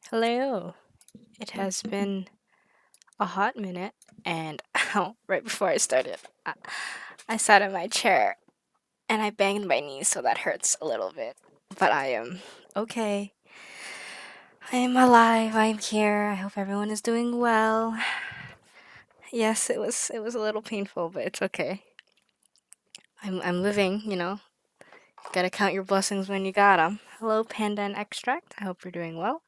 Hello. It has been a hot minute, and right before I started, I sat in my chair and I banged my knees, so that hurts a little bit. But I am okay. I am alive. I'm here. I hope everyone is doing well. Yes, it was a little painful, but it's okay. I'm living, you know. Gotta count your blessings when you got 'em. Hello, Panda and Extract. I hope you're doing well.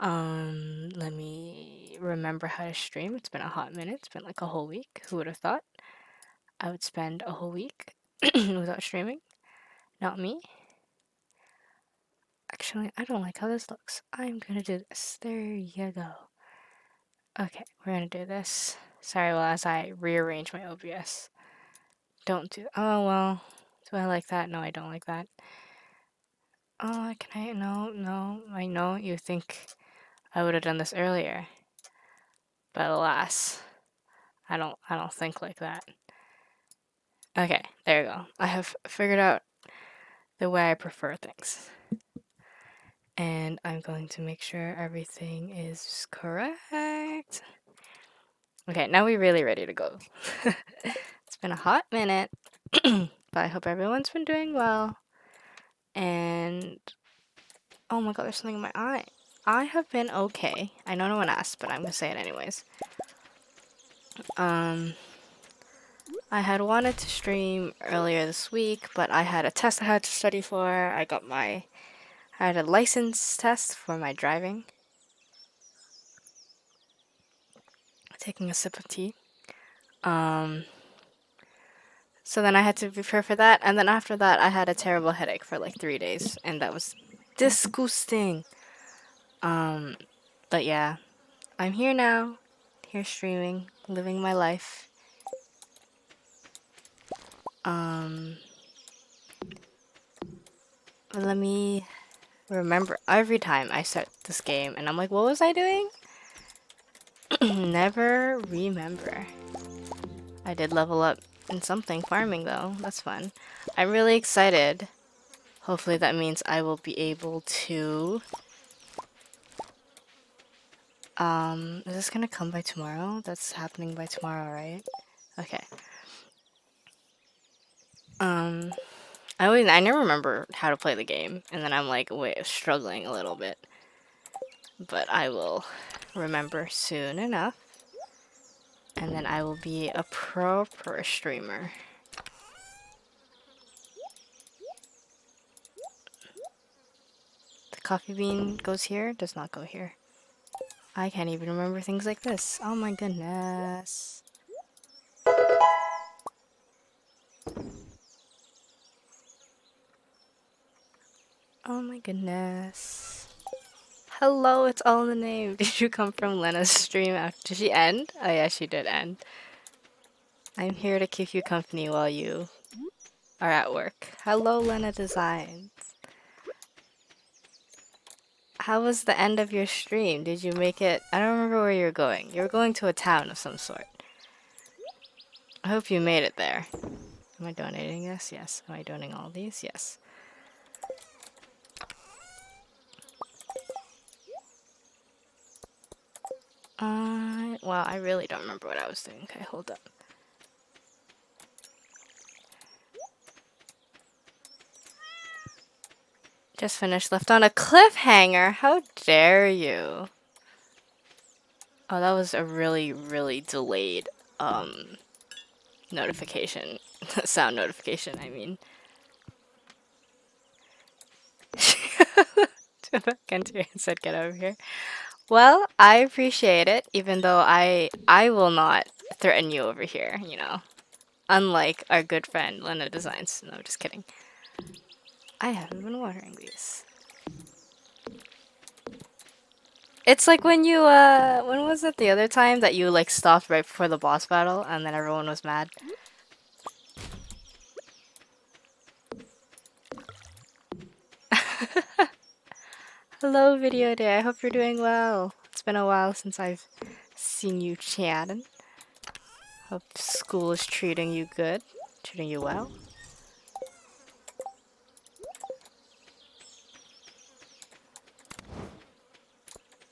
Let me remember how to stream. It's been a hot minute. It's been like a whole week. Who would have thought I would spend a whole week without streaming? Not me. Actually, I don't like how this looks. I'm gonna do this. There you go. Okay, we're gonna do this. Sorry, well, as I rearrange my OBS. Don't do. Oh, well. Do I like that? No, I don't like that. Oh, can I? No, no. I know you think I would have done this earlier. But alas, I don't think like that. Okay, there you go. I have figured out the way I prefer things. And I'm going to make sure everything is correct. Okay, now we're really ready to go. It's been a hot minute, but I hope everyone's been doing well. And oh my god, there's something in my eye. I have been okay. I know no one asked, but I'm gonna say it anyways. I had wanted to stream earlier this week, but I had a test I had to study for. I had a license test for my driving. Taking a sip of tea. So then I had to prepare for that, and then after that I had a terrible headache for like 3 days, and that was disgusting. But yeah, I'm here now, here streaming, living my life. Let me remember every time I start this game, and I'm like, what was I doing? Never remember. I did level up in something, farming though, that's fun. I'm really excited. Hopefully that means I will be able to... is this gonna come by tomorrow? That's happening by tomorrow, right? Okay. I never remember how to play the game, and then I'm like, wait, struggling a little bit. But I will remember soon enough. And then I will be a proper streamer. The coffee bean goes here, does not go here. I can't even remember things like this. Oh my goodness. Oh my goodness. Hello, it's all in the name. Did you come from Lena's stream after? Did she end? Oh yeah, she did end. I'm here to keep you company while you are at work. Hello, Lena Designs. How was the end of your stream? Did you make it? I don't remember where you were going. You were going to a town of some sort. I hope you made it there. Am I donating this? Yes. Am I donating all these? Yes. Well, I really don't remember what I was doing. Okay, hold up. Just finished, left on a cliffhanger. How dare you? Oh, that was a really, really delayed, notification. Sound notification, I mean. Back into and said, get over here. Well, I appreciate it, even though I will not threaten you over here, you know. Unlike our good friend, Lena Designs. No, just kidding. I haven't been watering these. It's like when you, when was it the other time that you, like, stopped right before the boss battle and then everyone was mad? Hello, Video Day. I hope you're doing well. It's been a while since I've seen you chatting. Hope school is treating you good, treating you well.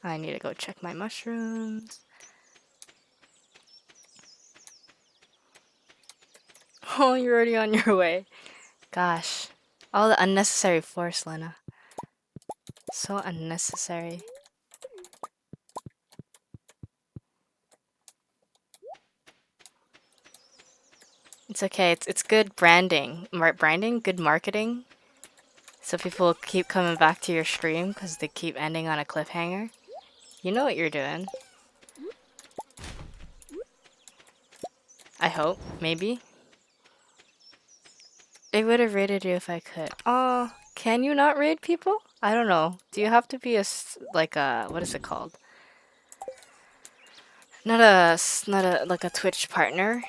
I need to go check my mushrooms. Oh, you're already on your way. Gosh. All the unnecessary force, Lena. So unnecessary. It's okay. It's good branding. Branding? Good marketing. So people keep coming back to your stream because they keep ending on a cliffhanger. You know what you're doing. I hope. Maybe. It would have raided you if I could. Oh, can you not raid people? I don't know. Do you have to be like a, what is it called? Not a, like a Twitch partner?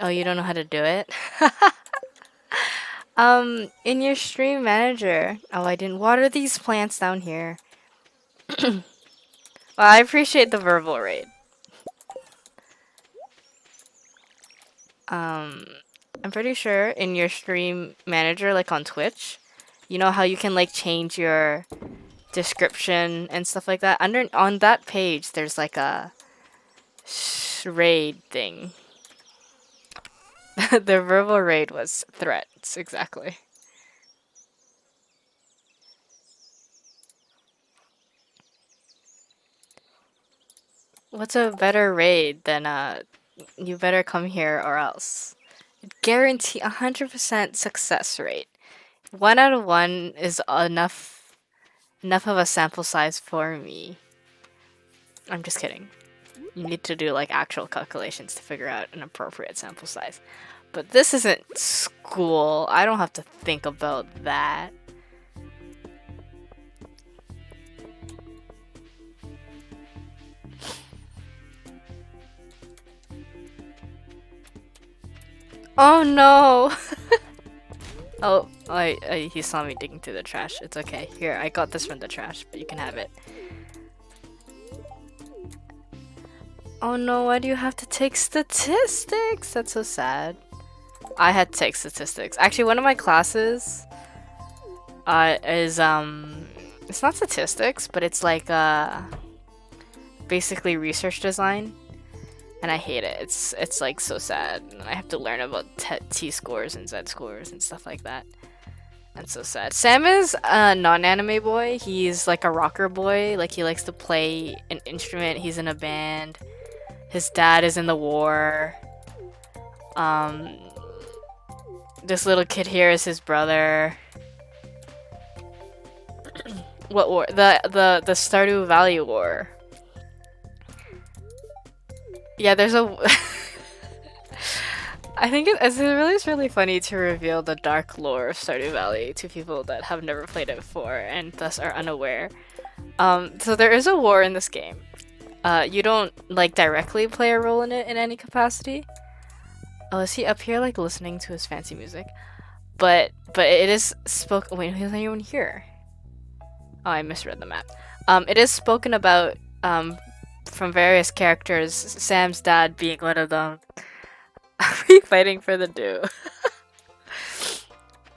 Oh, you don't know how to do it? In your stream manager. Oh, I didn't water these plants down here. Well, I appreciate the verbal raid. I'm pretty sure in your stream manager, like on Twitch, you know how you can like change your description and stuff like that. On that page, there's like a raid thing. The verbal raid was threats, exactly. What's a better raid than you better come here or else? Guarantee 100% success rate. 1 out of 1 is enough of a sample size for me. I'm just kidding. You need to do like actual calculations to figure out an appropriate sample size. But this isn't school. I don't have to think about that. Oh no! Oh, he saw me digging through the trash. It's okay. Here, I got this from the trash, but you can have it. Oh no, why do you have to take statistics? That's so sad. I had to take statistics. Actually, one of my classes is it's not statistics, but it's like basically research design, and I hate it. It's like so sad. I have to learn about T scores and Z scores and stuff like that. That's so sad. Sam is a non-anime boy. He's like a rocker boy. Like he likes to play an instrument. He's in a band. His dad is in the war. This little kid here is his brother. What war? The Stardew Valley War. Yeah, there's a. I think it's really funny to reveal the dark lore of Stardew Valley to people that have never played it before and thus are unaware. So there is a war in this game. You don't like directly play a role in it in any capacity. Oh, is he up here like listening to his fancy music? But it is spoken. Wait, he's not even here. Oh, I misread the map. It is spoken about from various characters. Sam's dad being one of them. Are we fighting for the dew?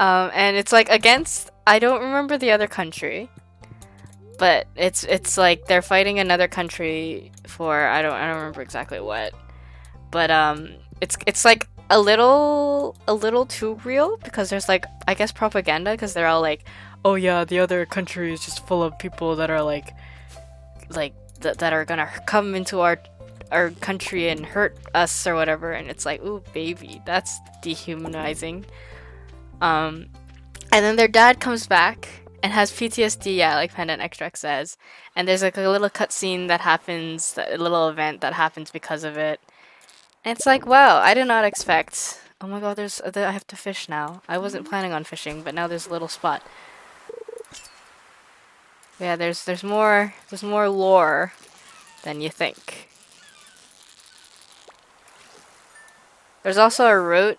And it's like against. I don't remember the other country, but it's like they're fighting another country for I don't remember exactly what, but it's like a little too real because there's like I guess propaganda because they're all like, oh yeah, the other country is just full of people that are like that are gonna come into our country and hurt us or whatever, and it's like, ooh baby, that's dehumanizing. And then their dad comes back and has PTSD, yeah, like Pendant Extract says, and there's like a little cutscene that happens, a little event that happens because of it. And it's like, wow, I did not expect. Oh my god, I have to fish now. I wasn't planning on fishing, but now there's a little spot. Yeah, there's more lore than you think. There's also a route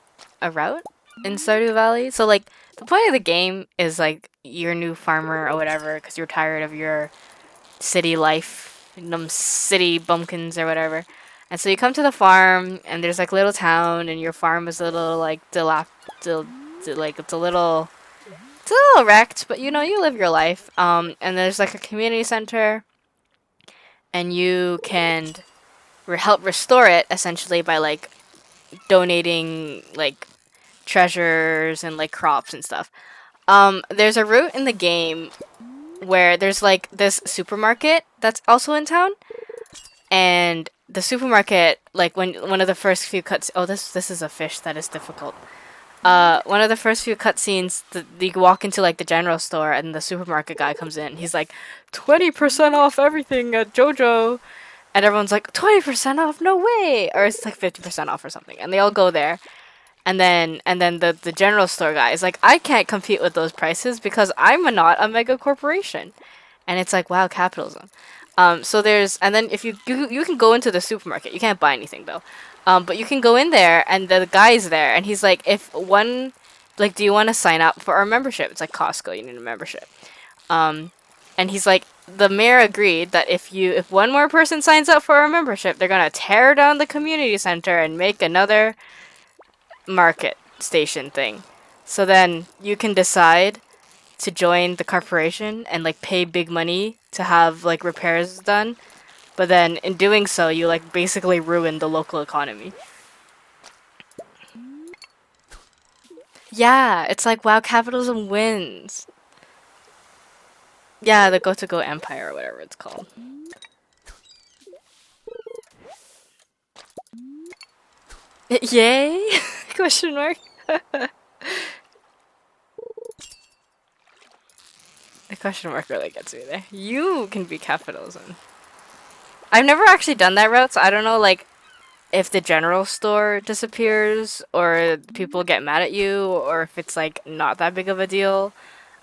in Stardew Valley. So like the point of the game is like you're a new farmer or whatever because you're tired of your city life, them city bumpkins or whatever. And so you come to the farm and there's like a little town and your farm is a little like like it's a little wrecked, but you know you live your life. And there's like a community center and you can help restore it essentially by like donating like treasures and like crops and stuff. There's a route in the game where there's like this supermarket that's also in town, and the supermarket, like when one of the first few cuts. Oh, this is a fish that is difficult. One of the first few cutscenes, you walk into like the general store, and the supermarket guy comes in. He's like, 20% off everything at JoJo, and everyone's like, 20% off? No way! Or it's like 50% off or something, and they all go there. And then the general store guy is like, I can't compete with those prices because not a mega corporation. And it's like, wow, capitalism. So there's, and then if you can go into the supermarket, you can't buy anything though. But you can go in there, and the guy's there, and he's like, if one, like, do you want to sign up for our membership? It's like Costco, you need a membership. Um, and he's like, the mayor agreed that if one more person signs up for our membership, they're gonna tear down the community center and make another market station thing. So then you can decide to join the corporation and like pay big money to have like repairs done. But then in doing so, you like basically ruin the local economy. Yeah, it's like, wow, capitalism wins. Yeah, the Go-To-Go Empire or whatever it's called. Yay? Question mark. The question mark really gets me there. You can be capitalism. I've never actually done that route, so I don't know like if the general store disappears or people get mad at you or if it's like not that big of a deal.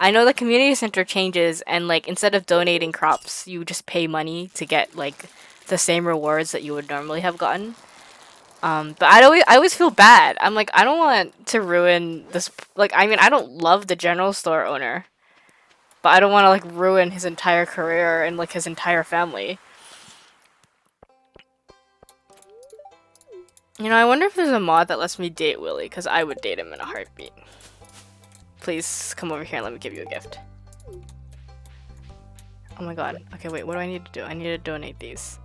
I know the community center changes, and like instead of donating crops, you just pay money to get like the same rewards that you would normally have gotten. But I always feel bad. I'm like, I don't want to ruin this. Like, I mean, I don't love the general store owner, but I don't want to like ruin his entire career and like his entire family. You know, I wonder if there's a mod that lets me date Willy, because I would date him in a heartbeat. Please come over here and let me give you a gift. Oh my god. Okay, wait, what do I need to do? I need to donate these.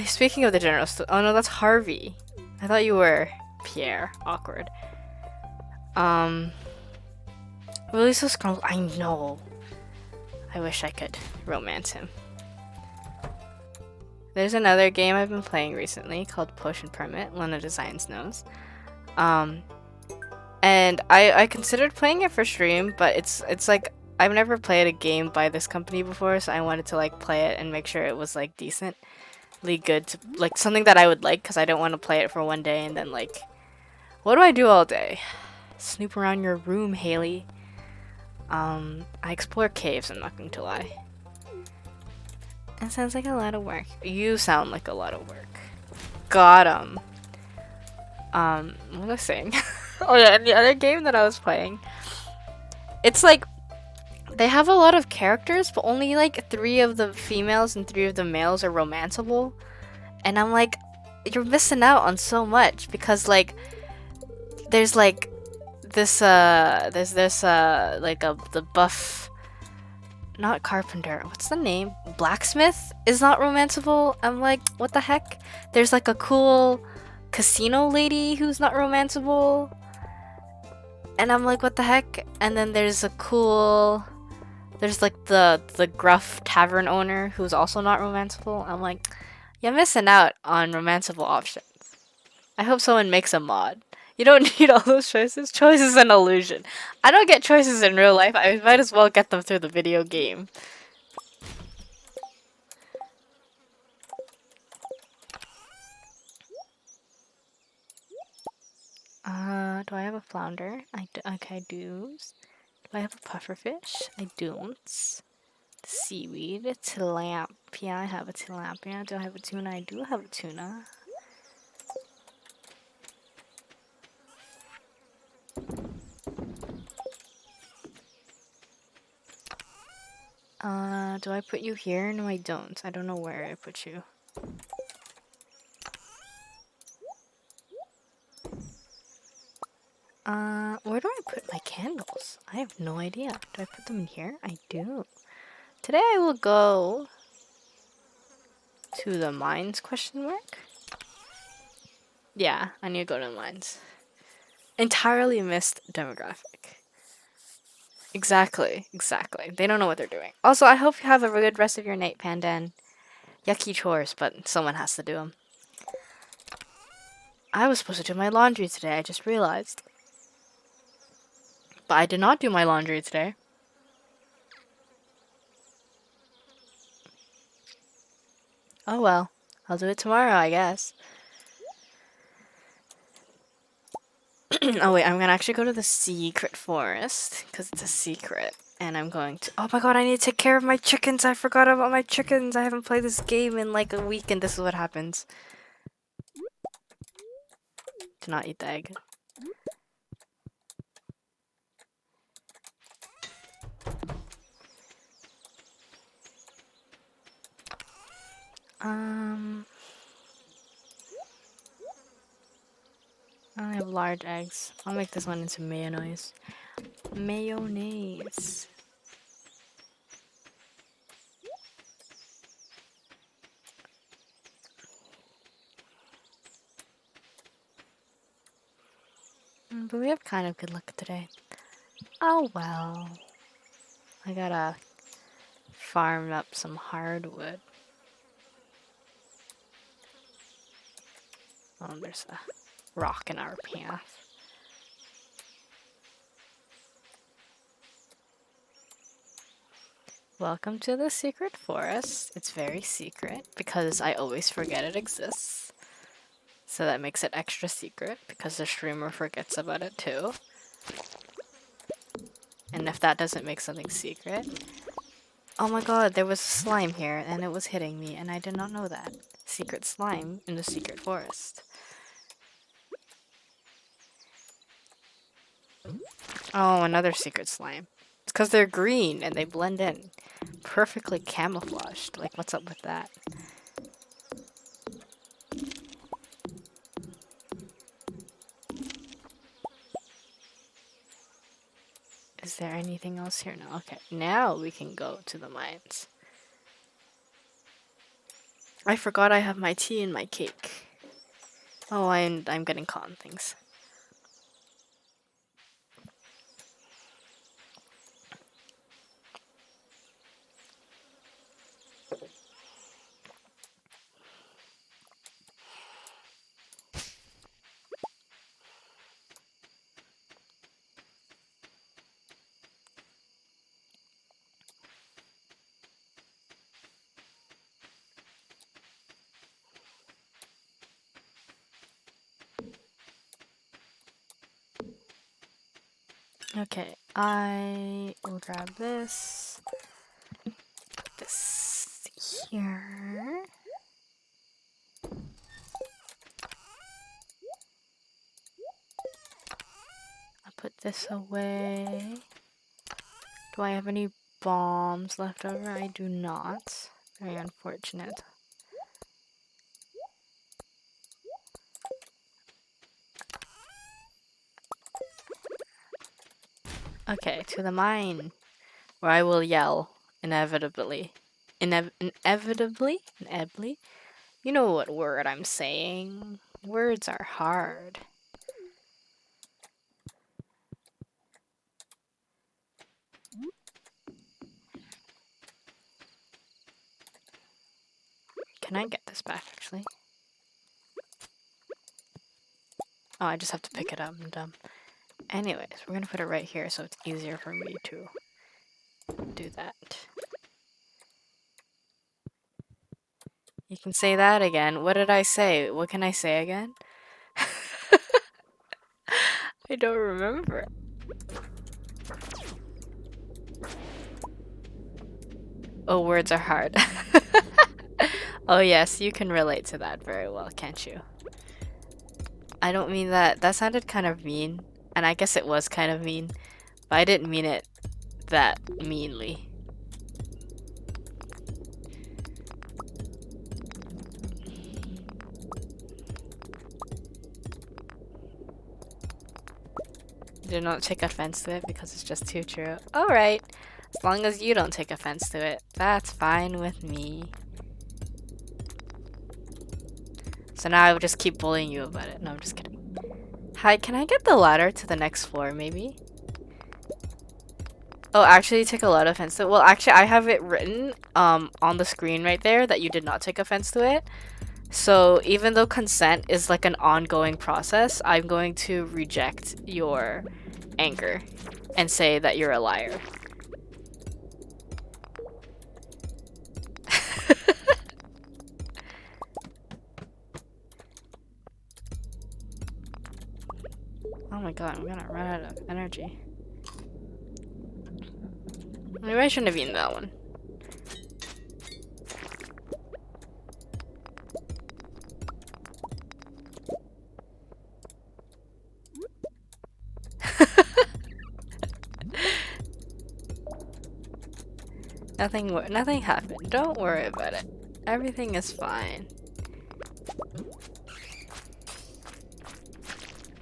Speaking of the general store. Oh no, that's Harvey. I thought you were Pierre. Awkward. Willy's so scrumbled. I know. I wish I could romance him. There's another game I've been playing recently called Potion Permit, Luna Designs knows. And I considered playing it for stream, but it's like I've never played a game by this company before, so I wanted to like play it and make sure it was like decently good to like something that I would like, because I don't want to play it for one day and then like, what do I do all day? Snoop around your room, Haley. I explore caves, I'm not going to lie. That sounds like a lot of work. You sound like a lot of work. Got him. What was I saying? Oh yeah, and the other game that I was playing, it's like they have a lot of characters, but only like 3 of the females and 3 of the males are romanceable. And I'm like, you're missing out on so much, because like there's like this like the buff, not carpenter, what's the name? Blacksmith is not romanceable. I'm like, what the heck? There's like a cool casino lady who's not romanceable. And I'm like, what the heck? And then there's like the gruff tavern owner who's also not romanceable. I'm like, you're missing out on romanceable options. I hope someone makes a mod. You don't need all those choices. Choice is an illusion. I don't get choices in real life. I might as well get them through the video game. Do I have a flounder? Okay, I do. Do I have a pufferfish? I don't. Seaweed, tilapia. I have a tilapia. Do I have a tuna? I do have a tuna. Do I put you here? No, I don't. I don't know where I put you. Where do I put my candles? I have no idea. Do I put them in here? I do. Today I will go to the mines, question mark? Yeah, I need to go to the mines. Entirely missed demographic. Exactly, exactly. They don't know what they're doing. Also, I hope you have a good rest of your night, Pandan. Yucky chores, but someone has to do them. I was supposed to do my laundry today, I just realized. But I did not do my laundry today. Oh well, I'll do it tomorrow, I guess. Oh wait, I'm gonna actually go to the secret forest, because it's a secret. And I'm going to... Oh my god, I need to take care of my chickens! I forgot about my chickens! I haven't played this game in like a week, and this is what happens. Do not eat the egg. I have large eggs. I'll make this one into mayonnaise. Mayonnaise. But we have kind of good luck today. Oh well. I gotta farm up some hardwood. Oh, there's a rock in our path. Welcome to the secret forest. It's very secret because I always forget it exists. So that makes it extra secret because the streamer forgets about it too. And if that doesn't make something secret... Oh my god, there was slime here and it was hitting me and I did not know that. Secret slime in the secret forest. Oh, another secret slime. It's because they're green and they blend in. Perfectly camouflaged. Like, what's up with that? Is there anything else here? No. Okay, now we can go to the mines. I forgot I have my tea and my cake. Oh, I'm getting caught in things. Okay, I will grab this. Put this here. I'll put this away. Do I have any bombs left over? I do not. Very unfortunate. Okay, to the mine, where I will yell inevitably. Inevitably? Inevitably? You know what word I'm saying. Words are hard. Can I get this back, actually? Oh, I just have to pick it up. I'm dumb. Anyways, we're gonna put it right here so it's easier for me to do that. You can say that again. What did I say? What can I say again? I don't remember. Oh, words are hard. Oh yes, you can relate to that very well, can't you? I don't mean that. That sounded kind of mean. And I guess it was kind of mean. But I didn't mean it that meanly. You do not take offense to it because it's just too true. Alright. As long as you don't take offense to it, that's fine with me. So now I will just keep bullying you about it. No, I'm just kidding. Hi, can I get the ladder to the next floor, maybe? Oh, actually, you take a lot of offense to it. Well, actually, I have it written on the screen right there that you did not take offense to it. So even though consent is like an ongoing process, I'm going to reject your anger and say that you're a liar. Oh my god, I'm gonna run out of energy. Maybe I shouldn't have eaten that one. Nothing happened. Don't worry about it. Everything is fine.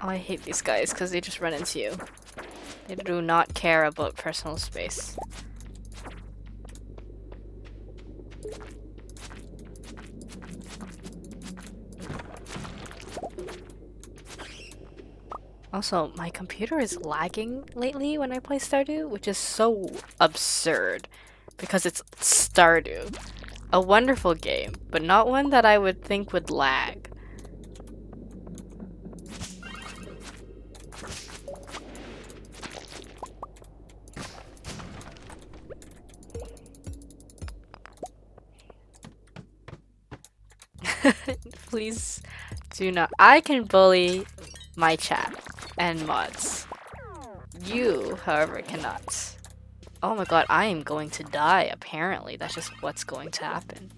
Oh, I hate these guys because they just run into you. They do not care about personal space. Also, my computer is lagging lately when I play Stardew, which is so absurd because it's Stardew. A wonderful game, but not one that I would think would lag. Please do not. I can bully my chat and mods. You, however, cannot. Oh my god, I am going to die, apparently. That's just what's going to happen.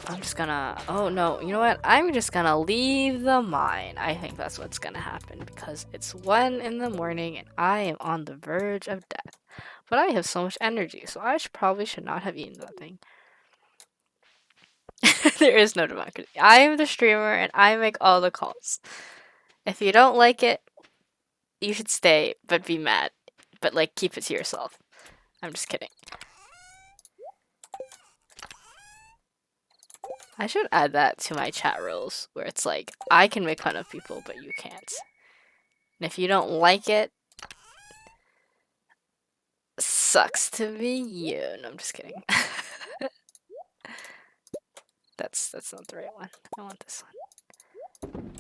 I'm just gonna... Oh no, you know what? I'm just gonna leave the mine. I think that's what's gonna happen because it's 1 in the morning and I am on the verge of death. But I have so much energy, so I probably should not have eaten that thing. There is no democracy. I am the streamer and I make all the calls. If you don't like it, you should stay, but be mad. But like, keep it to yourself. I'm just kidding. I should add that to my chat rules, where it's like, I can make fun of people, but you can't. And if you don't like it, sucks to be you. No, I'm just kidding. That's not the right one. I want this one.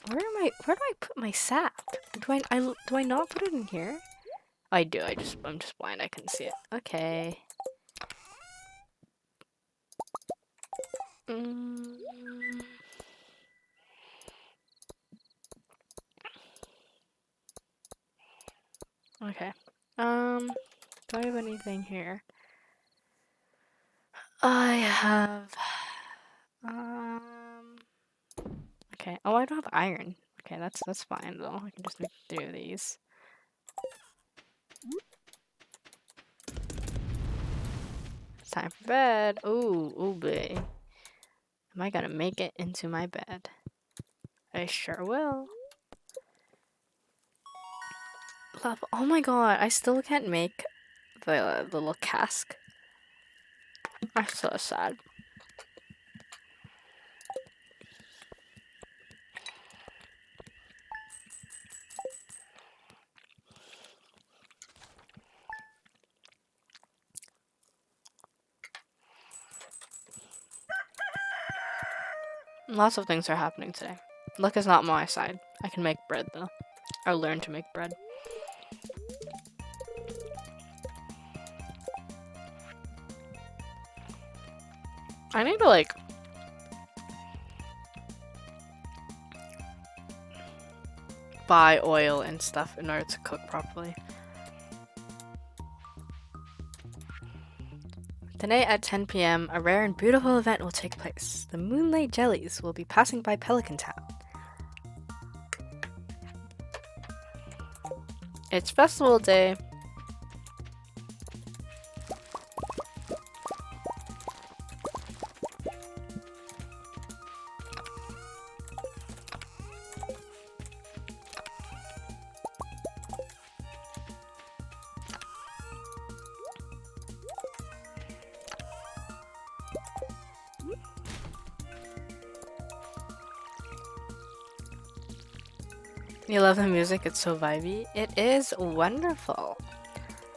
Where do I put my sap? Do I not put it in here? I do. I'm just blind. I couldn't see it. Okay. Okay. Do I have anything here? I have okay. Oh, I don't have iron. Okay, that's fine though. I can just make 3 of these. It's time for bed. Ooh, boy. Am I gonna make it into my bed? I sure will. Love. Oh my god, I still can't make the little cask. I'm so sad. Lots of things are happening today. Luck is not my side. I can make bread though. I learned to make bread. I need to like buy oil and stuff in order to cook properly. Tonight at 10 p.m., a rare and beautiful event will take place. The Moonlight Jellies will be passing by Pelican Town. It's festival day. You love the music, it's so vibey. It is wonderful.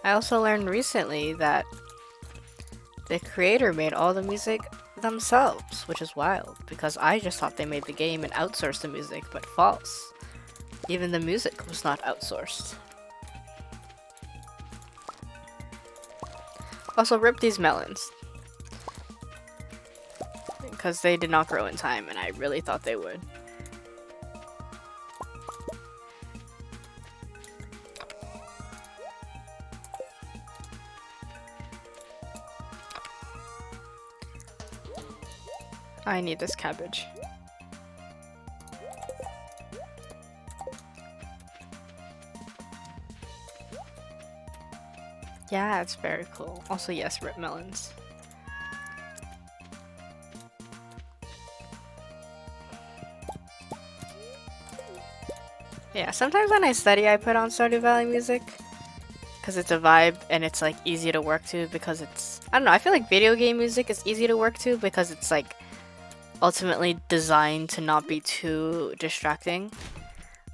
I also learned recently that the creator made all the music themselves, which is wild, because I just thought they made the game and outsourced the music, but false. Even the music was not outsourced. Also, rip these melons. Because they did not grow in time, and I really thought they would. I need this cabbage. Yeah, it's very cool. Also, yes, rip melons. Yeah, sometimes when I study, I put on Stardew Valley music. Because it's a vibe and it's like easy to work to because it's... I don't know, I feel like video game music is easy to work to because it's like ultimately designed to not be too distracting.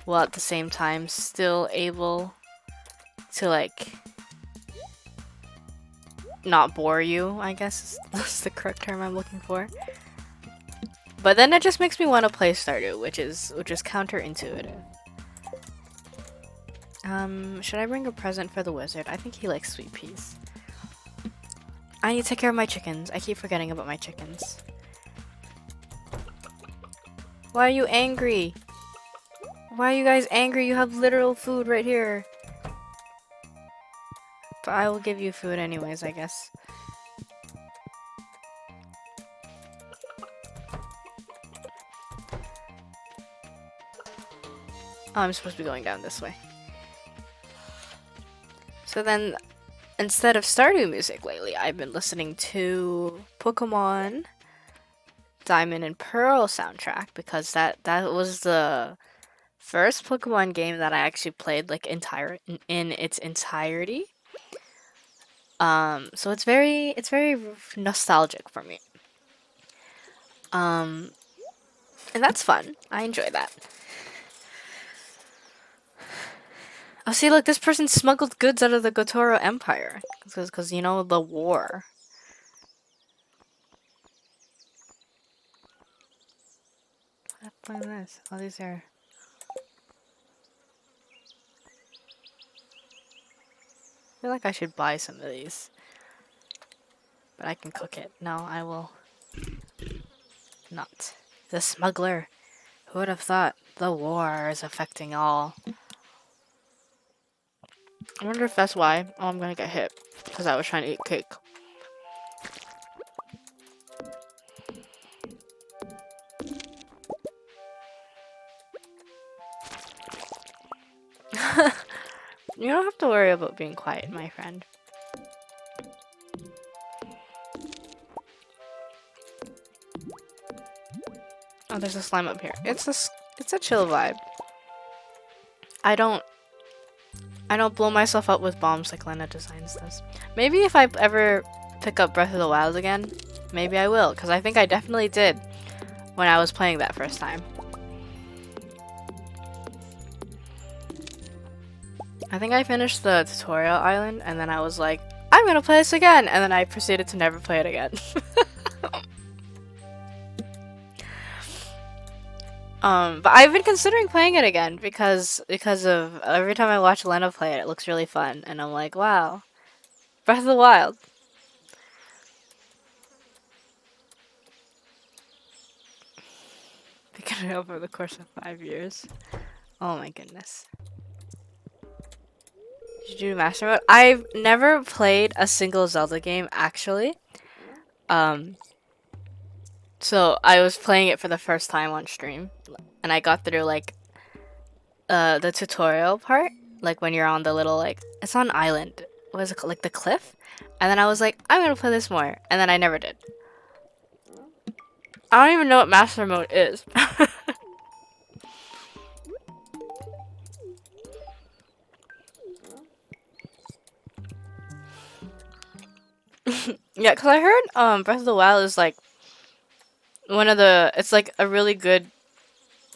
While at the same time still able to like not bore you, I guess that's the correct term I'm looking for. But then it just makes me want to play Stardew, which is counterintuitive. Should I bring a present for the wizard? I think he likes sweet peas. I need to take care of my chickens. I keep forgetting about my chickens. Why are you angry? Why are you guys angry? You have literal food right here. But I will give you food anyways, I guess. Oh, I'm supposed to be going down this way. So then, instead of Stardew music lately, I've been listening to Pokemon Diamond and Pearl soundtrack because that was the first Pokemon game that I actually played like in its entirety. So it's very nostalgic for me. And that's fun. I enjoy that. Oh, see, look, this person smuggled goods out of the Gotoro Empire. Because, you know, the war. What is this? Oh, these are... I feel like I should buy some of these. But I can cook it. No, I will not. The smuggler. Who would have thought the war is affecting all? I wonder if that's why. Oh, I'm gonna get hit. Because I was trying to eat cake. You don't have to worry about being quiet, my friend. Oh, there's a slime up here. It's a chill vibe. I don't blow myself up with bombs like Lena Designs does. Maybe if I ever pick up Breath of the Wild again, maybe I will, because I think I definitely did when I was playing that first time. I think I finished the tutorial island, and then I was like, I'm gonna play this again, and then I proceeded to never play it again. But I've been considering playing it again because of every time I watch Lena play it, it looks really fun, and I'm like, wow, Breath of the Wild. Picking it up over the course of 5 years. Oh my goodness. Did you do Master Mode? I've never played a single Zelda game, actually. So I was playing it for the first time on stream, and I got through like the tutorial part, like when you're on the little like it's on an island. What is it called? Like the cliff? And then I was like, I'm gonna play this more, and then I never did. I don't even know what Master Mode is. Yeah, cause I heard Breath of the Wild is like it's like a really good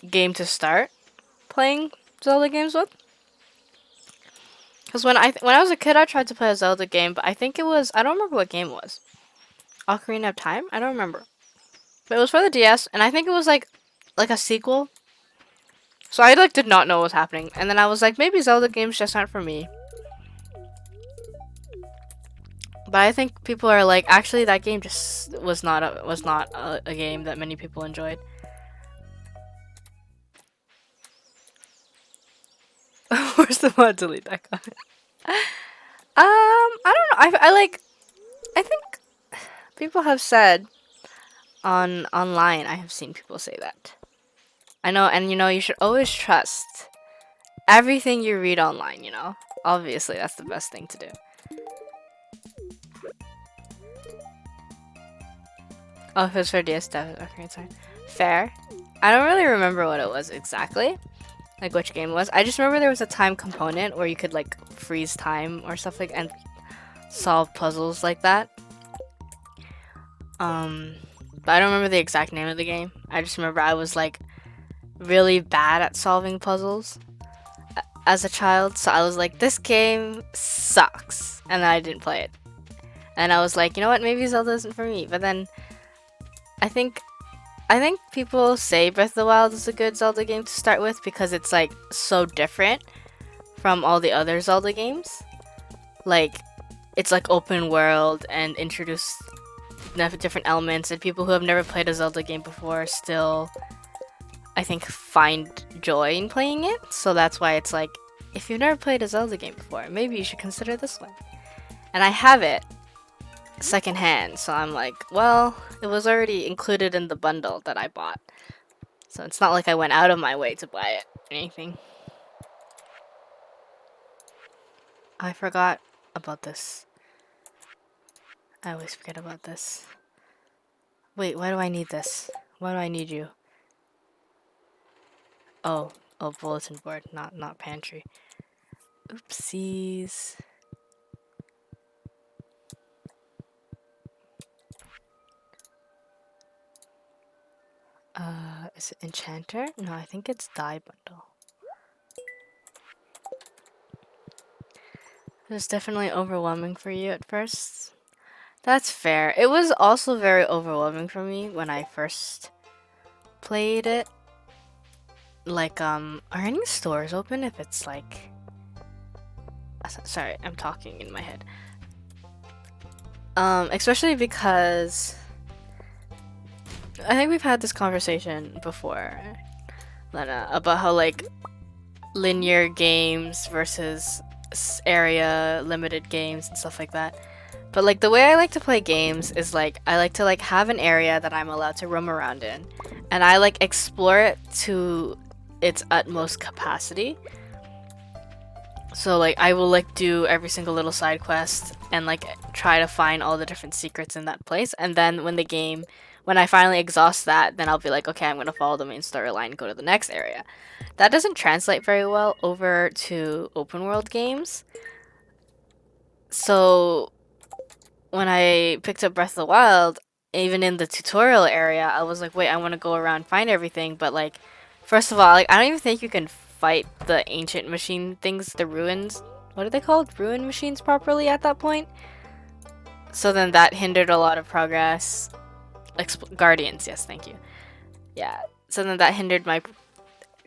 game to start playing. Zelda games with. Because when I was a kid, I tried to play a Zelda game, but I think it was, I don't remember what game it was. Ocarina of Time? I don't remember. But it was for the DS, and I think it was like a sequel. So I like did not know what was happening, and then I was like, maybe Zelda games just aren't for me. But I think people are like, actually, that game just was not a game that many people enjoyed. Where's the mod? Delete that comment. I don't know. I think people have said online. I have seen people say that. I know, and you know, you should always trust everything you read online. You know, obviously, that's the best thing to do. Oh, if it was for DS stuff, okay, it's fine. Fair. I don't really remember what it was exactly, like which game it was. I just remember there was a time component where you could like freeze time or stuff like and solve puzzles like that. But I don't remember the exact name of the game. I just remember I was like really bad at solving puzzles as a child, so I was like, this game sucks, and then I didn't play it. And I was like, you know what, maybe Zelda isn't for me. But then I think people say Breath of the Wild is a good Zelda game to start with because it's like so different from all the other Zelda games. Like, it's like open world and introduce different elements, and people who have never played a Zelda game before still, I think, find joy in playing it. So that's why it's like, if you've never played a Zelda game before, maybe you should consider this one. And I have it secondhand, so I'm like, well, it was already included in the bundle that I bought, so it's not like I went out of my way to buy it or anything. I forgot about this. I always forget about this. Wait, why do I need this? Why do I need you? Oh, bulletin board, not pantry. Oopsies. Is it Enchanter? No, I think it's Dye Bundle. It was definitely overwhelming for you at first. That's fair. It was also very overwhelming for me when I first played it. Like, are any stores open if it's like... Sorry, I'm talking in my head. Especially because... I think we've had this conversation before, Lena, about how, like, linear games versus area limited games and stuff like that. But like the way I like to play games is like I like to like have an area that I'm allowed to roam around in, and I like explore it to its utmost capacity. So like I will like do every single little side quest and like try to find all the different secrets in that place, and then when I finally exhaust that, then I'll be like, okay, I'm gonna follow the main storyline and go to the next area. That doesn't translate very well over to open world games. So when I picked up Breath of the Wild, even in the tutorial area, I was like, wait, I want to go around and find everything. But like, first of all, like I don't even think you can fight the ancient machine things, the ruins. What are they called? Ruin machines properly at that point. So then that hindered a lot of progress. Guardians, yes, thank you. Yeah. So then that hindered my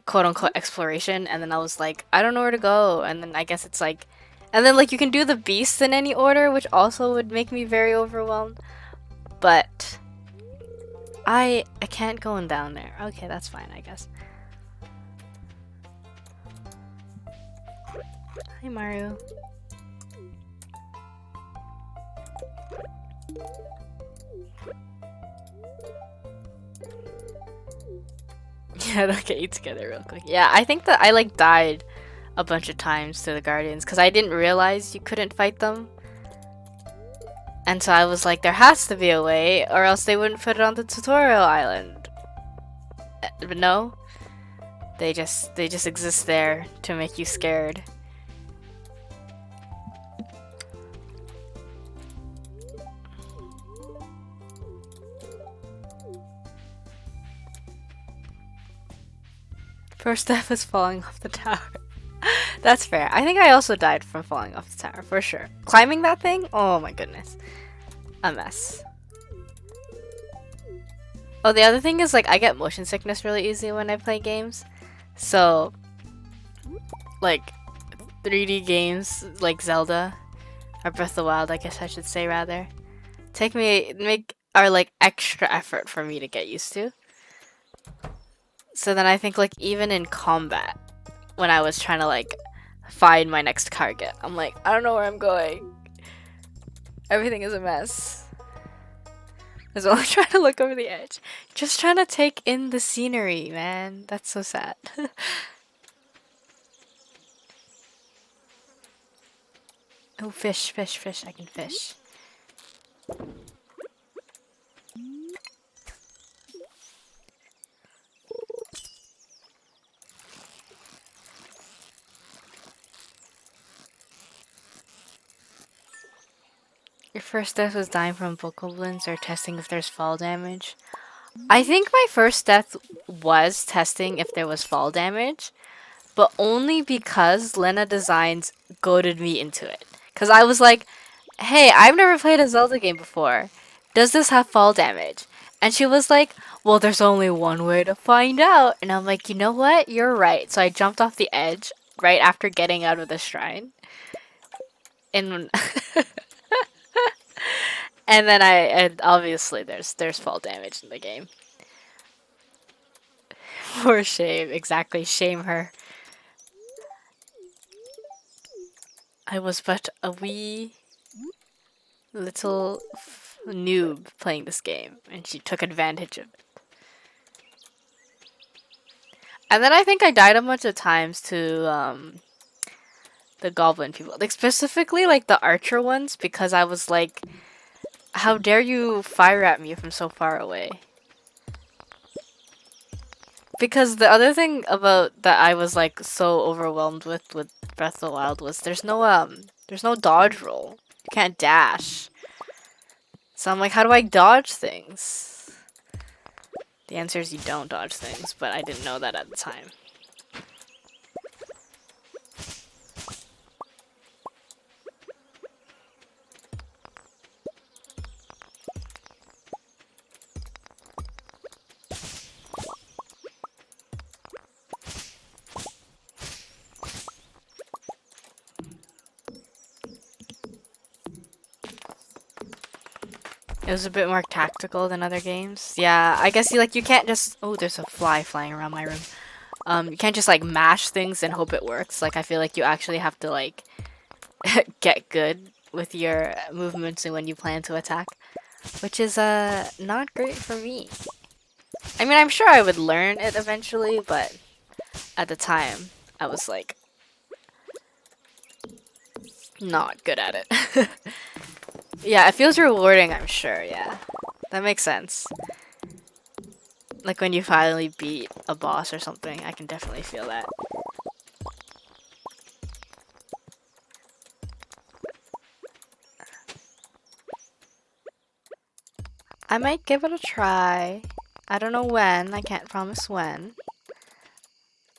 quote-unquote exploration, and then I was like, I don't know where to go. And then I guess it's like, and then like you can do the beasts in any order, which also would make me very overwhelmed. But I can't go down there. Okay, that's fine, I guess. Hi, Mario. Yeah, they'll get you together real quick. Yeah, I think that I like died a bunch of times to the Guardians because I didn't realize you couldn't fight them. And so I was like, there has to be a way, or else they wouldn't put it on the tutorial island. But no, they just exist there to make you scared. First death was falling off the tower. That's fair. I think I also died from falling off the tower, for sure. Climbing that thing? Oh my goodness. A mess. Oh, the other thing is, like, I get motion sickness really easy when I play games. So, like, 3D games, like Zelda, or Breath of the Wild, I guess I should say, rather, are, like, extra effort for me to get used to. So then I think, like, even in combat, when I was trying to, like, find my next target, I'm like, I don't know where I'm going. Everything is a mess. I was only trying to look over the edge. Just trying to take in the scenery, man. That's so sad. Oh, fish, fish, fish. I can fish. Your first death was dying from bokoblins or testing if there's fall damage. I think my first death was testing if there was fall damage, but only because Lena Designs goaded me into it. Because I was like, hey, I've never played a Zelda game before. Does this have fall damage? And she was like, well, there's only one way to find out. And I'm like, you know what? You're right. So I jumped off the edge right after getting out of the shrine. And and then and obviously there's fall damage in the game. For shame, exactly. Shame her. I was but a wee little noob playing this game, and she took advantage of it. And then I think I died a bunch of times to the goblin people, like specifically like the archer ones, because I was like, how dare you fire at me from so far away? Because the other thing about that I was like so overwhelmed with Breath of the Wild was there's no dodge roll. You can't dash. So I'm like, how do I dodge things? The answer is you don't dodge things, but I didn't know that at the time. It was a bit more tactical than other games. Yeah, I guess you can't just... Oh, there's a fly flying around my room. You can't just like mash things and hope it works. Like I feel like you actually have to like get good with your movements and when you plan to attack, which is not great for me. I mean, I'm sure I would learn it eventually, but at the time I was like not good at it. Yeah, it feels rewarding, I'm sure, yeah. That makes sense. Like when you finally beat a boss or something, I can definitely feel that. I might give it a try. I don't know when, I can't promise when.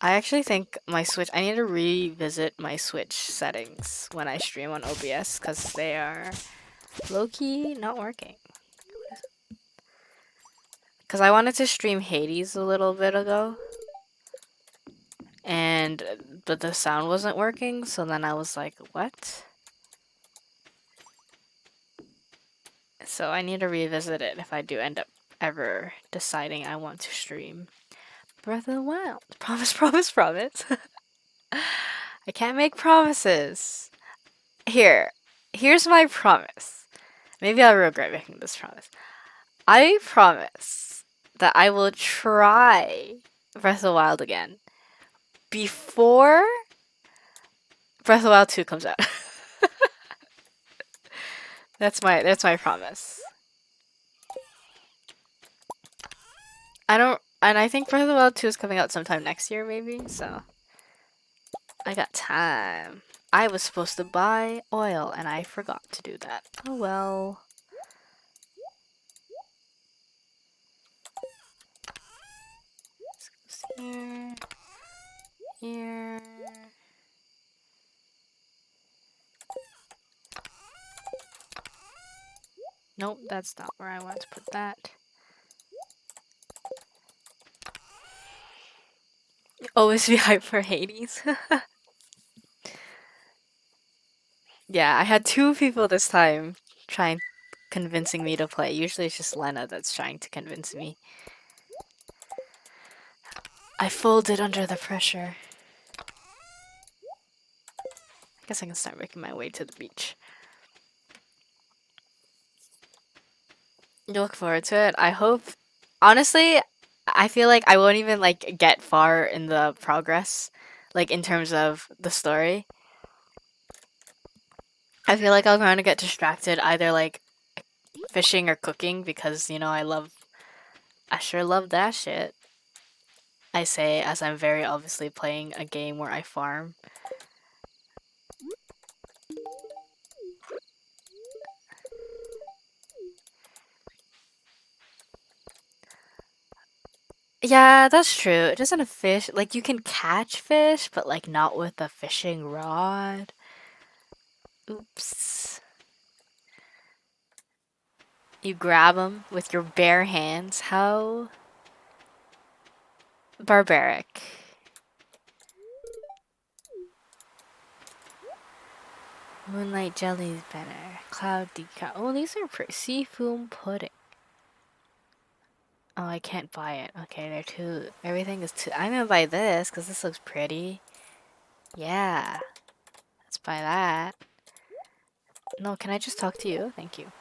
I actually think my Switch, I need to revisit my Switch settings when I stream on OBS because they are low-key not working. Because I wanted to stream Hades a little bit ago, but the sound wasn't working, so then I was like, what? So I need to revisit it if I do end up ever deciding I want to stream Breath of the Wild. Promise, promise, promise. I can't make promises. Here's my promise. Maybe I'll regret making this promise. I promise that I will try Breath of the Wild again before Breath of the Wild 2 comes out. That's my promise. I think Breath of the Wild 2 is coming out sometime next year maybe, so I got time. I was supposed to buy oil and I forgot to do that. Oh well. Here. here. Nope, that's not where I want to put that. Always be hyped for Hades. Yeah, I had two people this time trying convincing me to play. Usually it's just Lena that's trying to convince me. I folded under the pressure. I guess I can start making my way to the beach. You look forward to it. I hope. Honestly, I feel like I won't even like get far in the progress, like in terms of the story. I feel like I'll kind of get distracted either like fishing or cooking because I sure love that shit. I say as I'm very obviously playing a game where I farm. Yeah, that's true. It doesn't a fish like you can catch fish, but like not with a fishing rod. Oops. You grab them with your bare hands. How barbaric. Moonlight jelly is better. Cloud decal. Oh, these are pretty. Seafoam pudding. Oh, I can't buy it. Okay, they're too. Everything is too. I'm gonna buy this because this looks pretty. Yeah, let's buy that. No, can I just talk to you? Thank you.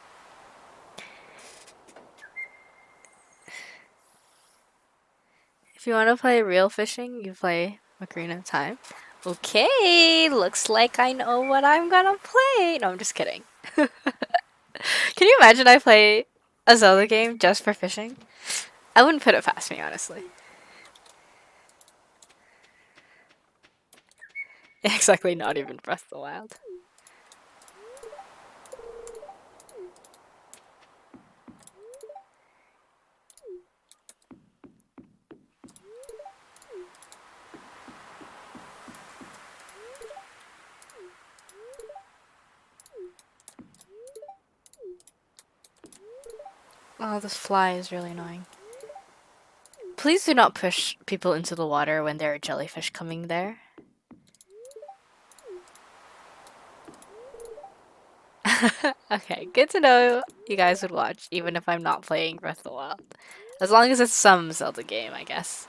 If you want to play real fishing, you play Ocarina of Time. Okay, looks like I know what I'm gonna play. No, I'm just kidding. Can you imagine I play a Zelda game just for fishing? I wouldn't put it past me, honestly. Exactly, not even Breath of the Wild. Oh, this fly is really annoying. Please do not push people into the water when there are jellyfish coming there. Okay, good to know you guys would watch, even if I'm not playing Breath of the Wild. As long as it's some Zelda game, I guess.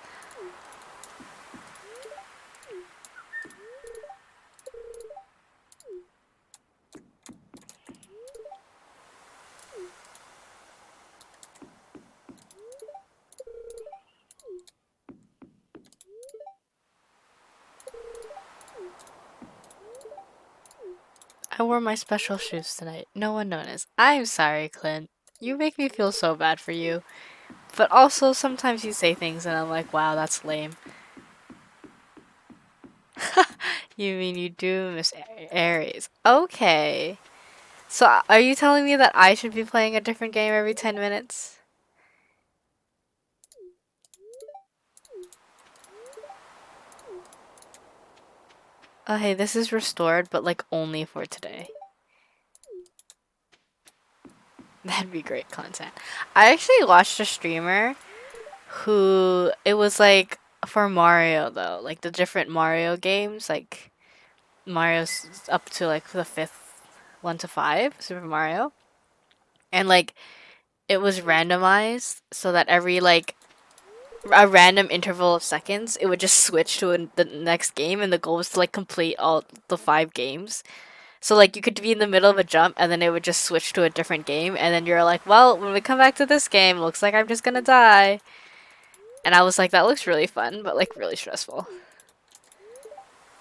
I wore my special shoes tonight. No one noticed. I'm sorry, Clint. You make me feel so bad for you. But also, sometimes you say things and I'm like, wow, that's lame. You mean you do, Miss Aries? Okay. So, are you telling me that I should be playing a different game every 10 minutes? Oh, hey, this is restored, but like only for today. That'd be great content. I actually watched a streamer who it was like for Mario though, like the different Mario games, like Mario's up to like the fifth one to five, Super Mario. And like it was randomized so that every like a random interval of seconds, it would just switch to the next game, and the goal was to like complete all the five games. So like you could be in the middle of a jump, and then it would just switch to a different game, and then you're like, well, when we come back to this game, looks like I'm just gonna die. And I was like, that looks really fun, but like really stressful.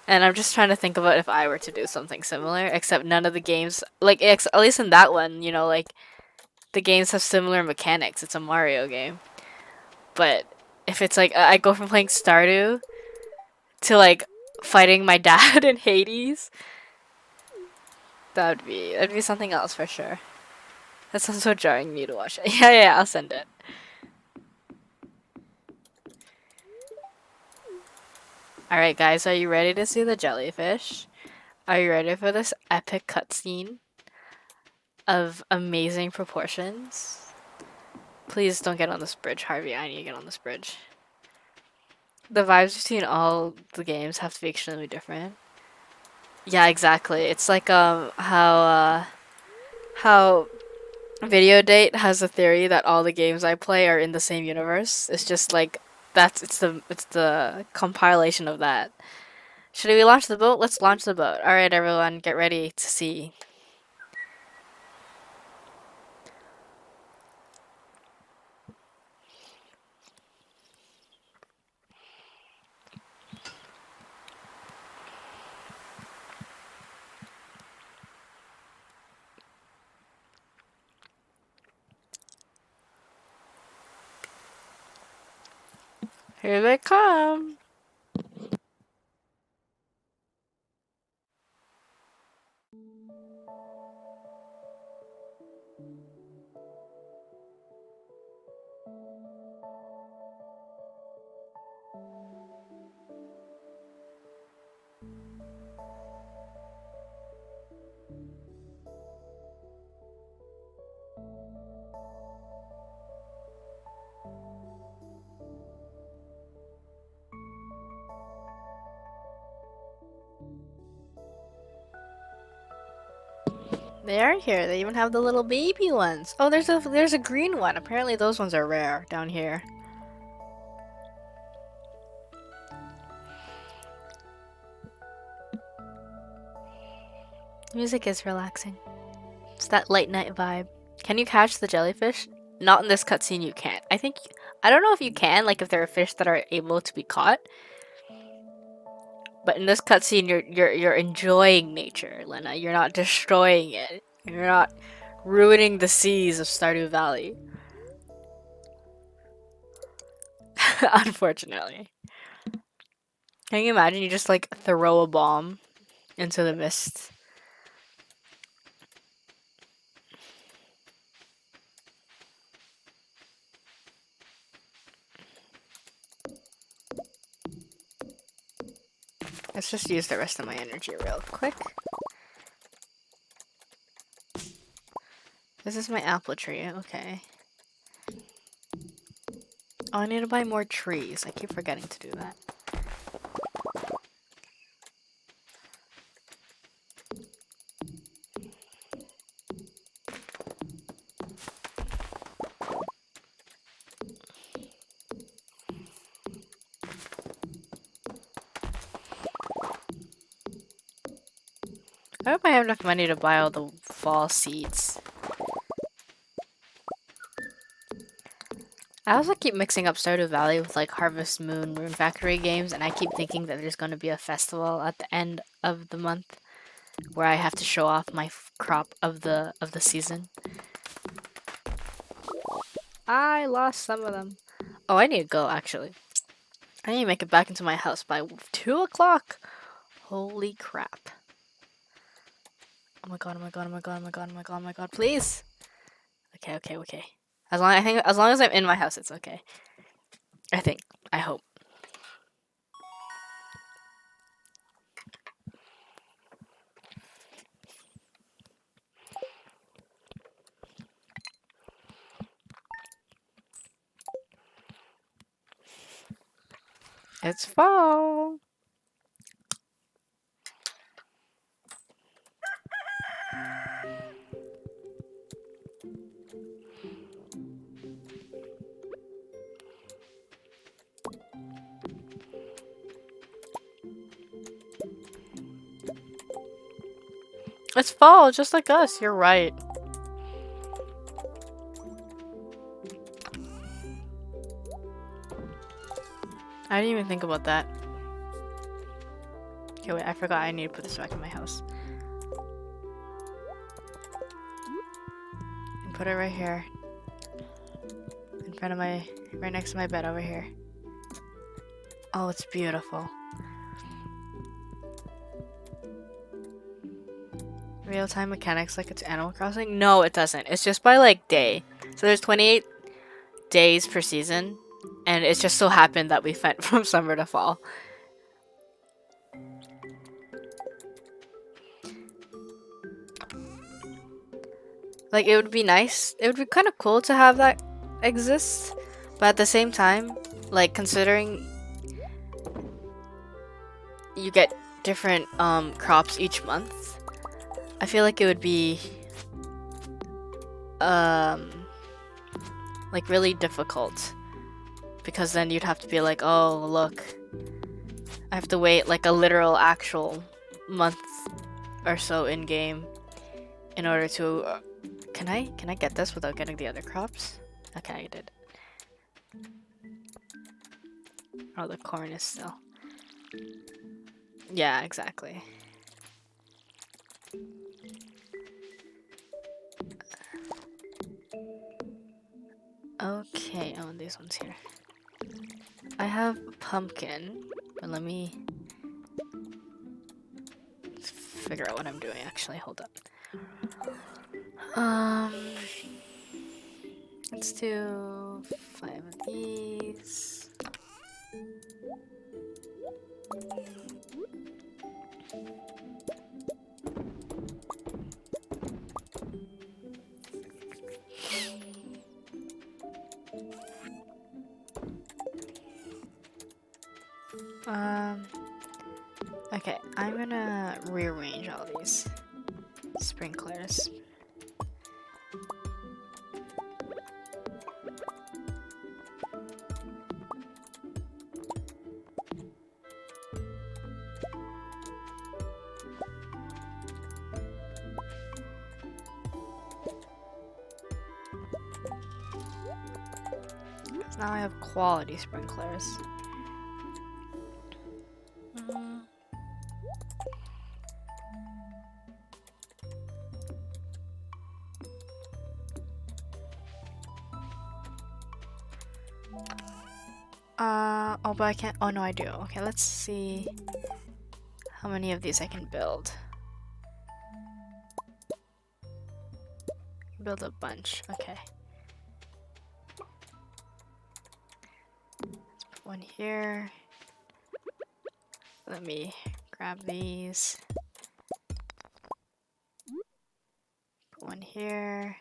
And I'm just trying to think about if I were to do something similar, except none of the games, like at least in that one, like the games have similar mechanics. It's a Mario game, but if it's like I go from playing Stardew to like fighting my dad in Hades, that'd be something else for sure. That sounds so jarring me to watch. Yeah, yeah, I'll send it. Alright, guys, are you ready to see the jellyfish? Are you ready for this epic cutscene of amazing proportions? Please don't get on this bridge, Harvey. I need to get on this bridge. The vibes between all the games have to be extremely different. Yeah, exactly. It's like how Video Date has a theory that all the games I play are in the same universe. It's just like it's the compilation of that. Should we launch the boat? Let's launch the boat. All right, everyone, get ready to see. Here they come. They are here. They even have the little baby ones. Oh, there's a green one. Apparently those ones are rare down here. Music is relaxing. It's that late night vibe. Can you catch the jellyfish? Not in this cutscene. You can't. I don't know if you can. Like if there are fish that are able to be caught. But in this cutscene, you're enjoying nature, Lena. You're not destroying it. You're not ruining the seas of Stardew Valley. Unfortunately. Can you imagine you just like throw a bomb into the mist? Let's just use the rest of my energy real quick. This is my apple tree, okay. Oh, I need to buy more trees. I keep forgetting to do that. I hope I have enough money to buy all the fall seeds. I also keep mixing up Stardew Valley with like Harvest Moon, Moon Factory games, and I keep thinking that there's going to be a festival at the end of the month where I have to show off my crop of the season. I lost some of them. Oh, I need to go actually. I need to make it back into my house by 2 o'clock. Holy crap. Oh my god, oh my god, oh my god, oh my god, oh my god, oh my god, please. Okay. As long as I'm in my house, it's okay. I hope. It's fall. It's fall, just like us. You're right. I didn't even think about that. Okay, wait, I forgot I need to put this back in my house. And put it right here. In front of right next to my bed over here. Oh, it's beautiful. Real-time mechanics like it's Animal Crossing? No, it doesn't. It's just by like day. So there's 28 days per season, and it just so happened that we went from summer to fall. Like, it would be nice. It would be kind of cool to have that exist. But at the same time, like, considering you get different crops each month, I feel like it would be like really difficult, because then you'd have to be like, oh look, I have to wait like a literal actual month or so in game in order to can I get this without getting the other crops? Okay, I did. Oh, the corn is still. Yeah, exactly. Okay, oh, these ones here. I have pumpkin, but let me figure out what I'm doing actually. Hold up. Let's do 5 of these. Okay, I'm gonna rearrange all these sprinklers. Now I have quality sprinklers. Oh, but I can't. Oh, no, I do. Okay, let's see how many of these I can build. Build a bunch. Okay. Let's put one here. Let me grab these. Put one here.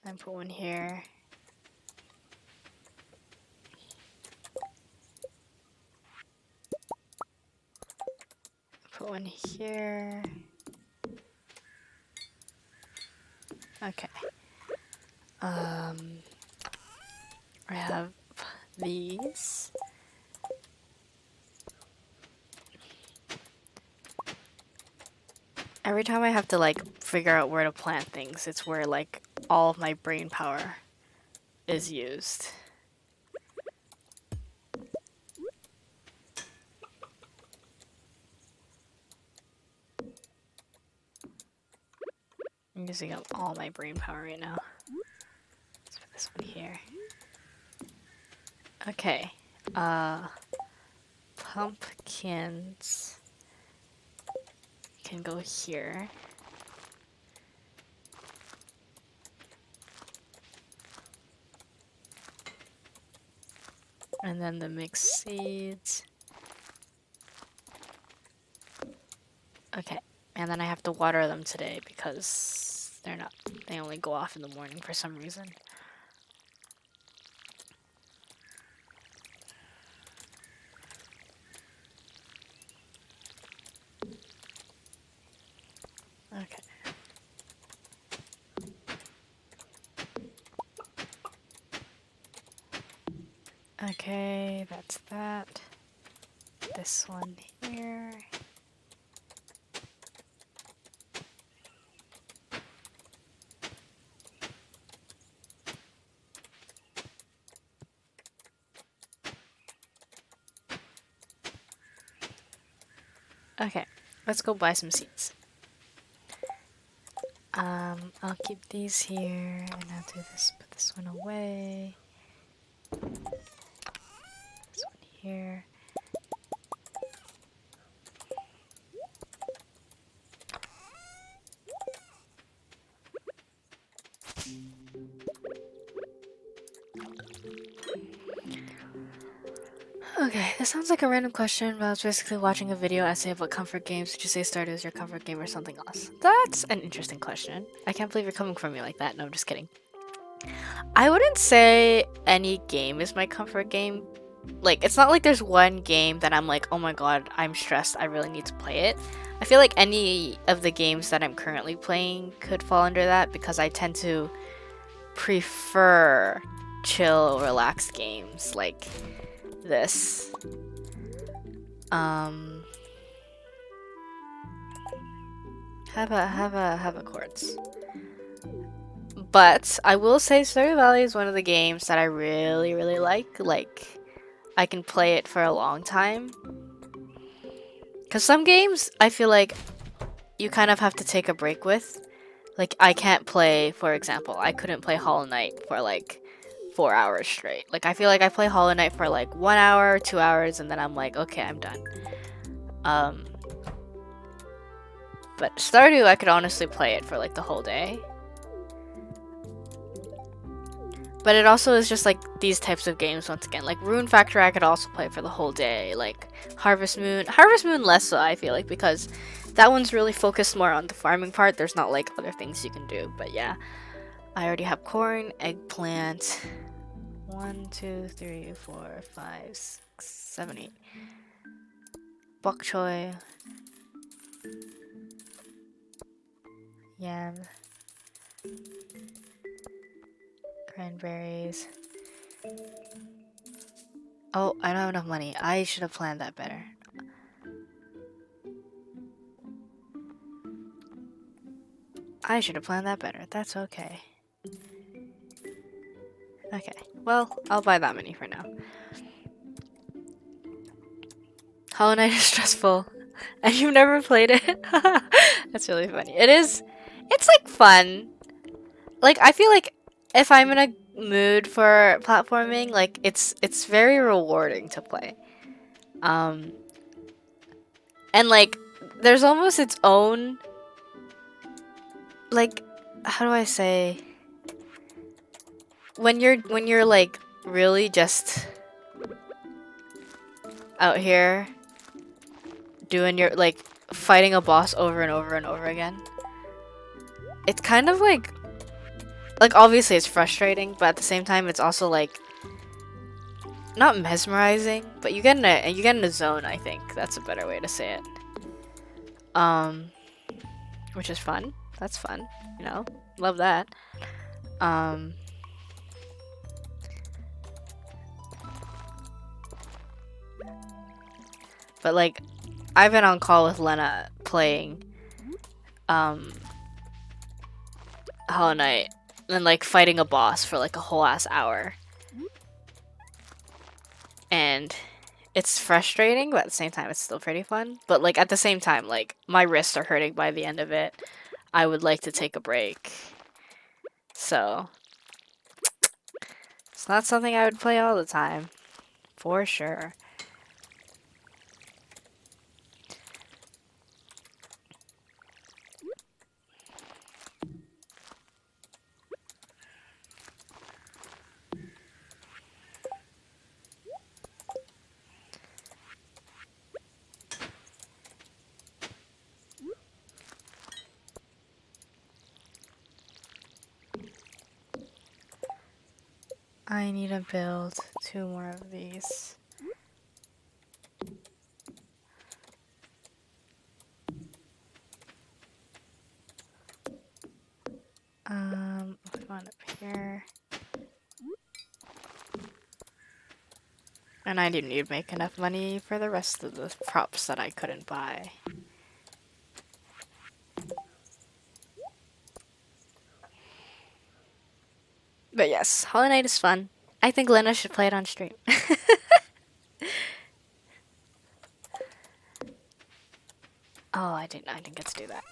Then put one here. Put one here. Okay. I have these. Every time I have to like figure out where to plant things, it's where like all of my brain power is used. I'm using up all my brain power right now. Let's put this one here. Okay. Pumpkins can go here. And then the mixed seeds. Okay. And then I have to water them today because they only go off in the morning for some reason. Okay. Okay, that's that. This one here. Okay, let's go buy some seeds. I'll keep these here, and I'll do this, put this one away. This one here. Okay, this sounds like a random question, but I was basically watching a video essay about comfort games. Would you say Stardew is your comfort game or something else? That's an interesting question. I can't believe you're coming from me like that. No, I'm just kidding. I wouldn't say any game is my comfort game. Like, it's not like there's one game that I'm like, oh my god, I'm stressed, I really need to play it. I feel like any of the games that I'm currently playing could fall under that because I tend to prefer chill, relaxed games like this. Have a quartz. But I will say Stardew Valley is one of the games that I really, really like. Like, I can play it for a long time. Because some games, I feel like you kind of have to take a break with. Like, I can't play, for example, I couldn't play Hollow Knight for like 4 hours straight. Like, I feel like I play Hollow Knight for like 1 hour, 2 hours, and then I'm like, okay, I'm done. But Stardew, I could honestly play it for like the whole day. But it also is just like these types of games once again. Like Rune Factory I could also play for the whole day. Like Harvest Moon less so I feel like because that one's really focused more on the farming part. There's not like other things you can do. But yeah, I already have corn, eggplant. 1, 2, 3, 4, 5, 6, 7, 8. Bok choy. Yam. Cranberries. Oh, I don't have enough money. I should have planned that better. I should have planned that better. That's okay. Okay, well, I'll buy that many for now. Hollow Knight is stressful. And you've never played it? That's really funny. It's like fun. Like, I feel like if I'm in a mood for platforming, like, it's very rewarding to play. And like, there's almost its own, like, how do I say? When you're like really just out here doing your like fighting a boss over and over and over again, it's kind of like obviously it's frustrating, but at the same time it's also like not mesmerizing, but you get in a zone. I think that's a better way to say it. Which is fun. That's fun, you know. Love that. But like, I've been on call with Lena playing Hollow Knight and like fighting a boss for like a whole ass hour. And it's frustrating, but at the same time it's still pretty fun. But like at the same time, like my wrists are hurting by the end of it. I would like to take a break. So it's not something I would play all the time. For sure. I need to build 2 more of these. One up here. And I didn't even make enough money for the rest of the props that I couldn't buy. But yes, Hollow Knight is fun. I think Lena should play it on stream. Oh, I didn't get to do that.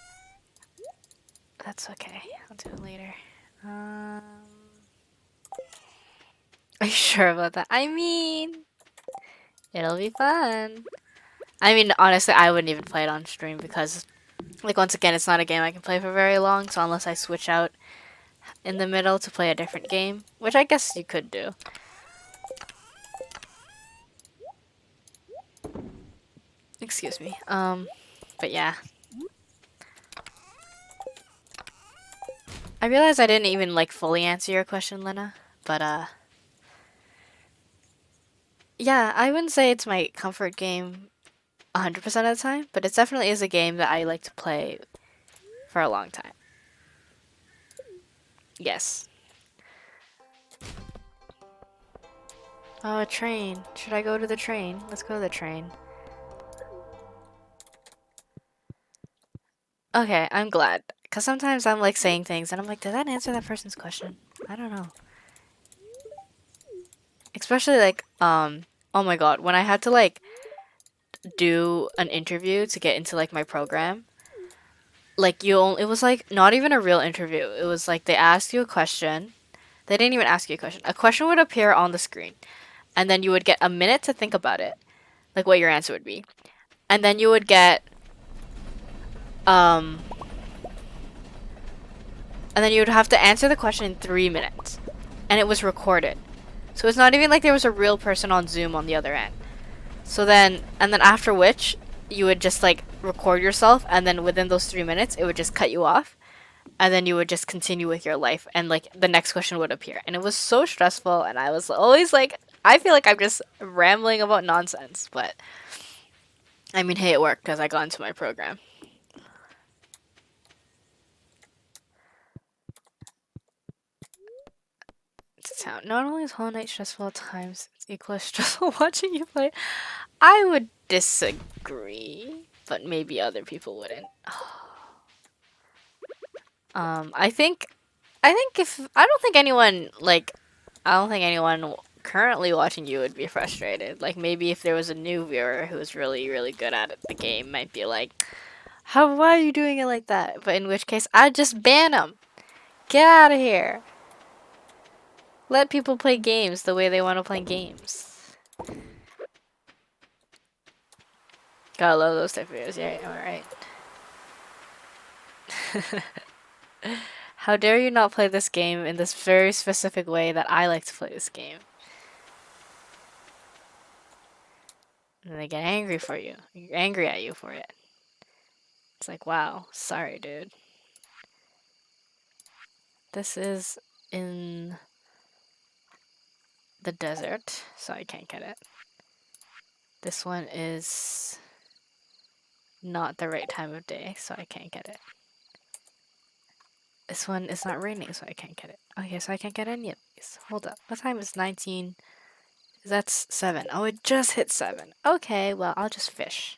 That's okay. I'll do it later. Are you sure about that? I mean, it'll be fun. I mean, honestly, I wouldn't even play it on stream because, like, once again, it's not a game I can play for very long. So unless I switch out in the middle to play a different game, which I guess you could do. Excuse me. But yeah. I realized I didn't even like fully answer your question, Lena. But yeah, I wouldn't say it's my comfort game 100% of the time, but it definitely is a game that I like to play for a long time. Yes. Oh, a train. Should I go to the train? Let's go to the train. Okay, I'm glad. Because sometimes I'm like saying things and I'm like, did that answer that person's question? I don't know. Especially like, oh my god, when I had to like do an interview to get into like my program, like it was like not even a real interview. It was like they asked you a question. They didn't even ask you a question. A question would appear on the screen, and then you would get a minute to think about it, like what your answer would be. And then you would get um and then you would have to answer the question in 3 minutes. And it was recorded. So it's not even like there was a real person on Zoom on the other end. And then after which, you would just like record yourself, and then within those 3 minutes, it would just cut you off, and then you would just continue with your life, and like the next question would appear. And it was so stressful, and I was always like, I feel like I'm just rambling about nonsense, but I mean, hey, it worked because I got into my program. Town. Not only is Hollow Knight stressful at times, it's equally stressful watching you play. I would disagree, but maybe other people wouldn't. I think, if I don't think anyone currently watching you would be frustrated. Like maybe if there was a new viewer who was really really good at the game, might be like, how? Why are you doing it like that? But in which case, I'd just ban them. Get out of here. Let people play games the way they want to play games. Gotta love those type of videos. Yeah, alright. How dare you not play this game in this very specific way that I like to play this game? And they get angry for you. Angry at you for it. It's like, wow, sorry, dude. This is in the desert, so I can't get it. This one is not the right time of day, so I can't get it. This one is not raining, so I can't get it. Okay, so I can't get any of these. Hold up. What time is 19? That's 7. Oh, it just hit 7. Okay, well, I'll just fish.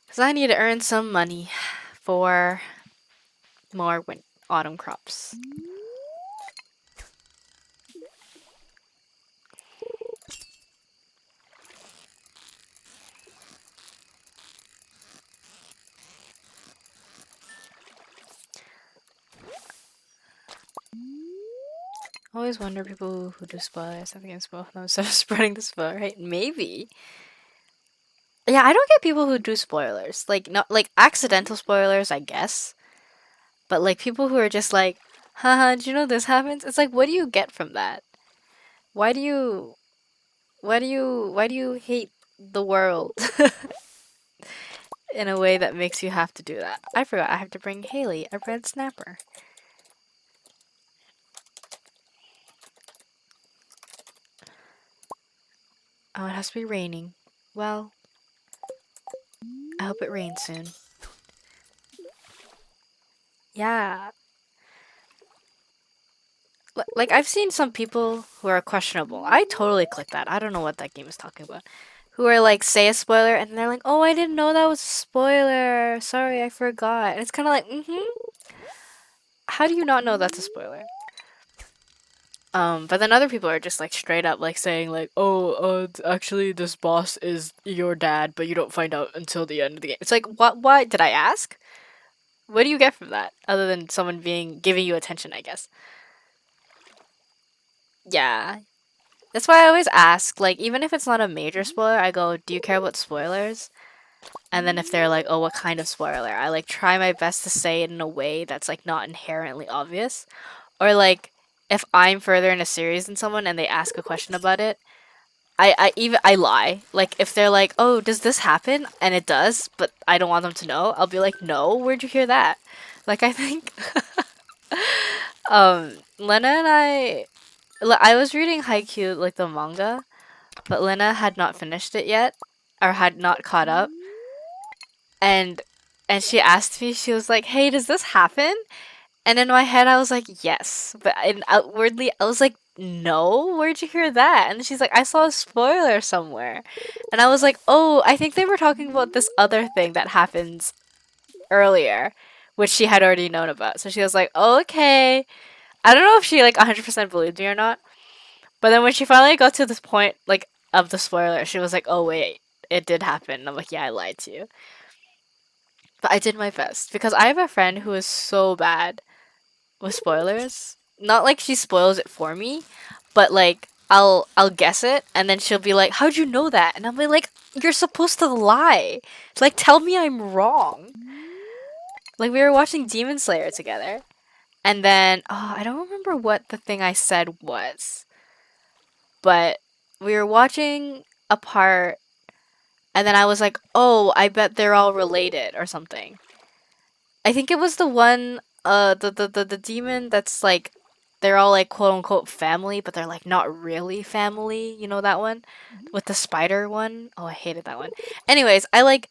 Because I need to earn some money for more autumn crops. I always wonder people who do spoilers have against both of them instead of spreading the spoiler, right? Maybe. Yeah, I don't get people who do spoilers. Like, not like accidental spoilers, I guess. But like people who are just like, haha, did you know this happens? It's like, what do you get from that? Why do you hate the world in a way that makes you have to do that? I forgot I have to bring Haley a red snapper. Oh, it has to be raining. Well, I hope it rains soon. Yeah. Like, I've seen some people who are questionable. I totally click that. I don't know what that game is talking about. Who are like, say a spoiler, and they're like, oh, I didn't know that was a spoiler. Sorry, I forgot. And it's kind of like, how do you not know that's a spoiler? But then other people are just like straight up like saying like, oh, actually this boss is your dad, but you don't find out until the end of the game. It's like, what? Why did I ask? What do you get from that other than someone giving you attention? I guess. Yeah, that's why I always ask. Like, even if it's not a major spoiler, I go, do you care about spoilers? And then if they're like, oh, what kind of spoiler? I like try my best to say it in a way that's like not inherently obvious, or like if I'm further in a series than someone and they ask a question about it, I lie. Like if they're like, "Oh, does this happen?" and it does, but I don't want them to know, I'll be like, "No, where'd you hear that?" Like I think Lena and I was reading Haikyuu like the manga, but Lena had not finished it yet or had not caught up. And she asked me, she was like, "Hey, does this happen?" And in my head, I was like, "Yes," but outwardly, I was like, "No, where'd you hear that?" And she's like, "I saw a spoiler somewhere," and I was like, "Oh, I think they were talking about this other thing that happens earlier," which she had already known about. So she was like, "Oh, okay." I don't know if she like 100% believed me or not, but then when she finally got to this point, like of the spoiler, she was like, "Oh wait, it did happen." And I'm like, "Yeah, I lied to you." But I did my best because I have a friend who is so bad with spoilers. Not like she spoils it for me, but like I'll guess it and then she'll be like, "How'd you know that?" And I'll be like, "You're supposed to lie. Like tell me I'm wrong." Like we were watching Demon Slayer together. And then I don't remember what the thing I said was. But we were watching a part and then I was like, "Oh, I bet they're all related or something." I think it was the one the demon that's like they're all like quote unquote family, but they're like not really family. You know that one? With the spider one? Oh, I hated that one. Anyways, I like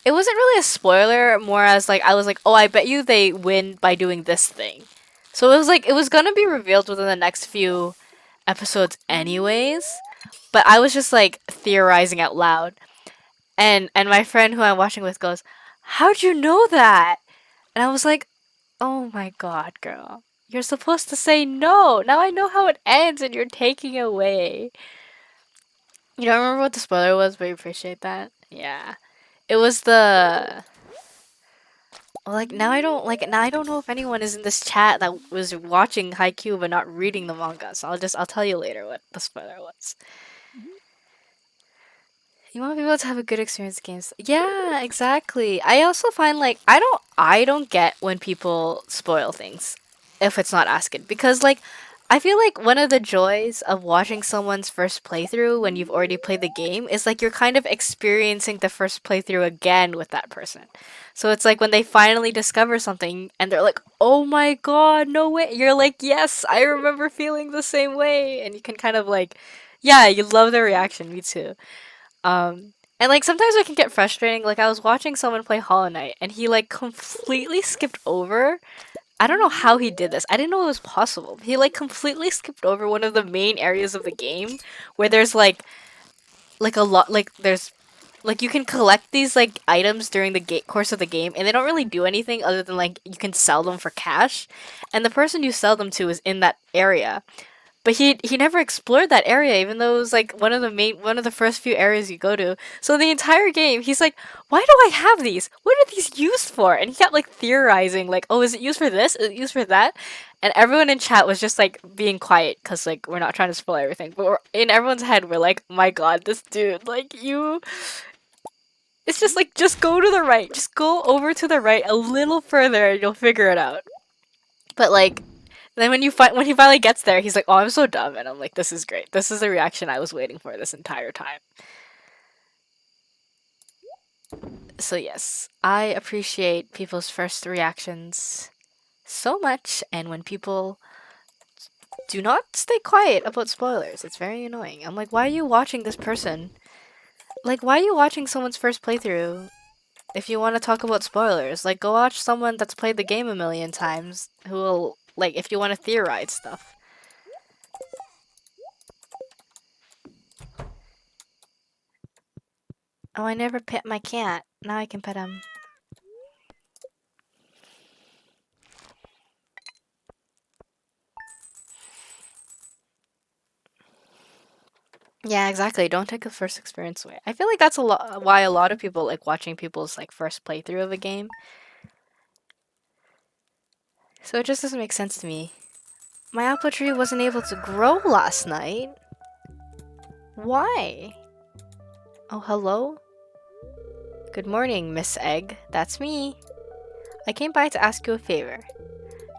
it wasn't really a spoiler, more as like I was like, "Oh, I bet you they win by doing this thing." So it was like it was gonna be revealed within the next few episodes anyways, but I was just like theorizing out loud. And my friend who I'm watching with goes, "How'd you know that?" And I was like, "Oh my god, girl. You're supposed to say no. Now I know how it ends and you're taking away." You don't remember what the spoiler was, but you appreciate that? Yeah. It was the like now I don't know if anyone is in this chat that was watching Haikyuu but not reading the manga, so I'll tell you later what the spoiler was. You want people to have a good experience with games. Yeah, exactly. I also find like I don't get when people spoil things if it's not asked because like I feel like one of the joys of watching someone's first playthrough when you've already played the game is like you're kind of experiencing the first playthrough again with that person. So it's like when they finally discover something and they're like, "Oh my god, no way." You're like, "Yes, I remember feeling the same way." And you can kind of like yeah, you love their reaction, me too. And like sometimes it can get frustrating. Like I was watching someone play Hollow Knight and he like completely skipped over. I don't know how he did this. I didn't know it was possible. He like completely skipped over one of the main areas of the game where there's like a lot like there's like you can collect these like items during the course of the game and they don't really do anything other than like you can sell them for cash and the person you sell them to is in that area. But he never explored that area, even though it was like one of the first few areas you go to. So the entire game, he's like, "Why do I have these? What are these used for?" And he kept like theorizing, like, "Oh, is it used for this? Is it used for that?" And everyone in chat was just like being quiet because like we're not trying to spoil everything. But in everyone's head, we're like, "My God, this dude, like you." It's just like just go to the right, just go over to the right a little further, and you'll figure it out. But like then when he finally gets there, he's like, "Oh, I'm so dumb," and I'm like, "This is great. This is the reaction I was waiting for this entire time." So yes, I appreciate people's first reactions so much, and when people do not stay quiet about spoilers, it's very annoying. I'm like, "Why are you watching this person? Like, why are you watching someone's first playthrough if you want to talk about spoilers? Like, go watch someone that's played the game a million times who will like if you want to theorize stuff." Oh, I never pet my cat. Now I can pet him. Yeah, exactly. Don't take the first experience away. I feel like that's a lot why a lot of people like watching people's like first playthrough of a game. So it just doesn't make sense to me. My apple tree wasn't able to grow last night. Why? Oh, hello? Good morning, Miss Egg. That's me. I came by to ask you a favor.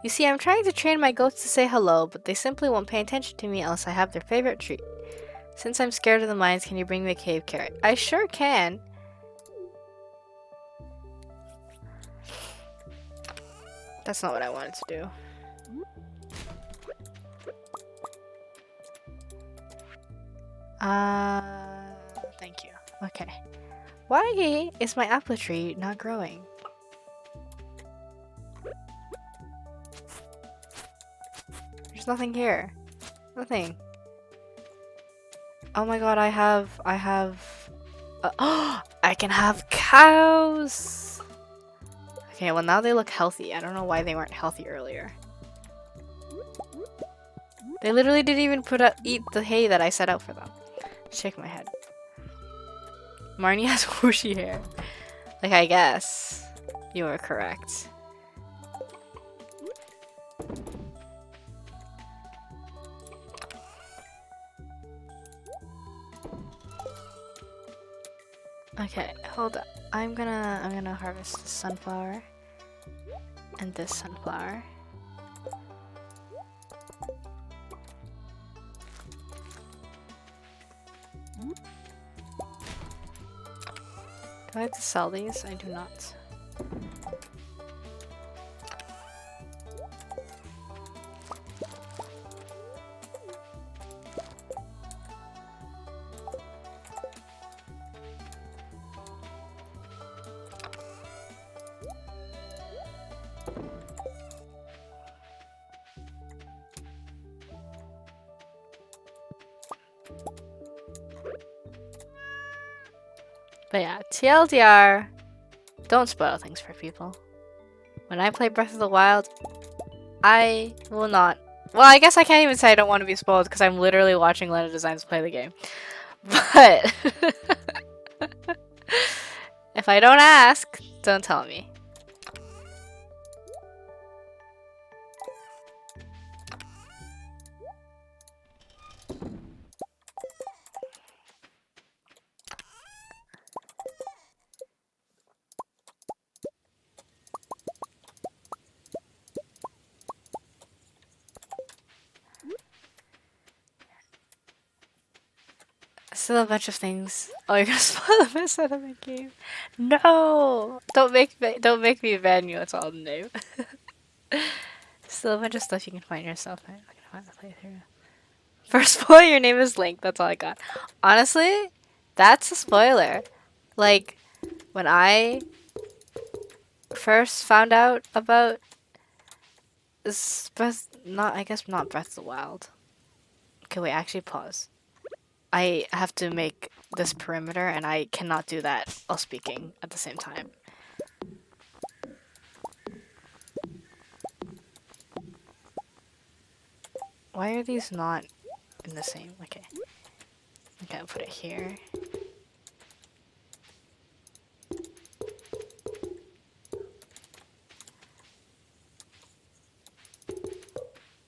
You see, I'm trying to train my goats to say hello, but they simply won't pay attention to me unless I have their favorite treat. Since I'm scared of the mines, can you bring me a cave carrot? I sure can. That's not what I wanted to do. Thank you. Okay. Why is my apple tree not growing? There's nothing here. Nothing. Oh my god, I have, I can have cows! Okay, well now they look healthy. I don't know why they weren't healthy earlier. They literally didn't even eat the hay that I set out for them. Shake my head. Marnie has whooshy hair. Like, I guess you are correct. Okay, hold up. I'm gonna harvest this sunflower and this sunflower. Do I have to sell these? I do not. But yeah, TLDR, don't spoil things for people. When I play Breath of the Wild, I will not. Well, I guess I can't even say I don't want to be spoiled because I'm literally watching Lena Designs play the game. But if I don't ask, don't tell me. Still a bunch of things. Oh, you're gonna spoil the mess out of the game. No! Don't make me ban you, that's all the name. Still a bunch of stuff you can find yourself. I'm not gonna find the playthrough. First spoil, your name is Link, that's all I got. Honestly, that's a spoiler. Like, when I first found out about this I guess not Breath of the Wild. Okay, wait, actually pause. I have to make this perimeter, and I cannot do that while speaking at the same time. Why are these not in the same? Okay. Okay, I'll put it here.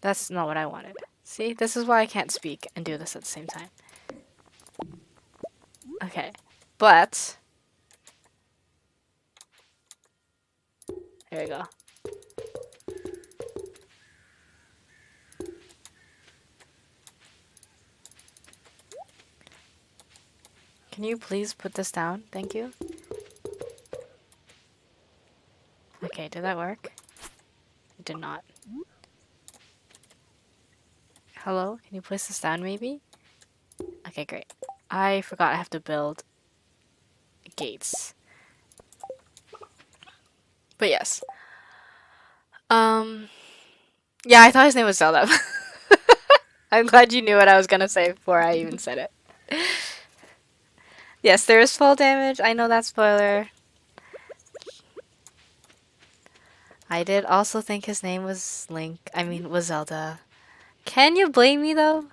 That's not what I wanted. See, this is why I can't speak and do this at the same time. Okay, but here we go. Can you please put this down? Thank you. Okay, did that work? It did not. Hello? Can you place this down maybe? Okay, great. I forgot I have to build gates. But yes. Yeah, I thought his name was Zelda. I'm glad you knew what I was gonna say before I even said it. Yes, there is fall damage. I know that spoiler. I did also think his name was was Zelda. Can you blame me though?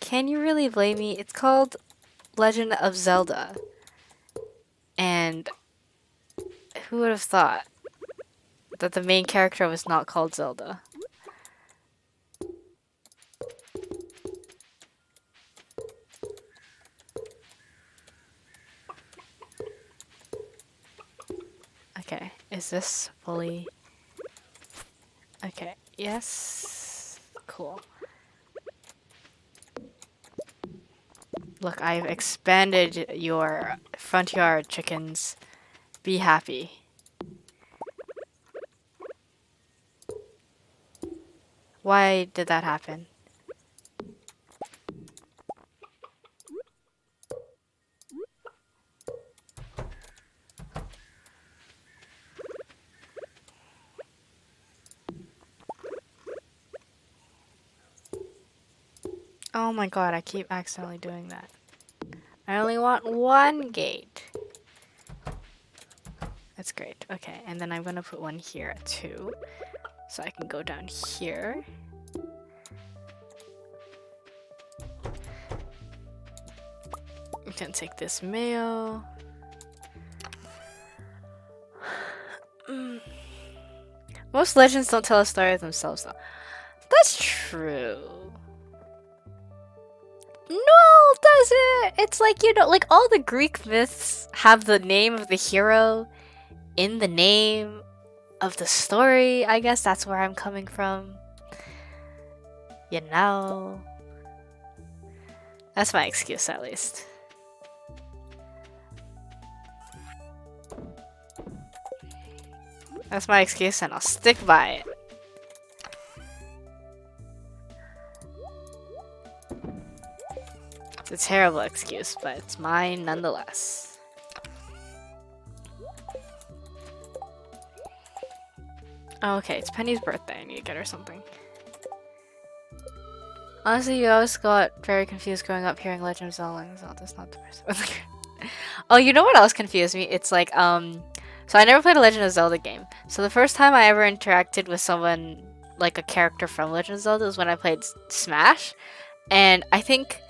Can you really blame me? It's called Legend of Zelda. And who would have thought that the main character was not called Zelda? Okay, is this fully... Okay, yes. Cool. Look, I've expanded your front yard, chickens. Be happy. Why did that happen? Oh my god, I keep accidentally doing that. I only want one gate. That's great. Okay, and then I'm gonna put one here too. So I can go down here. I'm gonna take this mayo. Most legends don't tell a story themselves though. That's true. No, does it? It's like, you know, like all the Greek myths have the name of the hero in the name of the story. I guess that's where I'm coming from. You know. That's my excuse, at least. That's my excuse, and I'll stick by it. It's a terrible excuse, but it's mine nonetheless. Oh, okay, it's Penny's birthday. I need to get her something. Honestly, you always got very confused growing up hearing Legend of Zelda. Oh, that's not the first. Oh, you know what else confused me? It's like, so I never played a Legend of Zelda game. So the first time I ever interacted with someone, like a character from Legend of Zelda, was when I played Smash. And I think,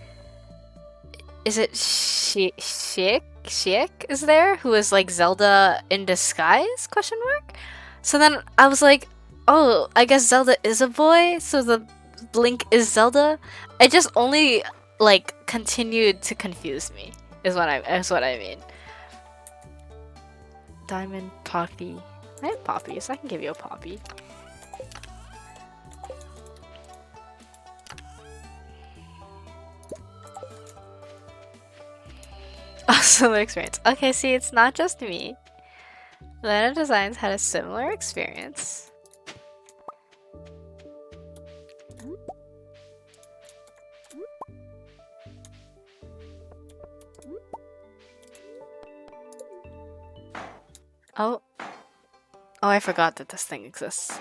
is it Sheik is there? Who is like Zelda in disguise, question mark? So then I was like, oh, I guess Zelda is a boy, so the Link is Zelda. It just only, like, continued to confuse me, is what I mean. Diamond Poppy. I have poppies. I can give you a poppy. Awesome experience. Okay, see, it's not just me. Lena Designs had a similar experience. Oh. Oh, I forgot that this thing exists.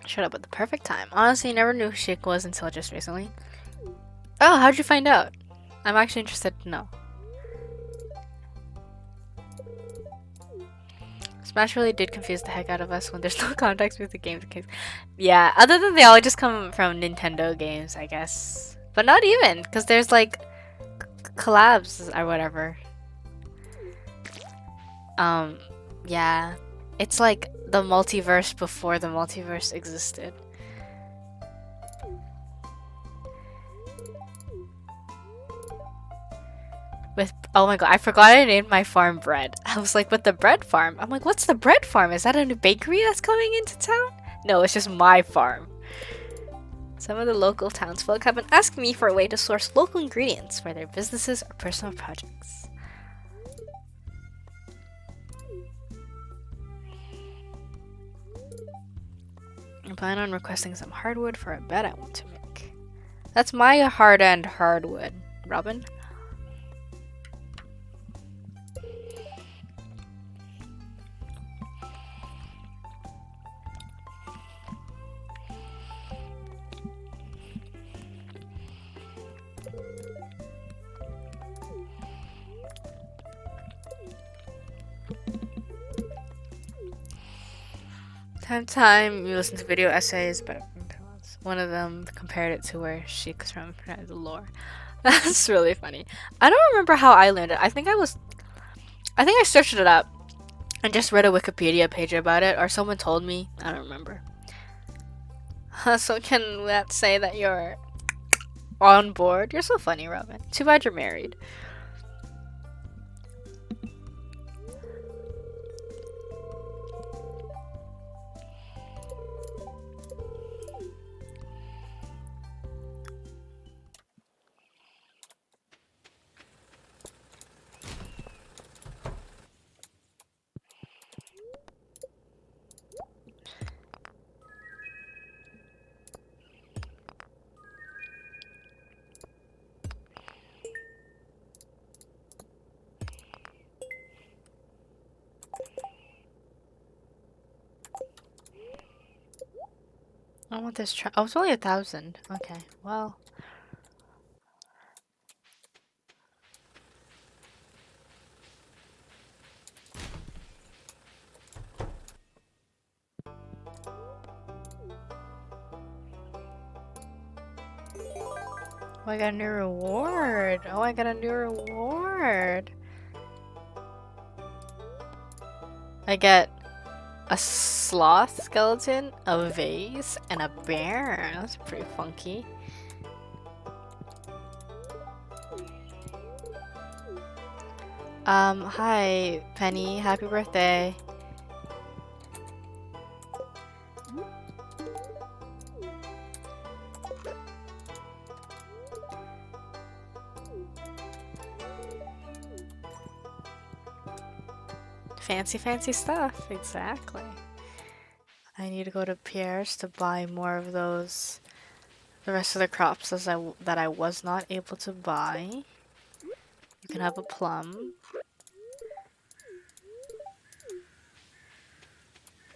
Shut up at the perfect time. Honestly, never knew who Sheik was until just recently. Oh, how'd you find out? I'm actually interested to know. Smash really did confuse the heck out of us when there's no context with the games. Yeah, other than they all just come from Nintendo games, I guess. But not even, because there's like collabs or whatever. Yeah. It's like the multiverse before the multiverse existed. With, oh my god, I forgot I named my farm Bread. I was like, with the bread farm. I'm like, what's the bread farm? Is that a new bakery that's coming into town? No, it's just my farm. Some of the local townsfolk have been asking me for a way to source local ingredients for their businesses or personal projects. I plan on requesting some hardwood for a bed I want to make. That's my hard-end hardwood, Robin. Time you listen to video essays, but one of them compared it to where Sheik's from the lore. That's really funny. I don't remember how I learned it. I think I searched it up and just read a Wikipedia page about it, or someone told me. I don't remember. So can that say that you're on board? You're so funny, Robin. Too bad you're married. I want this oh, it's only 1,000. Okay, well. Oh, I got a new reward. Oh, I got a new reward. I get a sloth skeleton, a vase, and a bear. That's pretty funky. Hi, Penny. Happy birthday. Fancy, fancy stuff. Exactly. I need to go to Pierre's to buy more of those. The rest of the crops that I was not able to buy. You can have a plum.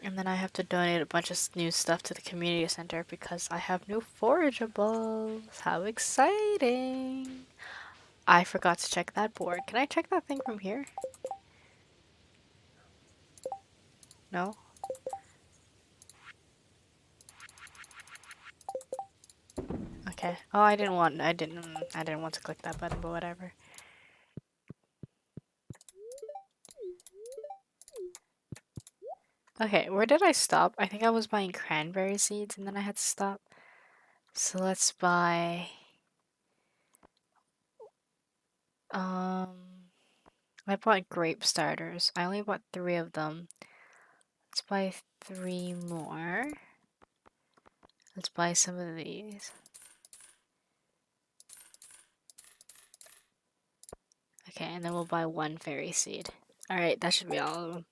And then I have to donate a bunch of new stuff to the community center because I have new forageables. How exciting! I forgot to check that board. Can I check that thing from here? No? Okay. Oh, I didn't want to click that button, but whatever. Okay, where did I stop? I think I was buying cranberry seeds and then I had to stop. So let's buy I bought grape starters. I only bought 3 of them. Let's buy 3 more. Let's buy some of these. Okay, and then we'll buy 1 fairy seed. Alright, that should be all of them.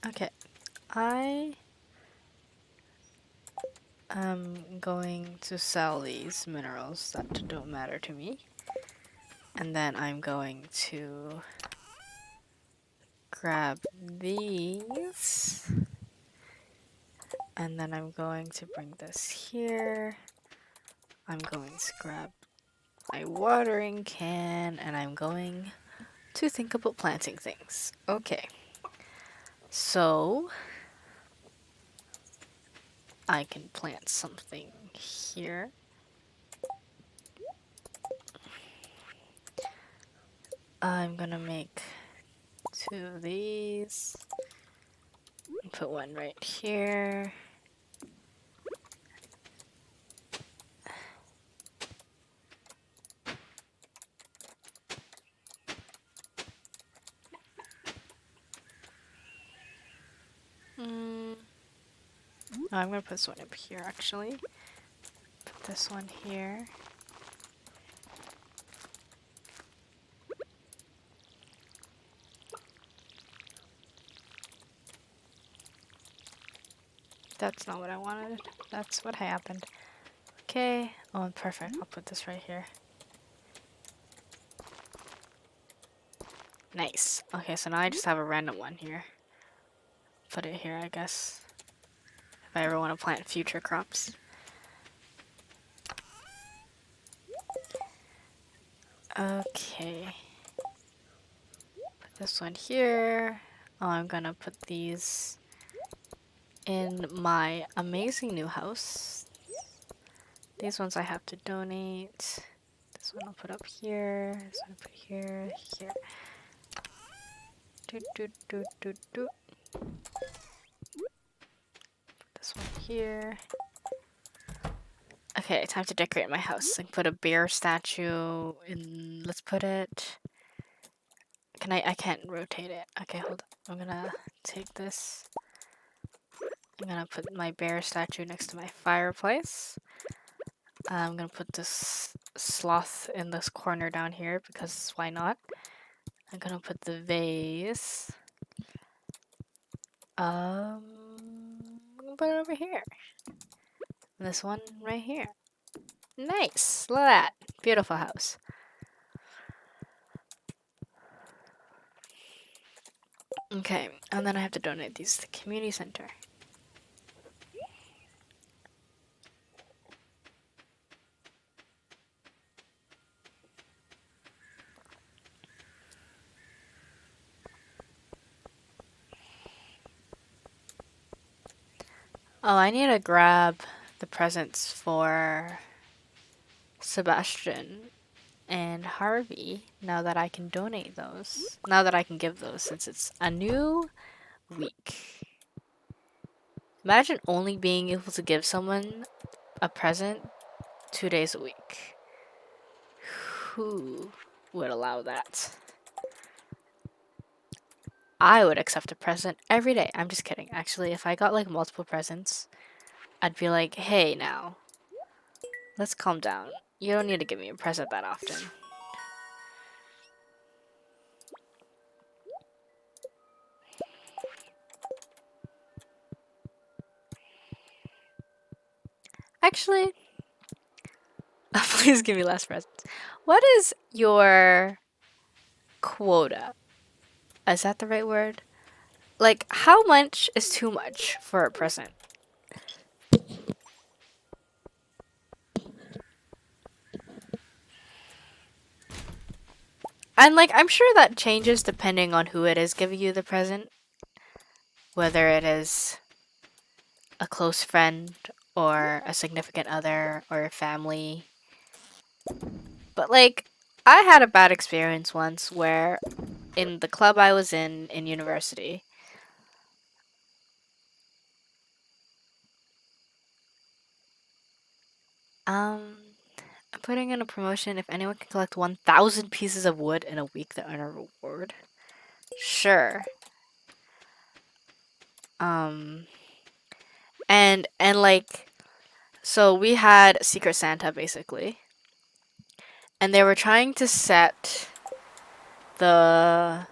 Okay, I am going to sell these minerals that don't matter to me. And then I'm going to grab these. And then I'm going to bring this here. I'm going to grab my watering can, and I'm going to think about planting things. Okay. So, I can plant something here. I'm gonna make 2 of these. Put 1 right here. Oh, I'm gonna put this one up here actually. Put this one here. That's not what I wanted. That's what happened. Okay. Oh, perfect. I'll put this right here. Nice. Okay, so now I just have a random one here. Put it here, I guess. If I ever want to plant future crops. Okay. Put this one here. Oh, I'm gonna put these in my amazing new house. These ones I have to donate. This one I'll put up here. This one I'll put here, here. Do. This one here. Okay, time to decorate my house. I can put a bear statue in. Let's put it. Can I can't rotate it. Okay, hold on. I'm gonna take this. I'm gonna put my bear statue next to my fireplace. I'm gonna put this sloth in this corner down here because why not? I'm gonna put the vase. I'm gonna put it over here. And this one right here. Nice. Look at that. Beautiful house. Okay, and then I have to donate these to the community center. Oh, I need to grab the presents for Sebastian and Harvey now that I can donate those. Now that I can give those since it's a new week. Imagine only being able to give someone a present 2 days a week. Who would allow that? I would accept a present every day. I'm just kidding. Actually, if I got like multiple presents, I'd be like, hey now, let's calm down. You don't need to give me a present that often. Actually, please give me less presents. What is your quota? Is that the right word? Like, how much is too much for a present? And like, I'm sure that changes depending on who it is giving you the present. Whether it is a close friend or a significant other or a family. But like, I had a bad experience once where in the club I was in university, I'm putting in a promotion if anyone can collect 1,000 pieces of wood in a week to earn a reward. Sure. Um, and like, so we had Secret Santa basically, and they were trying to set the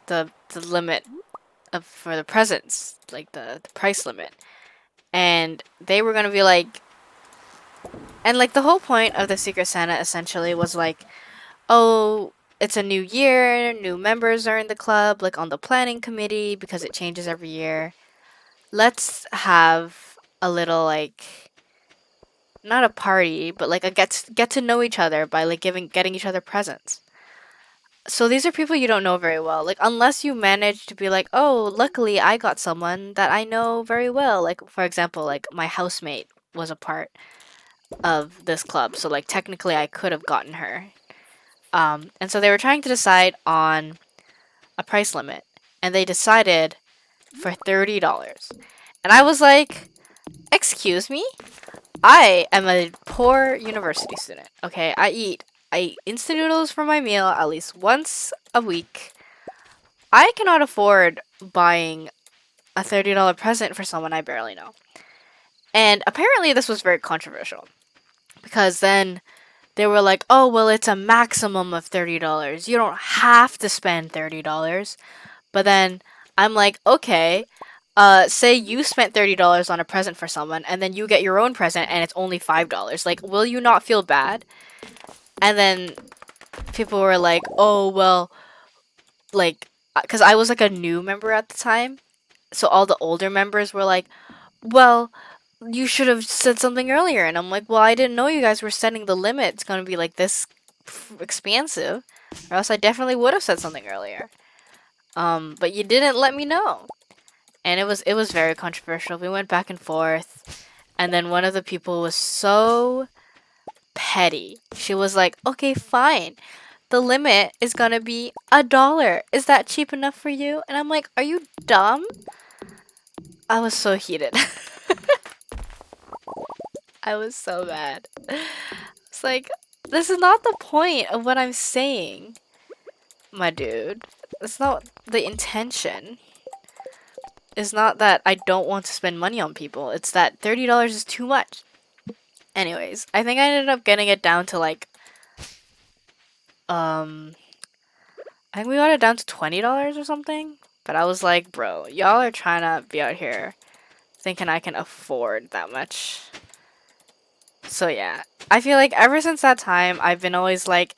the limit of for the presents, like the price limit, and they were gonna be like, and like the whole point of the Secret Santa essentially was like, oh, it's a new year, new members are in the club, like on the planning committee because it changes every year. Let's have a little like not a party, but like a get to know each other by like getting each other presents. So these are people you don't know very well. Like unless you manage to be like, "Oh, luckily I got someone that I know very well." Like for example, like my housemate was a part of this club, so like technically I could have gotten her. And so they were trying to decide on a price limit, and they decided for $30. And I was like, "Excuse me? I am a poor university student. Okay, I eat instant noodles for my meal at least once a week. I cannot afford buying a $30 present for someone I barely know." And apparently this was very controversial because then they were like, "Oh, well, it's a maximum of $30. You don't have to spend $30." But then I'm like, "Okay, say you spent $30 on a present for someone and then you get your own present and it's only $5. Like, will you not feel bad?" And then people were like, "Oh, well, like cuz I was like a new member at the time. So all the older members were like, "Well, you should have said something earlier." And I'm like, "Well, I didn't know you guys were setting the limit. It's going to be like this expansive, or else I definitely would have said something earlier. But you didn't let me know." And it was very controversial. We went back and forth, and then one of the people was so petty. She was like, "Okay, fine. The limit is gonna be $1. Is that cheap enough for you?" And I'm like, "Are you dumb?" I was so heated. I was so mad. It's like, this is not the point of what I'm saying, my dude. It's not the intention. It's not that I don't want to spend money on people. It's that $30 is too much. Anyways, I think I ended up getting it down to like I think we got it down to $20 or something. But I was like, bro, y'all are trying to be out here thinking I can afford that much. So yeah, I feel like ever since that time, I've been always like,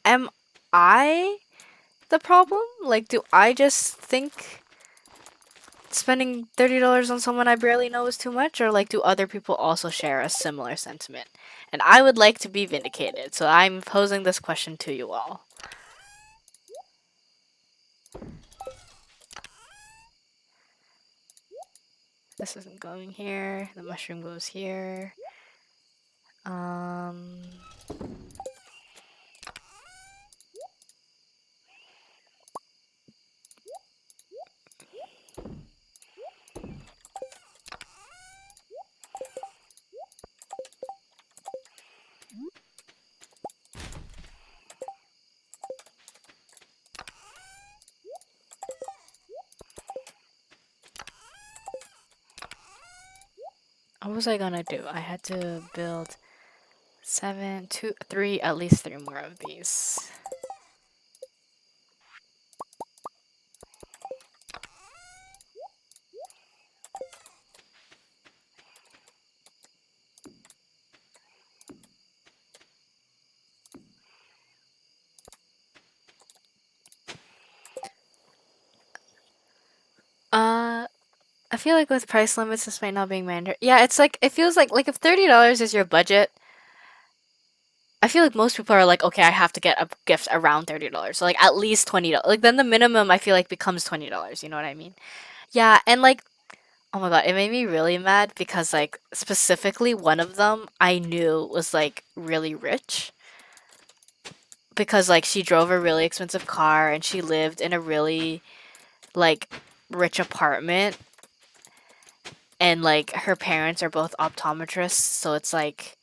am I the problem? Like, do I just think spending $30 on someone I barely know is too much? Or like, do other people also share a similar sentiment? And I would like to be vindicated, so I'm posing this question to you all. This isn't going here. The mushroom goes here. Um... What was I gonna do? I had to build 7, 2, 3, at least 3 more of these. I feel like with price limits, despite not being mandatory, yeah, it's like it feels like if $30 is your budget, I feel like most people are like, okay, I have to get a gift around $30, so like at least $20. Like then the minimum I feel like becomes $20. You know what I mean? Yeah, and like, oh my god, it made me really mad because like specifically one of them I knew was like really rich because like she drove a really expensive car and she lived in a really like rich apartment and like her parents are both optometrists, so it's like,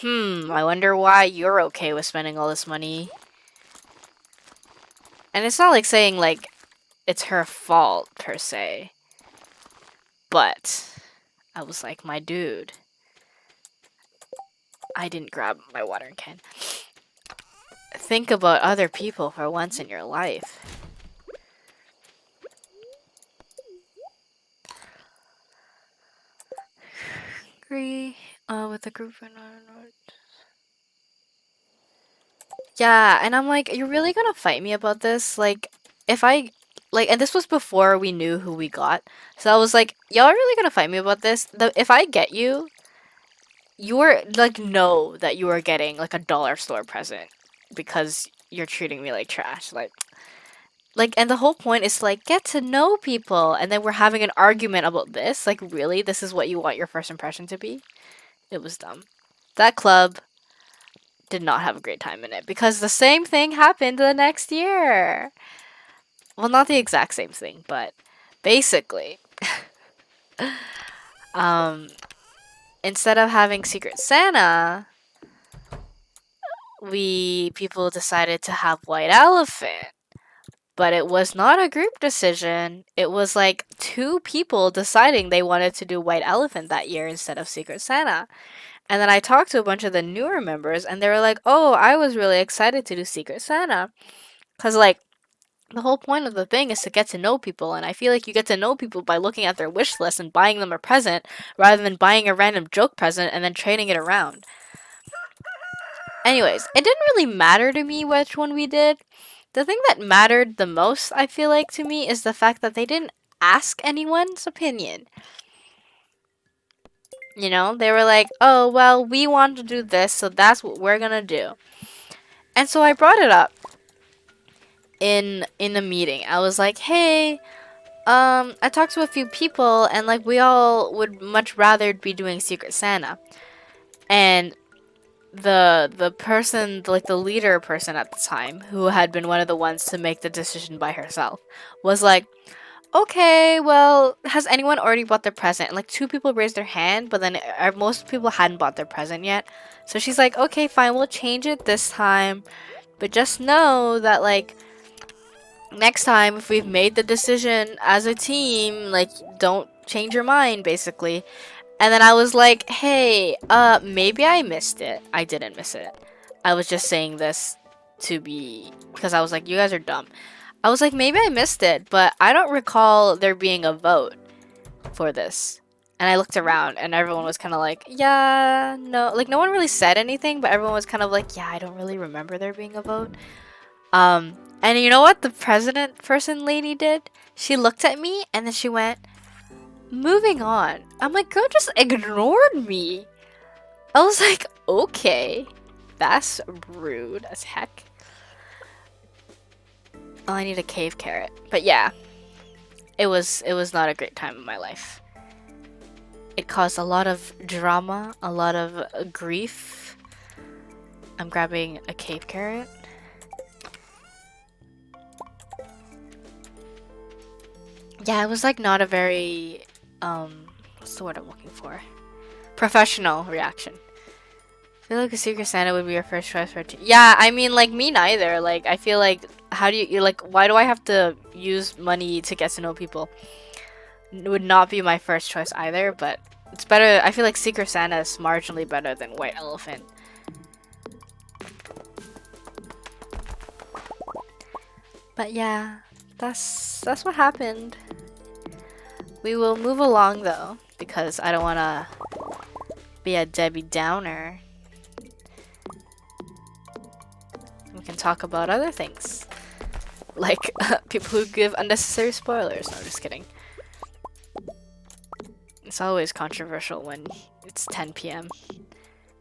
I wonder why you're okay with spending all this money. And it's not like saying like it's her fault per se, but I was like, my dude, I didn't grab my watering can. Think about other people for once in your life. Agree with the group. Yeah, and I'm like, you're really gonna fight me about this? Like, if I, like, and this was before we knew who we got. So I was like, y'all are really gonna fight me about this? If I get you, you're, like, know that you are getting, like, a dollar store present because you're treating me like trash. Like, and the whole point is, like, get to know people. And then we're having an argument about this. Like, really? This is what you want your first impression to be? It was dumb. That club did not have a great time in it because the same thing happened the next year. Well, not the exact same thing, but basically, um, instead of having Secret Santa, people decided to have White Elephant. But it was not a group decision. It was like 2 people deciding they wanted to do White Elephant that year instead of Secret Santa. And then I talked to a bunch of the newer members, and they were like, "Oh, I was really excited to do Secret Santa." Because, like, the whole point of the thing is to get to know people, and I feel like you get to know people by looking at their wish list and buying them a present rather than buying a random joke present and then trading it around. Anyways, it didn't really matter to me which one we did. The thing that mattered the most, I feel like, to me is the fact that they didn't ask anyone's opinion. You know, they were like, "Oh, well, we want to do this, so that's what we're gonna do." And so I brought it up in a meeting. I was like, "Hey, I talked to a few people, and like we all would much rather be doing Secret Santa." And the person, like the leader person at the time, who had been one of the ones to make the decision by herself, was like, "Okay, well, has anyone already bought their present?" And like 2 people raised their hand, but then most people hadn't bought their present yet. So she's like, "Okay, fine, we'll change it this time, but just know that like next time if we've made the decision as a team, like don't change your mind, basically." And then I was like, "Hey, maybe I missed it." I didn't miss it. I was just saying this to be, because I was like, you guys are dumb. I was like, maybe I missed it, but I don't recall there being a vote for this. And I looked around and everyone was kind of like, yeah, no, like no one really said anything, but everyone was kind of like, yeah, I don't really remember there being a vote. And you know what the president person lady did? She looked at me and then she went, moving on. I'm like, girl just ignored me. I was like, okay, that's rude as heck. Oh, I need a cave carrot. But yeah, it was not a great time in my life. It caused a lot of drama, a lot of grief. I'm grabbing a cave carrot. Yeah, it was like not a very, what's the word I'm looking for? Professional reaction. I feel like a Secret Santa would be your first choice for yeah, I mean, like, me neither. Like, I feel like, how do you, like, why do I have to use money to get to know people? It would not be my first choice either, but it's better. I feel like Secret Santa is marginally better than White Elephant. But yeah, that's what happened. We will move along though, because I don't want to be a Debbie Downer. We can talk about other things, like people who give unnecessary spoilers. No, I'm just kidding. It's always controversial when it's 10 p.m.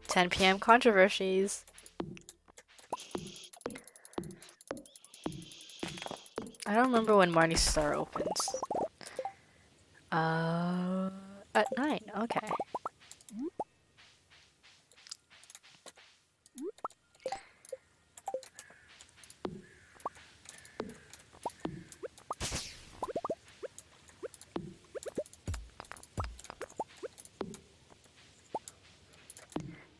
10 p.m. controversies. I don't remember when Marnie's Star opens. At 9. Okay.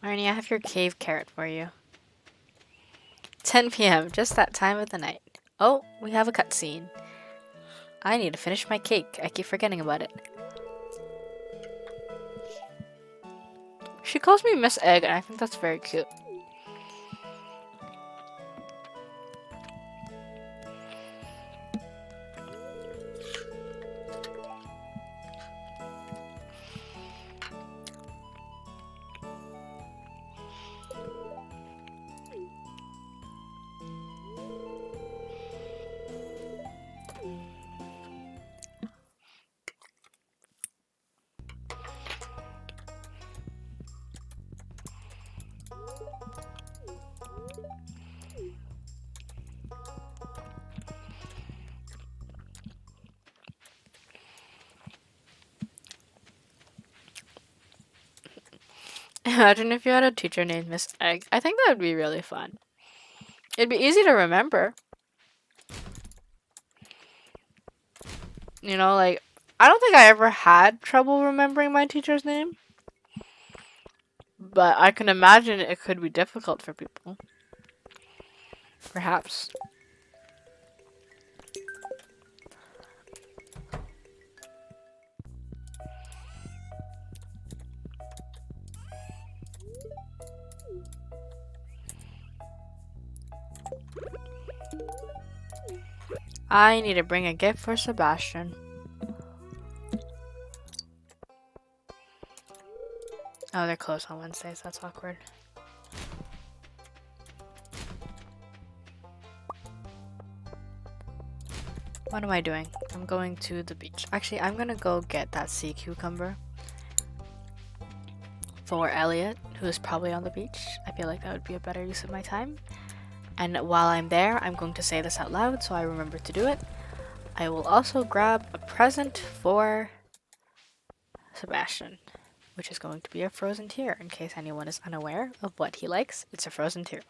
Marnie, I have your cave carrot for you. 10 p.m. Just that time of the night. Oh, we have a cutscene. I need to finish my cake. I keep forgetting about it. She calls me Miss Egg, and I think that's very cute. Imagine if you had a teacher named Miss Egg. I think that would be really fun. It'd be easy to remember. You know, like, I don't think I ever had trouble remembering my teacher's name. But I can imagine it could be difficult for people. Perhaps. I need to bring a gift for Sebastian. Oh, they're closed on Wednesdays. That's awkward. What am I doing? I'm going to the beach. Actually, I'm gonna go get that sea cucumber for Elliot, who is probably on the beach. I feel like that would be a better use of my time. And while I'm there, I'm going to say this out loud so I remember to do it. I will also grab a present for Sebastian, which is going to be a frozen tear. In case anyone is unaware of what he likes, it's a frozen tear.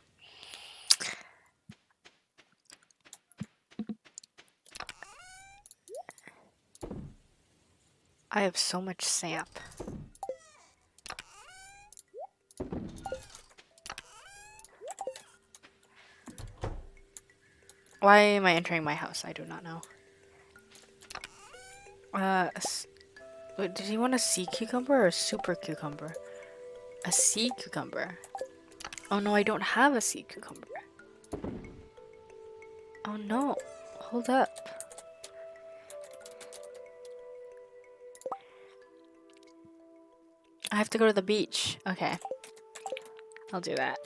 I have so much sap. Why am I entering my house? I do not know. Wait, did he want a sea cucumber or a super cucumber? A sea cucumber. Oh no, I don't have a sea cucumber. Oh no. Hold up. I have to go to the beach. Okay. I'll do that.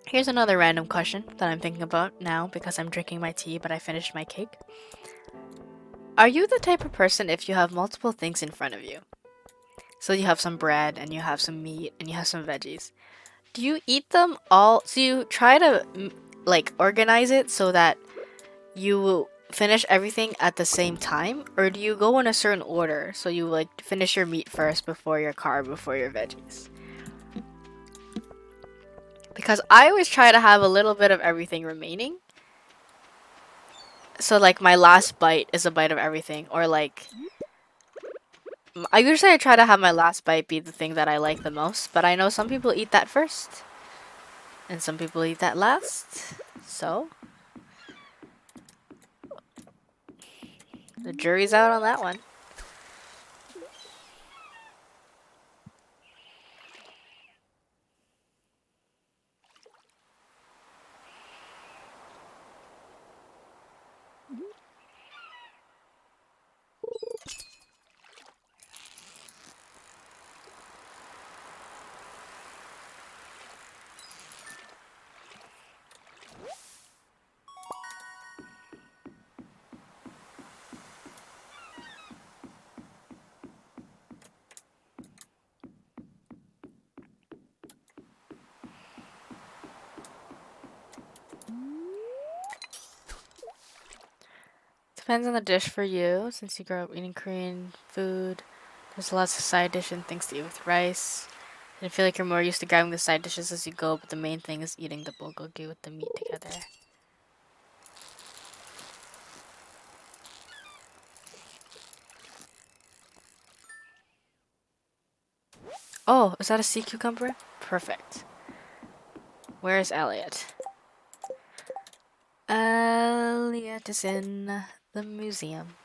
Here's another random question that I'm thinking about now because I'm drinking my tea, but I finished my cake. Are you the type of person if you have multiple things in front of you? So you have some bread and you have some meat and you have some veggies. Do you eat them all? So you try to like organize it so that you will finish everything at the same time, or do you go in a certain order? So you like finish your meat first before your carb, before your veggies? Because I always try to have a little bit of everything remaining. So like my last bite is a bite of everything, or like I usually try to have my last bite be the thing that I like the most, but I know some people eat that first and some people eat that last. So the jury's out on that one. Depends on the dish for you, since you grew up eating Korean food. There's lots of side dish and things to eat with rice. And I feel like you're more used to grabbing the side dishes as you go, but the main thing is eating the bulgogi with the meat together. Oh, is that a sea cucumber? Perfect. Where is Elliot? Elliot is in the museum.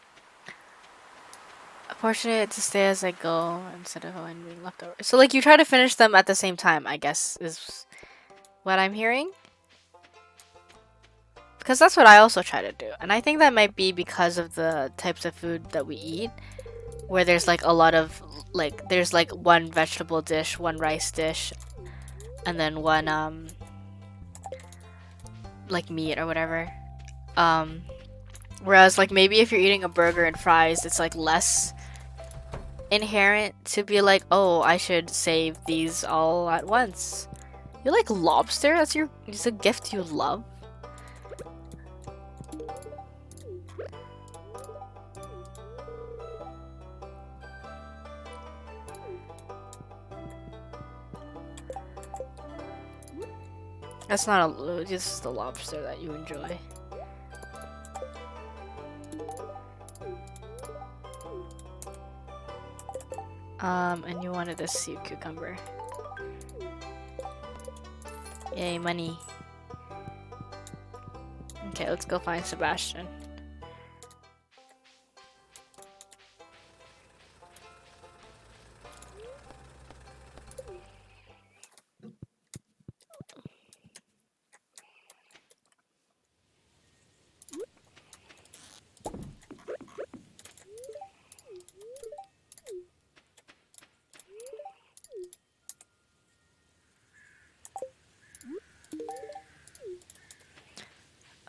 Fortunate to stay as I go instead of being left over. So, like, you try to finish them at the same time, I guess, is what I'm hearing. Because that's what I also try to do. And I think that might be because of the types of food that we eat, where there's, like, a lot of, like, there's, like, one vegetable dish, one rice dish, and then one, like, meat or whatever. Whereas, like, maybe if you're eating a burger and fries, it's, like, less inherent to be like, oh, I should save these all at once. You like lobster? It's a gift you love? That's not a, just the lobster that you enjoy. And you wanted a sea cucumber. Yay, money. Okay, let's go find Sebastian.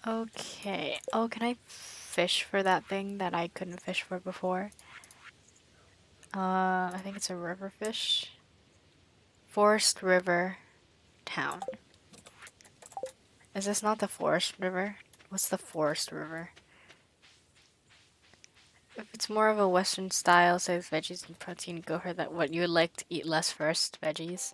Okay. Oh, can I fish for that thing that I couldn't fish for before? I think it's a river fish. Forest River Town. Is this not the Forest River? What's the Forest River? If it's more of a Western style, say veggies and protein, go for that. What you would like to eat less first, veggies.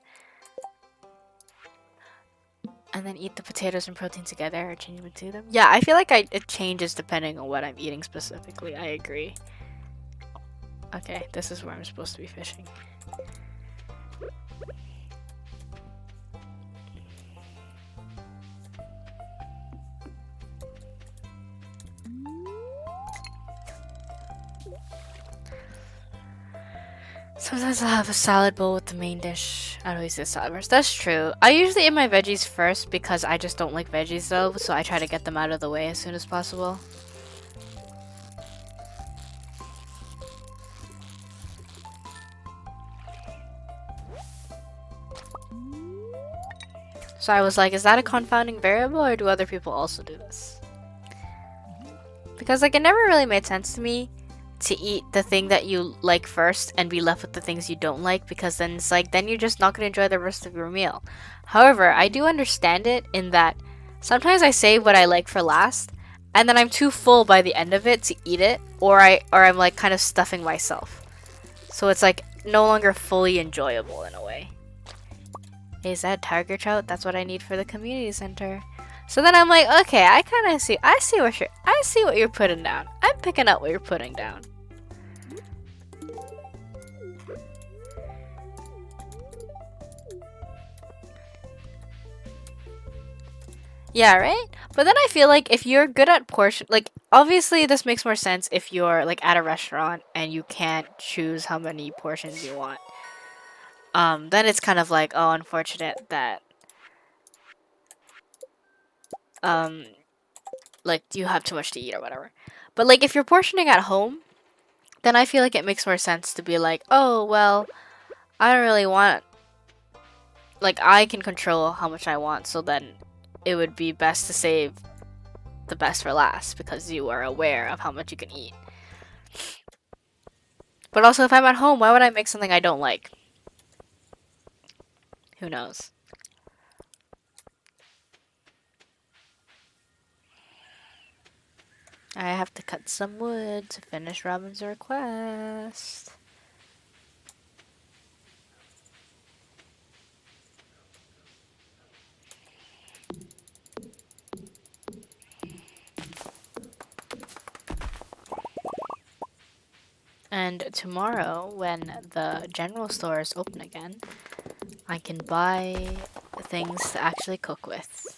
And then eat the potatoes and protein together or change between them. Yeah, I feel like it changes depending on what I'm eating specifically. I agree. Okay, this is where I'm supposed to be fishing. Sometimes I'll have a salad bowl with the main dish. I always say salad first. That's true. I usually eat my veggies first because I just don't like veggies though, so I try to get them out of the way as soon as possible. So I was like, is that a confounding variable or do other people also do this? Because like it never really made sense to me to eat the thing that you like first and be left with the things you don't like, because then it's like then you're just not going to enjoy the rest of your meal. However, I do understand it in that sometimes I save what I like for last and then I'm too full by the end of it to eat it, or I'm like kind of stuffing myself. So it's like no longer fully enjoyable in a way. Is that tiger trout? That's what I need for the community center. So then I'm like, okay, I kind of see. I see what you're putting down. I'm picking up what you're putting down. Yeah, right? But then I feel like if you're good at portion, like obviously this makes more sense if you're like at a restaurant and you can't choose how many portions you want. Then it's kind of like, oh, unfortunate that um like you have too much to eat or whatever. But like if you're portioning at home, then I feel like it makes more sense to be like, oh, well, I don't really want, like, I can control how much I want, so then it would be best to save the best for last because you are aware of how much you can eat. But also, if I'm at home, why would I make something I don't like? Who knows? I have to cut some wood to finish Robin's request. And tomorrow, when the general store is open again, I can buy things to actually cook with.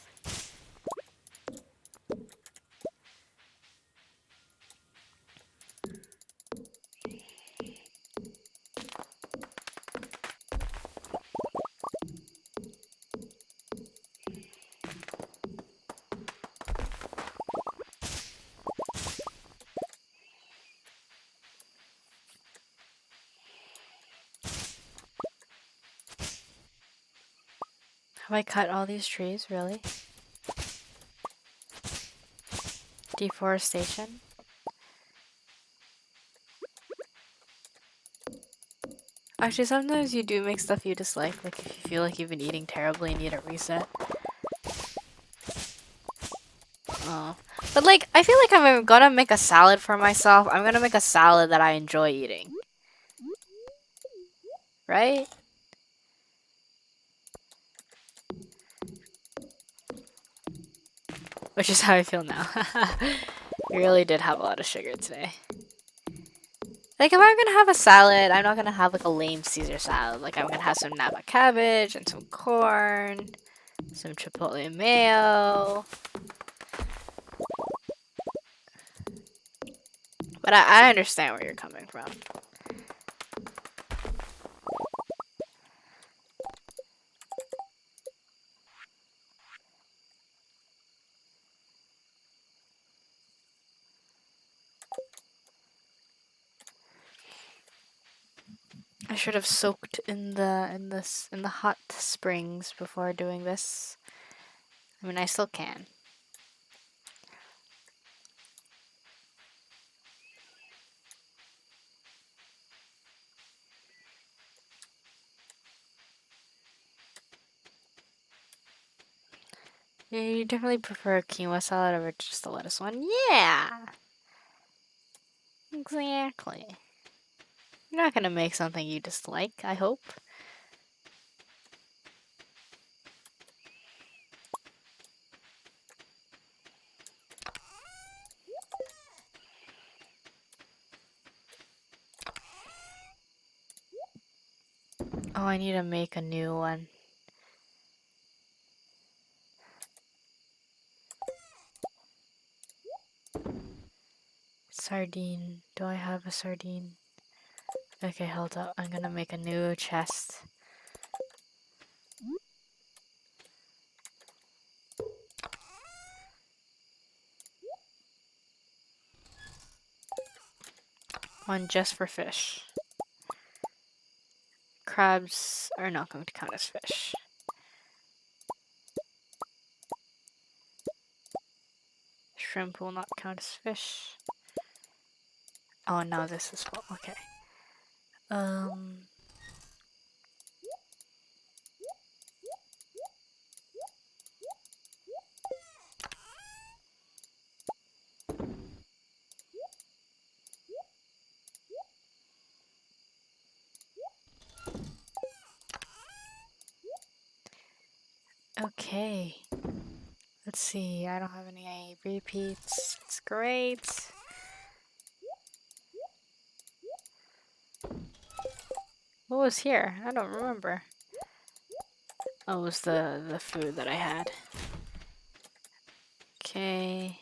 Have I cut all these trees, really? Deforestation? Actually, sometimes you do make stuff you dislike, like if you feel like you've been eating terribly and need a reset. Oh. But like, I feel like I'm gonna make a salad for myself. I'm gonna make a salad that I enjoy eating. Right? Which is how I feel now. You really did have a lot of sugar today. Like, if I'm gonna have a salad, I'm not gonna have like a lame Caesar salad. Like, I'm gonna have some Napa cabbage and some corn, some chipotle mayo. But I understand where you're coming from. I should have soaked in the hot springs before doing this. I mean, I still can. Yeah, you definitely prefer a quinoa salad over just the lettuce one. Yeah, exactly. You're not gonna make something you dislike, I hope. Oh, I need to make a new one. Sardine. Do I have a sardine? Okay, hold up. I'm gonna make a new chest. One just for fish. Crabs are not going to count as fish. Shrimp will not count as fish. Oh, now this is full. Okay. Okay. Let's see. I don't have any repeats. It's great. What was here? I don't remember. Oh, it was the food that I had. Okay.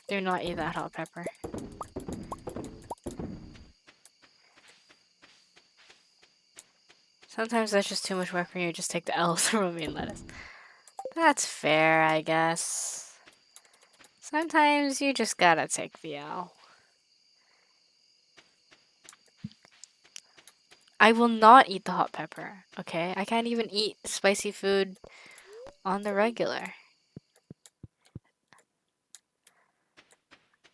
Do not eat that hot pepper. Sometimes that's just too much work for you. Just take the L's from romaine lettuce. That's fair, I guess. Sometimes you just gotta take the L. I will not eat the hot pepper, okay? I can't even eat spicy food on the regular.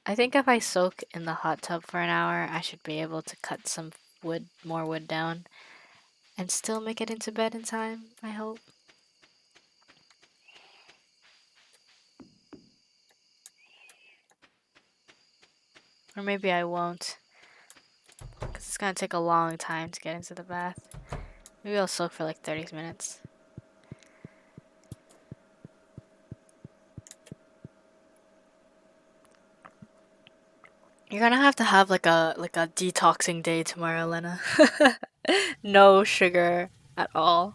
I think if I soak in the hot tub for an hour, I should be able to cut some more wood down and still make it into bed in time, I hope. Or maybe I won't. Because it's gonna take a long time to get into the bath. Maybe I'll soak for like 30 minutes. You're gonna have to have like a detoxing day tomorrow, Lena. No sugar at all.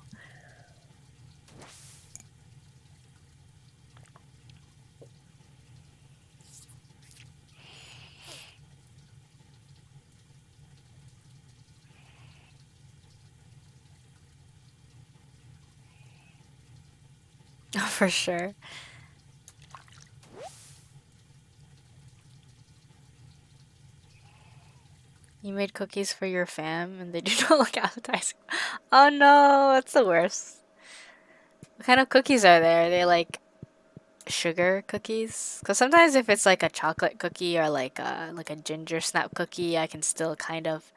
For sure. You made cookies for your fam and they do not look appetizing. Oh no, that's the worst. What kind of cookies are there? Are they like sugar cookies? Because sometimes if it's like a chocolate cookie or like a ginger snap cookie, I can still kind of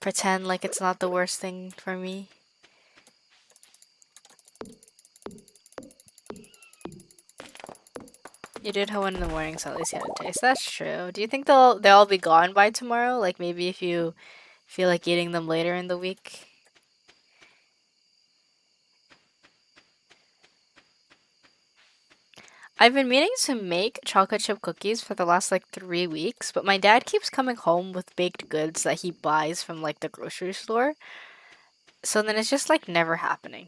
pretend like it's not the worst thing for me. You did have one in the morning, so at least you had a taste. That's true. Do you think they'll all be gone by tomorrow? Like maybe if you feel like eating them later in the week? I've been meaning to make chocolate chip cookies for the last like 3 weeks, but my dad keeps coming home with baked goods that he buys from like the grocery store. So then it's just like never happening.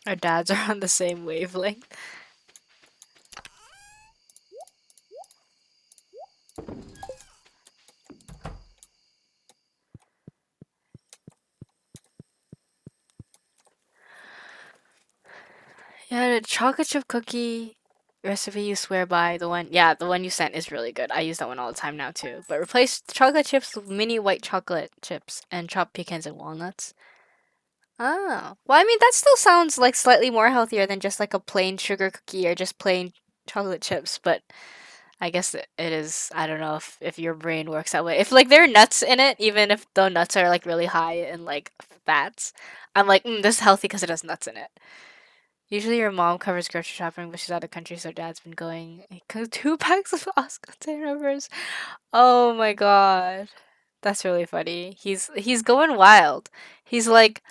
Our dads are on the same wavelength. Yeah, the chocolate chip cookie recipe you swear by, the one you sent is really good. I use that one all the time now too. But replace chocolate chips with mini white chocolate chips and chopped pecans and walnuts. Oh. Well, I mean, that still sounds like slightly more healthier than just like a plain sugar cookie or just plain chocolate chips, but I guess it is. I don't know if your brain works that way. If like there are nuts in it, even if the nuts are like really high in like fats, I'm like, this is healthy because it has nuts in it. Usually your mom covers grocery shopping, but she's out of the country, so dad's been going 2 packs of Oscar turnovers. Oh my god. That's really funny. He's going wild. He's like,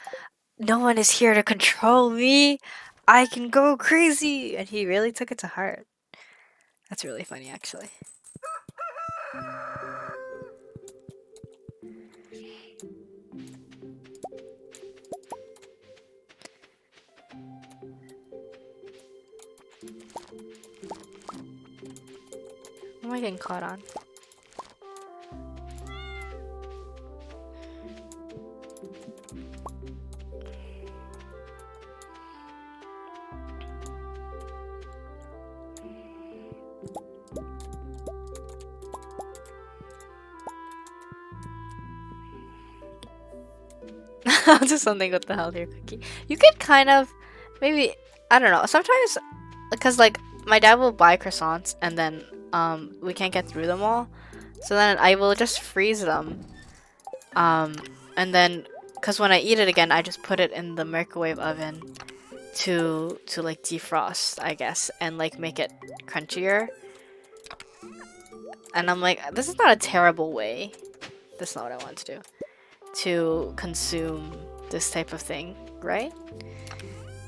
no one is here to control me. I can go crazy. And he really took it to heart. That's really funny actually. What am I getting caught on? I'll do something with the healthier cookie. You could kind of, maybe, I don't know. Sometimes, because like my dad will buy croissants and then we can't get through them all, so then I will just freeze them, and then because when I eat it again, I just put it in the microwave oven to like defrost, I guess, and like make it crunchier. And I'm like, this is not a terrible way. That's not what I want to consume this type of thing, right?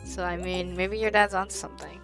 So I mean, maybe your dad's onto something.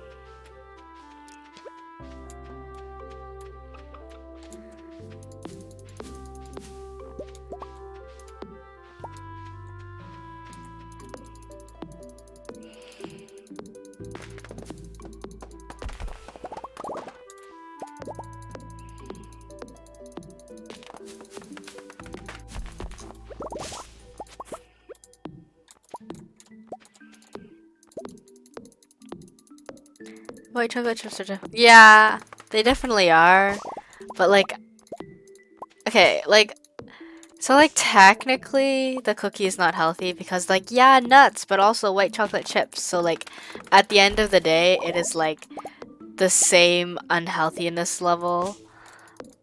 White chocolate chips are yeah, they definitely are. But like, okay, like, so like technically the cookie is not healthy because like, yeah, nuts, but also white chocolate chips. So like, at the end of the day, it is like the same unhealthiness level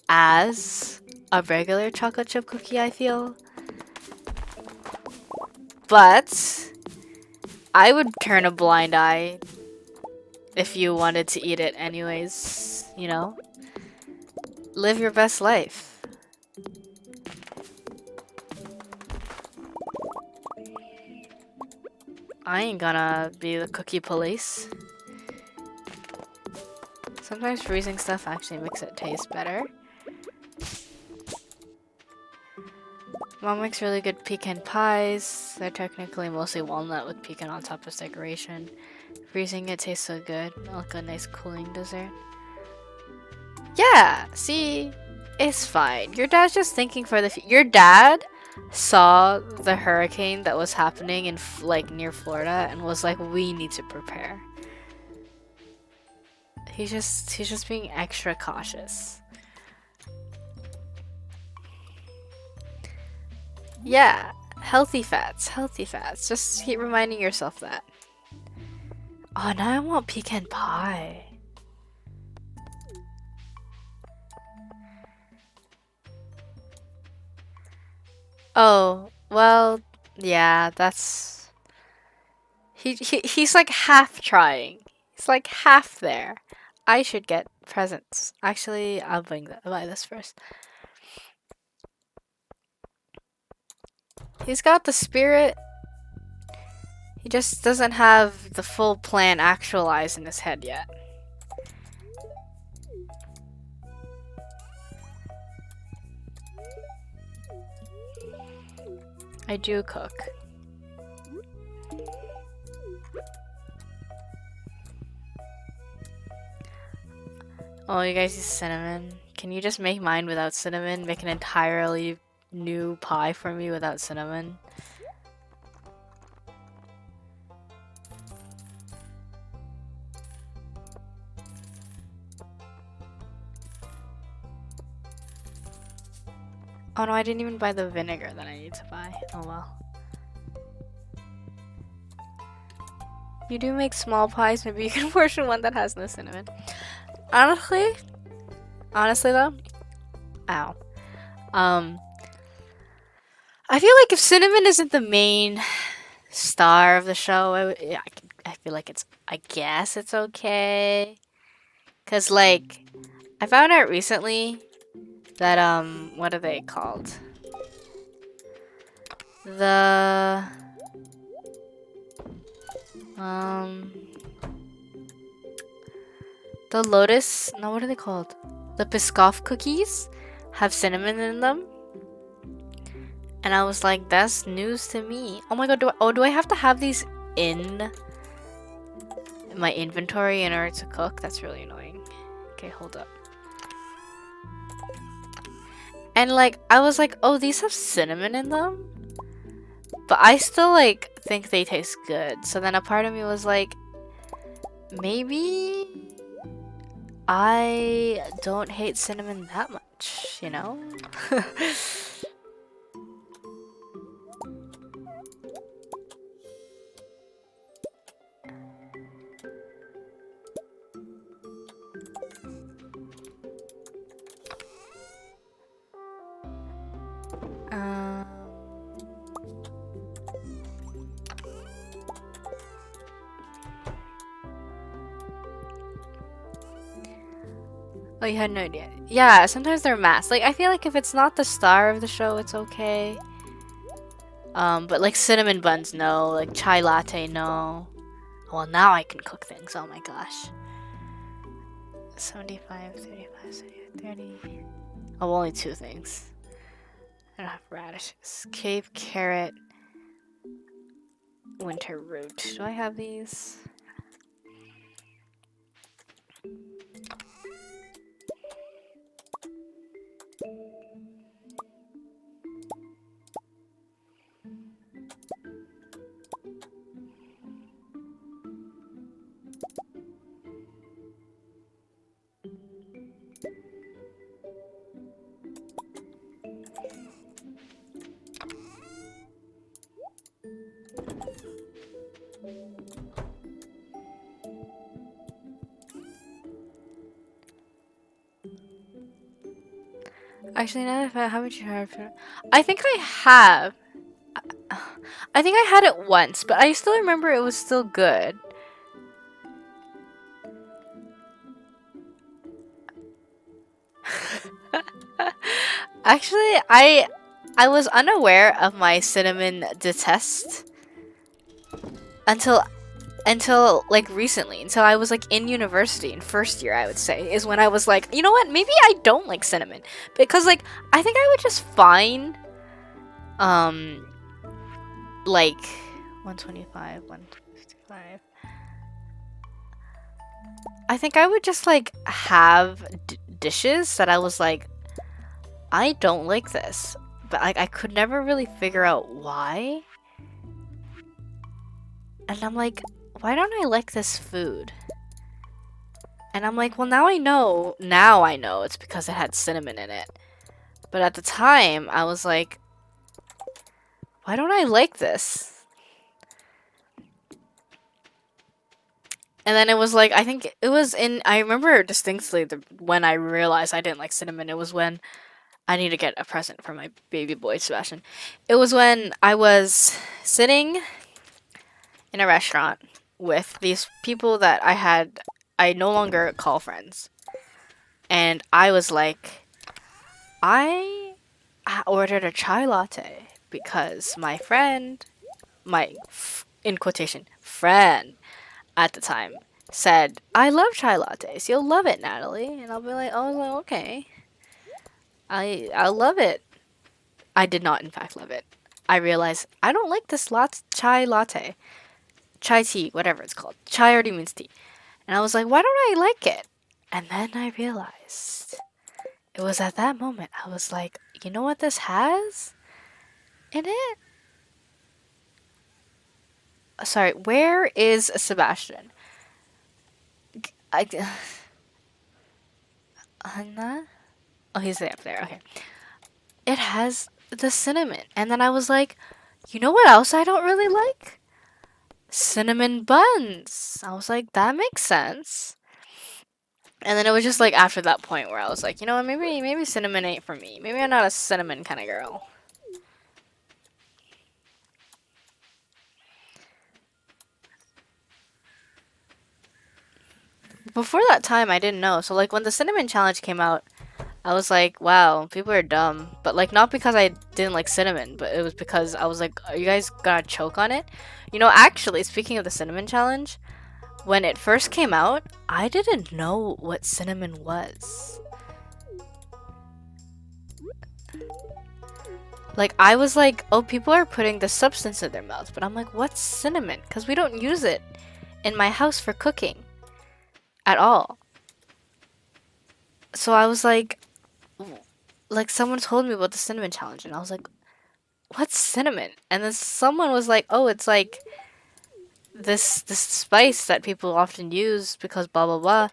as a regular chocolate chip cookie, I feel. But I would turn a blind eye if you wanted to eat it anyways, you know? Live your best life. I ain't gonna be the cookie police. Sometimes freezing stuff actually makes it taste better. Mom makes really good pecan pies. They're technically mostly walnut with pecan on top as decoration. Freezing it tastes so good, like a nice cooling dessert. Yeah, see, it's fine. Your dad's just thinking for the your dad saw the hurricane that was happening in like near Florida and was like, we need to prepare. He's just being extra cautious. Yeah, healthy fats, healthy fats. Just keep reminding yourself that. Oh, now I want pecan pie. Oh, well, yeah, that's... He's like half trying. He's like half there. I should get presents. Actually, I'll buy this first. He's got the spirit. He just doesn't have the full plan actualized in his head yet. I do cook. Oh, you guys use cinnamon. Can you just make mine without cinnamon? Make an entirely new pie for me without cinnamon? Oh no, I didn't even buy the vinegar that I need to buy. Oh well. You do make small pies, maybe you can portion one that has no cinnamon. Honestly, honestly though. Ow. Um, I feel like if cinnamon isn't the main star of the show, yeah, I feel like I guess it's okay. Cause like, I found out recently that what are they called? The um, the lotus. No, what are they called? The Biscoff cookies have cinnamon in them. And I was like, that's news to me. Oh my god, do I have to have these in my inventory in order to cook? That's really annoying. Okay, hold up. And like, I was like, oh, these have cinnamon in them? But I still like think they taste good. So then a part of me was like, maybe I don't hate cinnamon that much, you know? um Oh, you had no idea. Yeah, sometimes they're masked. Like, I feel like if it's not the star of the show, it's okay. But like cinnamon buns, no. Like chai latte, no. Well, now I can cook things. Oh my gosh. 75, 35, 30. Oh, only 2 things. I don't have radishes. Cape carrot. Winter root. Do I have these? Actually, now if I haven't you heard? I think I have. I think I had it once, but I still remember it was still good. Actually, I was unaware of my cinnamon detest until like recently, until I was like in university in first year, I would say, is when I was like, you know what, maybe I don't like cinnamon, because like I think I would just find like 125, 155. I think I would just like have dishes that I was like, I don't like this, but like I could never really figure out why. And I'm like, why don't I like this food? And I'm like, well, now I know. Now I know it's because it had cinnamon in it. But at the time, I was like, why don't I like this? And then it was like, I think it was in, I remember distinctly when I realized I didn't like cinnamon. It was when I need to get a present for my baby boy, Sebastian. It was when I was sitting in a restaurant with these people that I no longer call friends. And I was like, I ordered a chai latte because my friend, in quotation, friend at the time said, I love chai lattes. You'll love it, Natalie. And I'll be like, oh, well, okay. I love it. I did not, in fact, love it. I realized I don't like this chai latte. Chai tea, whatever it's called. Chai already means tea. And I was like, why don't I like it? And then I realized it was at that moment I was like, you know what this has in it? Sorry, where is Sebastian? I, Anna? Oh, he's up there. Okay. It has the cinnamon. And then I was like, you know what else I don't really like? Cinnamon buns. I was like, that makes sense. And then it was just like after that point where I was like, you know what, maybe cinnamon ain't for me. Maybe I'm not a cinnamon kind of girl. Before that time, I didn't know. So like when the cinnamon challenge came out, I was like, wow, people are dumb. But like not because I didn't like cinnamon, but it was because I was like, are you guys gonna choke on it? You know, actually, speaking of the cinnamon challenge, when it first came out, I didn't know what cinnamon was. Like I was like, oh, people are putting the substance in their mouth, but I'm like, what's cinnamon? Because we don't use it in my house for cooking at all. So I was like someone told me about the cinnamon challenge, and I was like, what's cinnamon? And then someone was like, oh, it's like this spice that people often use because blah blah blah.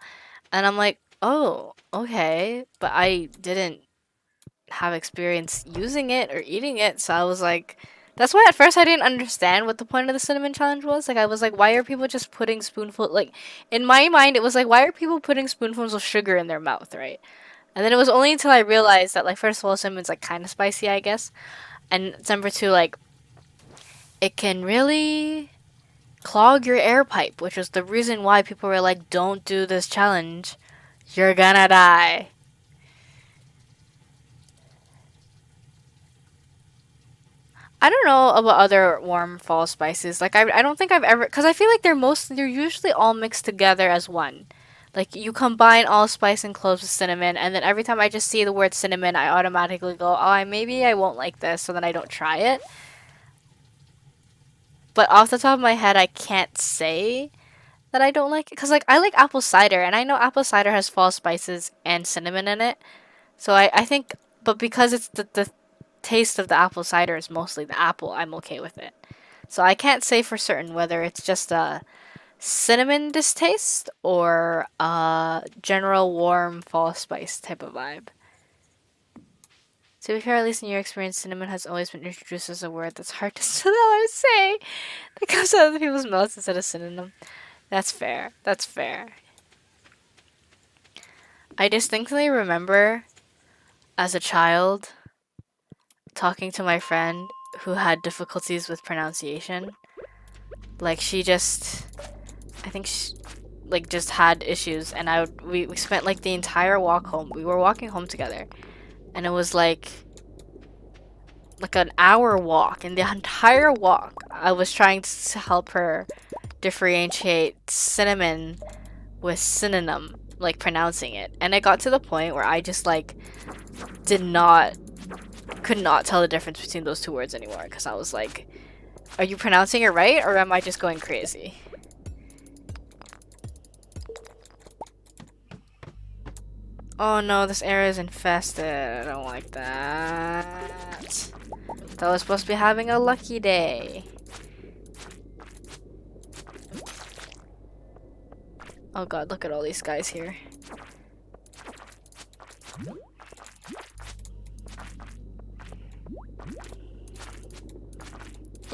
And I'm like, oh, okay, but I didn't have experience using it or eating it, so I was like, that's why at first I didn't understand what the point of the cinnamon challenge was. Like I was like, why are people just putting spoonful like in my mind it was like, why are people putting spoonfuls of sugar in their mouth, right? And then it was only until I realized that like first of all cinnamon's like kind of spicy, I guess. And number two, like it can really clog your air pipe, which was the reason why people were like, don't do this challenge. You're gonna die. I don't know about other warm fall spices. Like I don't think I've ever because I feel like they're usually all mixed together as one. Like you combine allspice and cloves with cinnamon, and then every time I just see the word cinnamon, I automatically go, "Oh, maybe I won't like this," so then I don't try it. But off the top of my head, I can't say that I don't like it because like I like apple cider, and I know apple cider has fall spices and cinnamon in it. So I think, but because it's the taste of the apple cider is mostly the apple, I'm okay with it. So I can't say for certain whether it's just a cinnamon distaste or a general warm fall spice type of vibe. To be fair, at least in your experience, cinnamon has always been introduced as a word that's hard to say that comes out of people's mouths instead of synonym. That's fair. That's fair. I distinctly remember as a child talking to my friend who had difficulties with pronunciation. Like she just, I think she, like just had issues, and we spent like the entire walk home. We were walking home together, and it was like an hour walk, and the entire walk I was trying to help her differentiate cinnamon with synonym, like pronouncing it, and it got to the point where I just like did not could not tell the difference between those two words anymore because I was like, are you pronouncing it right or am I just going crazy? Oh no, this area is infested. I don't like that. That was supposed to be having a lucky day. Oh god, look at all these guys here.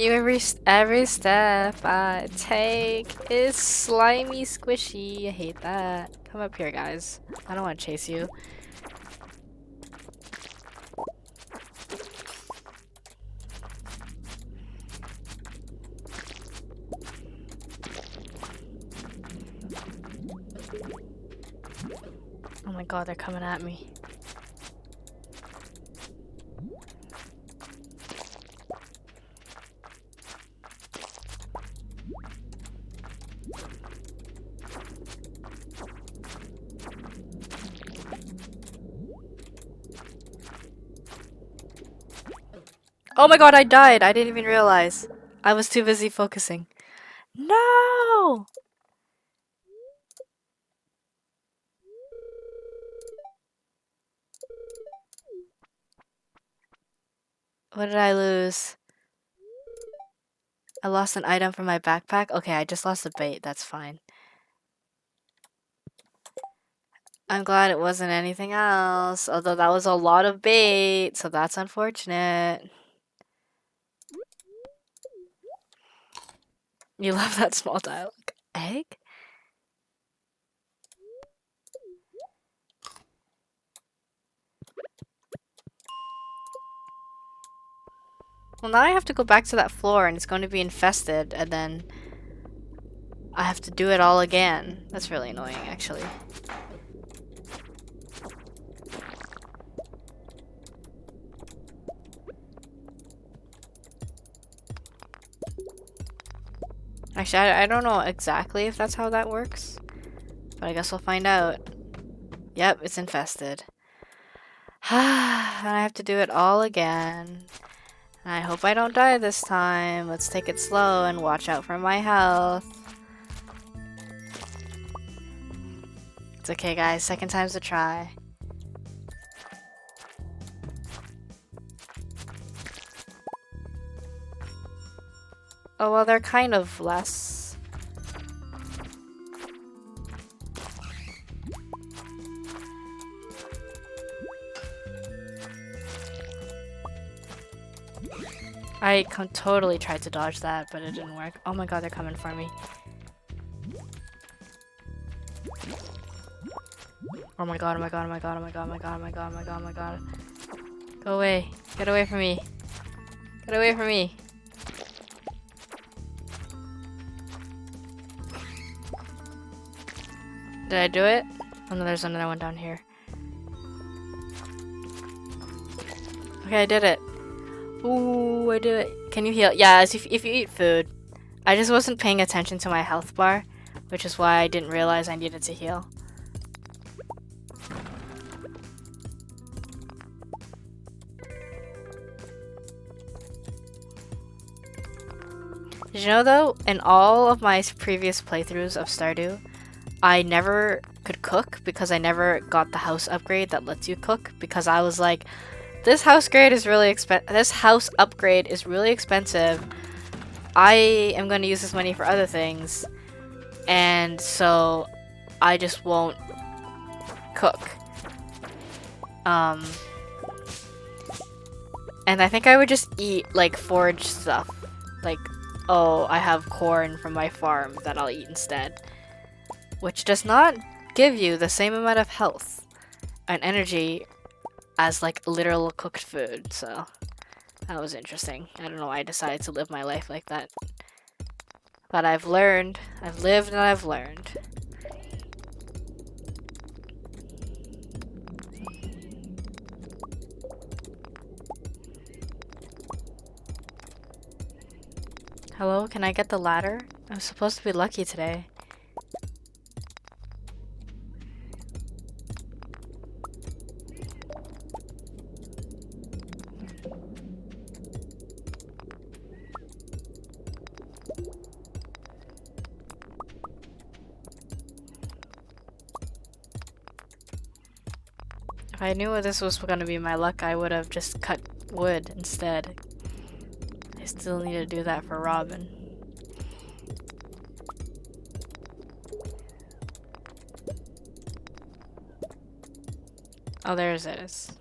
Every step I take is slimy, squishy. I hate that. Come up here, guys. I don't want to chase you. Oh my god, they're coming at me. Oh my god, I died. I didn't even realize. I was too busy focusing. No! What did I lose? I lost an item from my backpack? Okay, I just lost a bait. That's fine. I'm glad it wasn't anything else. Although that was a lot of bait, so that's unfortunate. You love that small dialogue. Egg? Well, now I have to go back to that floor and it's going to be infested and then I have to do it all again. That's really annoying, actually. Actually, I don't know exactly if that's how that works, but I guess we'll find out. Yep, it's infested. And I have to do it all again. I hope I don't die this time. Let's take it slow and watch out for my health. It's okay, guys. Second time's a try. Oh, well, they're kind of less. I totally tried to dodge that, but it didn't work. Oh my god, they're coming for me. Oh my god, oh my god, oh my god, oh my god, oh my god, oh my god, oh my god, oh my god. Go away. Get away from me. Get away from me. Did I do it? Oh no, there's another one down here. Okay, I did it. Ooh, I did it. Can you heal? Yeah, if you eat food. I just wasn't paying attention to my health bar, which is why I didn't realize I needed to heal. Did you know though, in all of my previous playthroughs of Stardew, I never could cook because I never got the house upgrade that lets you cook because I was like, this house upgrade is really expensive. I am going to use this money for other things, and so I just won't cook. And I think I would just eat like forage stuff, like, oh, I have corn from my farm that I'll eat instead, which does not give you the same amount of health and energy as like literal cooked food. So that was interesting. I don't know why I decided to live my life like that, but I've learned. I've lived and I've learned. Hello, can I get the ladder? I'm supposed to be lucky today. If I knew this was going to be my luck, I would have just cut wood instead. I still need to do that for Robin. Oh, there's it.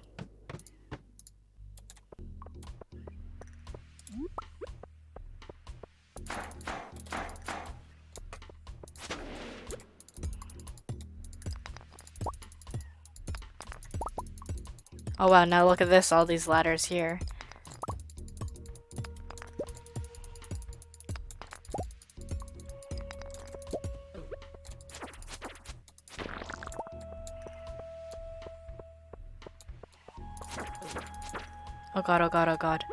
Oh wow, now look at this, all these ladders here. Oh god, oh god, oh god.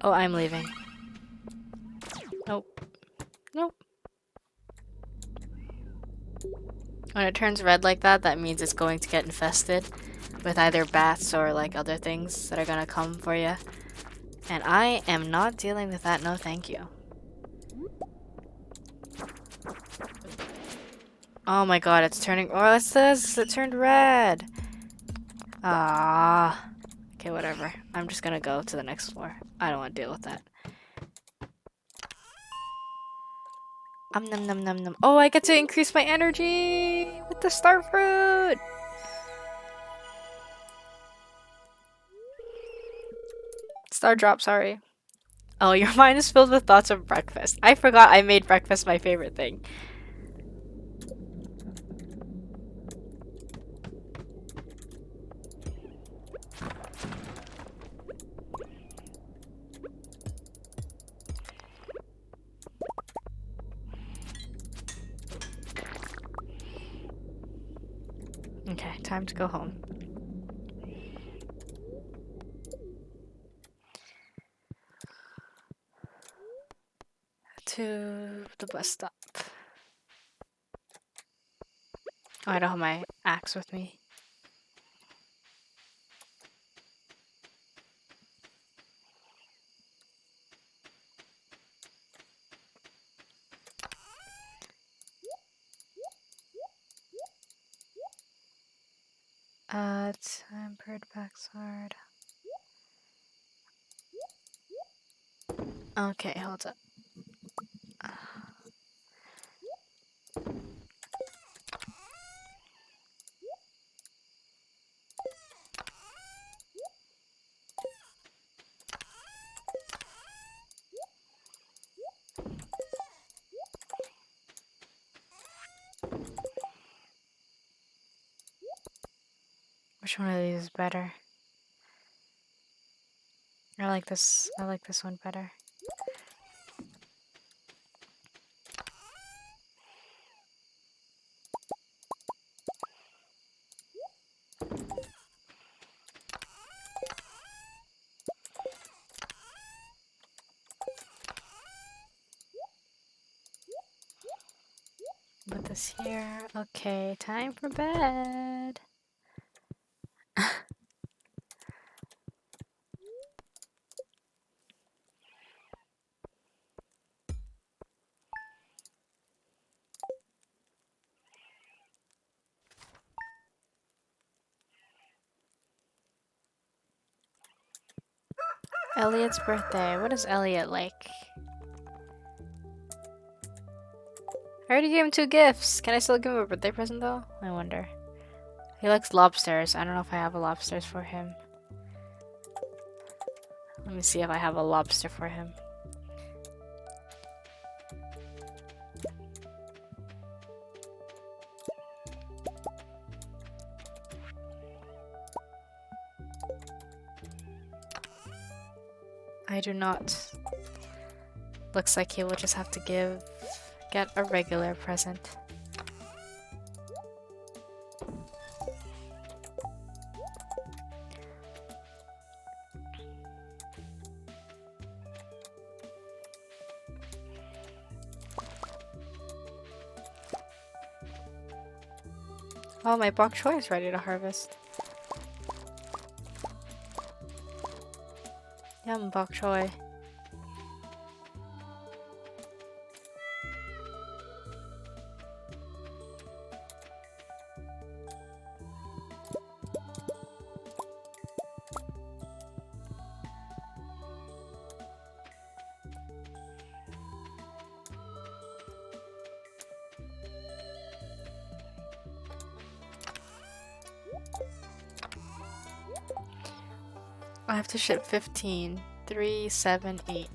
Oh, I'm leaving. Nope. Nope. When it turns red like that, that means it's going to get infested with either bats or like other things that are gonna come for you. And I am not dealing with that, no thank you. Oh my god, it's turning- oh, it says it turned red! Ah. Okay, whatever. I'm just gonna go to the next floor. I don't want to deal with that. Num num num num. Oh, I get to increase my energy with the star fruit! Star drop, sorry. Oh, your mind is filled with thoughts of breakfast. I forgot I made breakfast my favorite thing. Okay, time to go home. To the bus stop. Oh, I don't have my axe with me. Tempered backsword. Okay, hold up. Which one of these is better? I like this one better. Put this here. Okay, time for bed. Elliot's birthday. What is Elliot like? I already gave him 2 gifts. Can I still give him a birthday present though? I wonder. He likes lobsters. I don't know if I have a lobsters for him. Let me see if I have a lobster for him. I do not. Looks like he will just have to get a regular present. Oh, my bok choy is ready to harvest. Yum, bok choy. I have to ship 15. 3, 7, 8.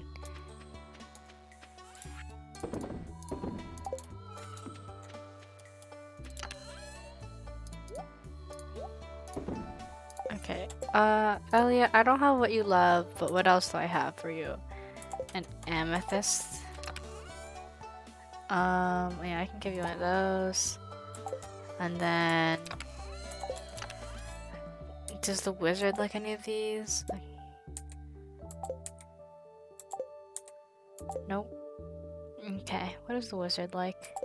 Okay. Elliot, I don't have what you love, but what else do I have for you? An amethyst. Yeah, I can give you one of those. And then... Does the wizard like any of these? Nope. Okay, what does the wizard like?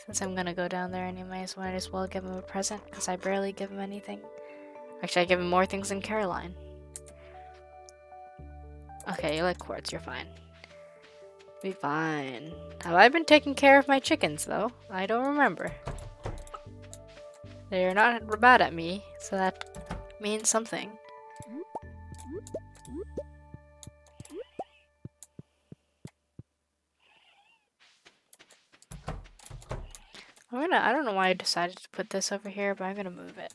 Since I'm gonna go down there anyways, might as well give him a present, because I barely give him anything. Actually, I give him more things than Caroline. Okay, you like quartz, you're fine. Be fine. Have I been taking care of my chickens, though? I don't remember. They're not bad at me, so that means something. I don't know why I decided to put this over here, but I'm gonna move it.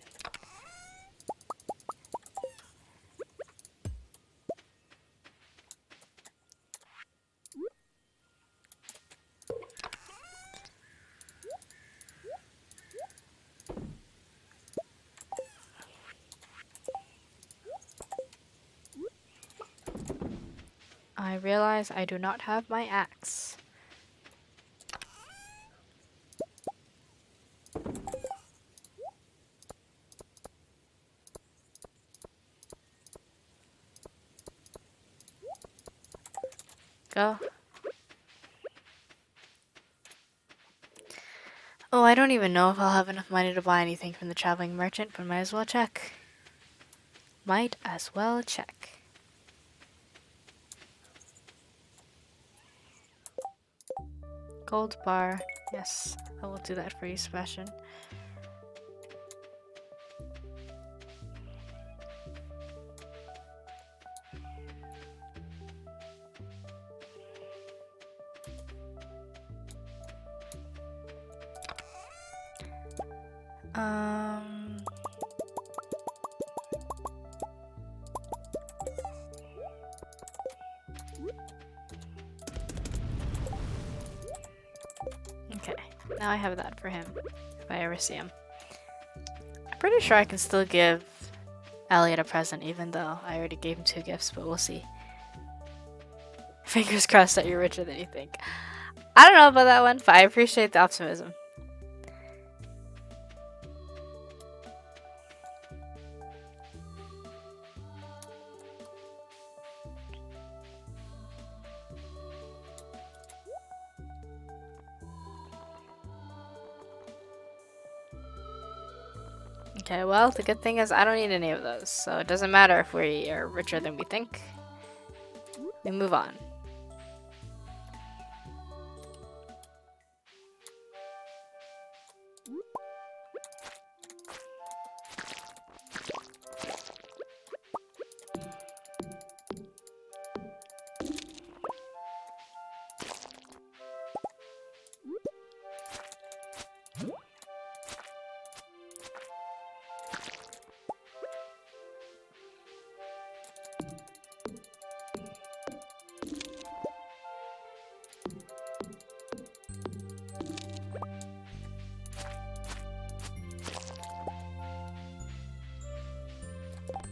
I realize I do not have my axe. Go. Oh, I don't even know if I'll have enough money to buy anything from the traveling merchant, but might as well check. Might as well check. Gold bar. Yes, I will do that for you, Sebastian. Okay, now I have that for him, if I ever see him. I'm pretty sure I can still give Elliot a present, even though I already gave him 2 gifts, but we'll see. Fingers crossed that you're richer than you think. I don't know about that one, but I appreciate the optimism. Okay, well, the good thing is I don't need any of those, so it doesn't matter if we are richer than we think. We move on.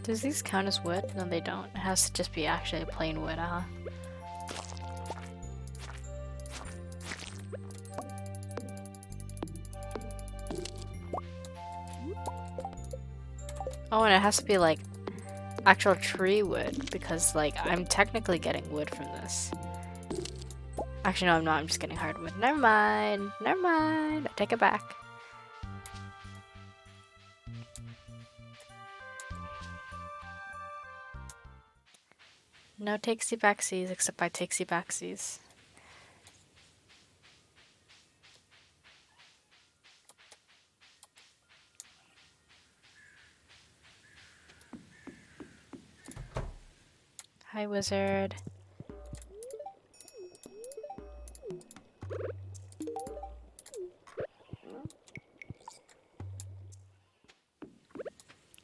Does these count as wood? No, they don't. It has to just be actually plain wood, huh? Oh, and it has to be like actual tree wood because like I'm technically getting wood from this. Actually, no, I'm not. I'm just getting hardwood. Never mind. Never mind. I take it back. No takesy backsies except by takesy backsies. Hi, wizard.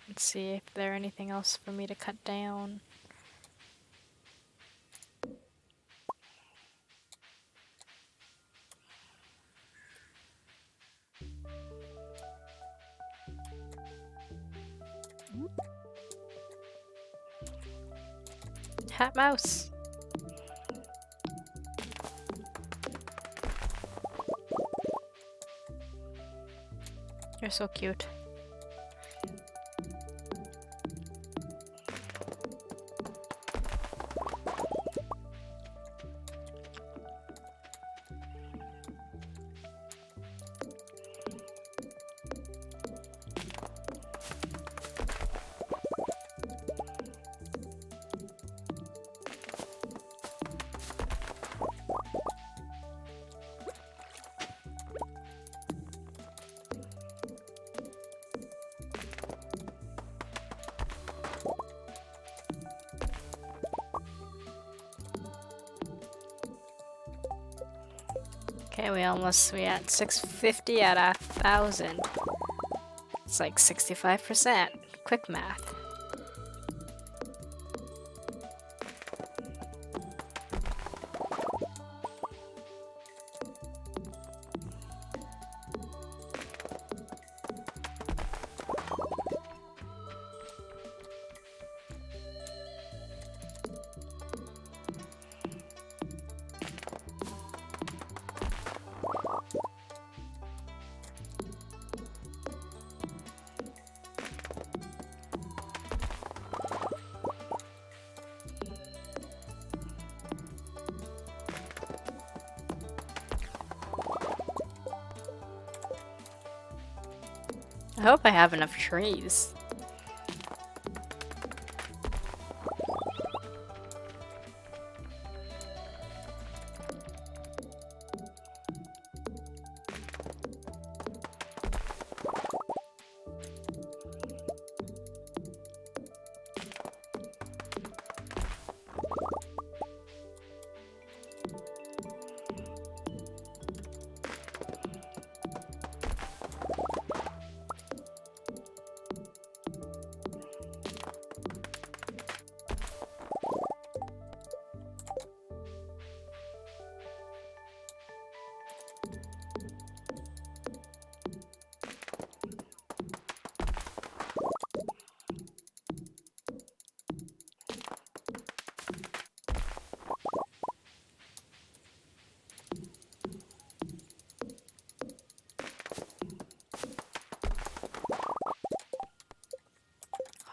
Let's see if there's anything else for me to cut down. Hat mouse. You're so cute. Okay, we at 650 out of 1,000. It's like 65%. Quick math. I hope I have enough trees.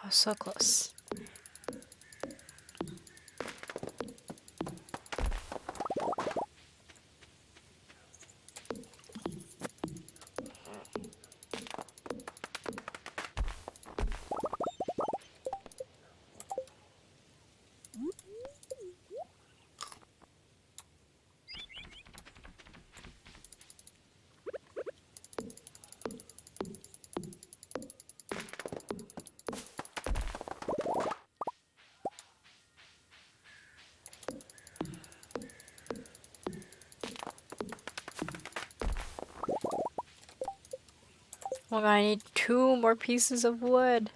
Oh, so close. Oh my god, I need 2 more pieces of wood.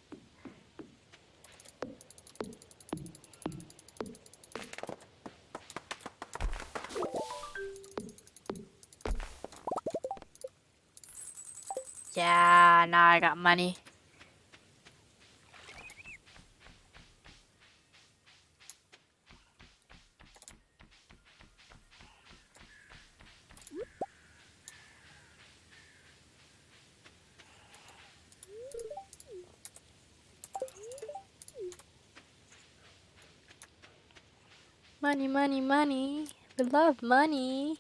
Yeah, now I got money. Money, money, money. We love money.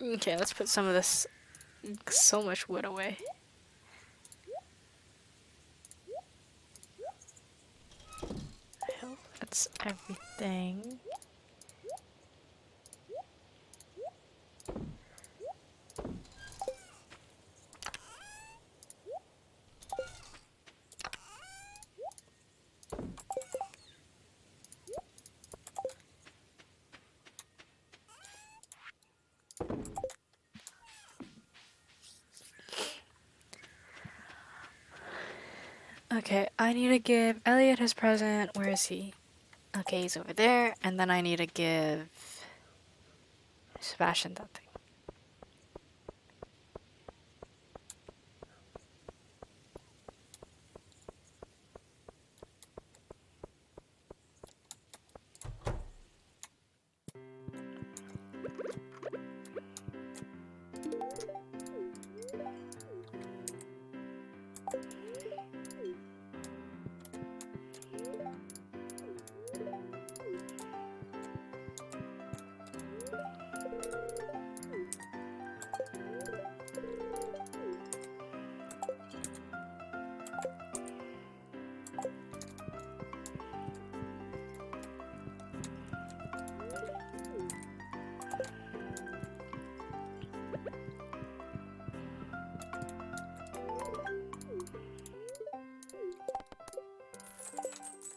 Okay, let's put some of this so much wood away. I hope that's everything. Okay, I need to give Elliot his present. Where is he? Okay, he's over there. And then I need to give Sebastian that thing.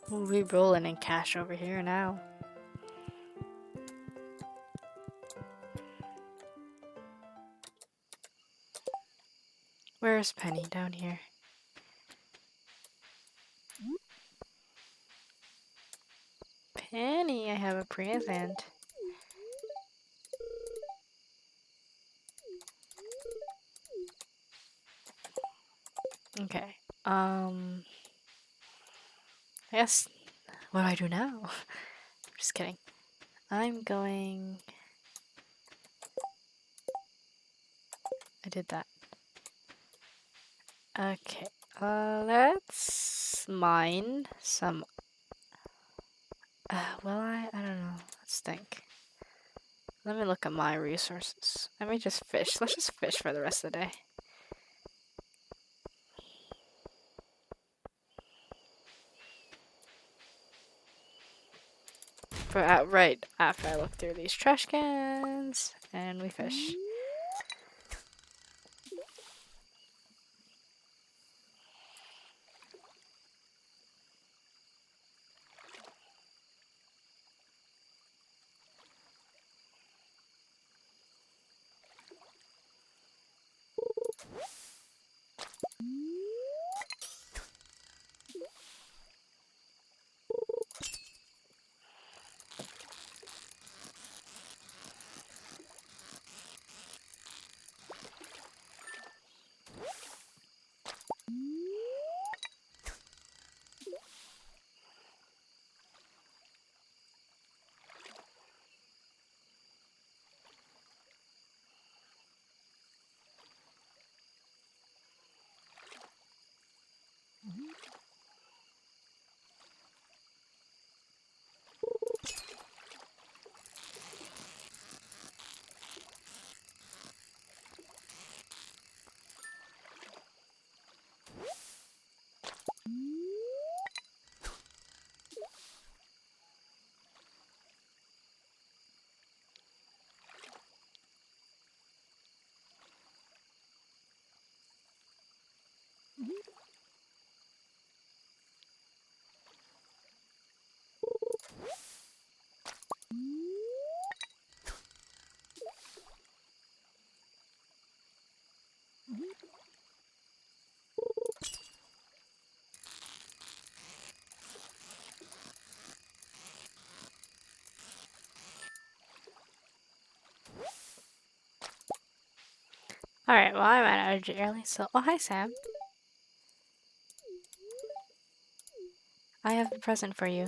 We'll be rolling in cash over here now. Where's Penny? Down here. Penny, I have a present. Okay. I guess, what do I do now? Just kidding. I'm going... I did that. Okay. Let's mine some. Will I? I don't know. Let's think. Let me look at my resources. Let me just fish. Let's just fish for the rest of the day. But right after I look through these trash cans, and we fish. Alright, well, I'm at energy early, so. Oh, hi, Sam. I have a present for you.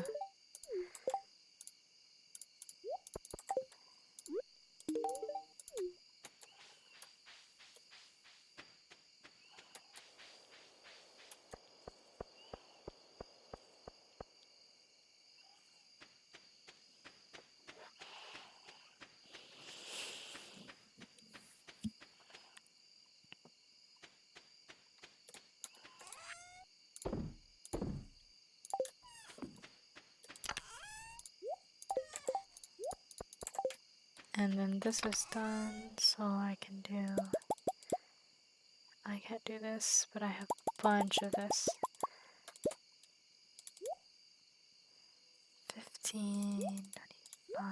And then this is done, so I can do. I can't do this, but I have a bunch of this. 15, 25.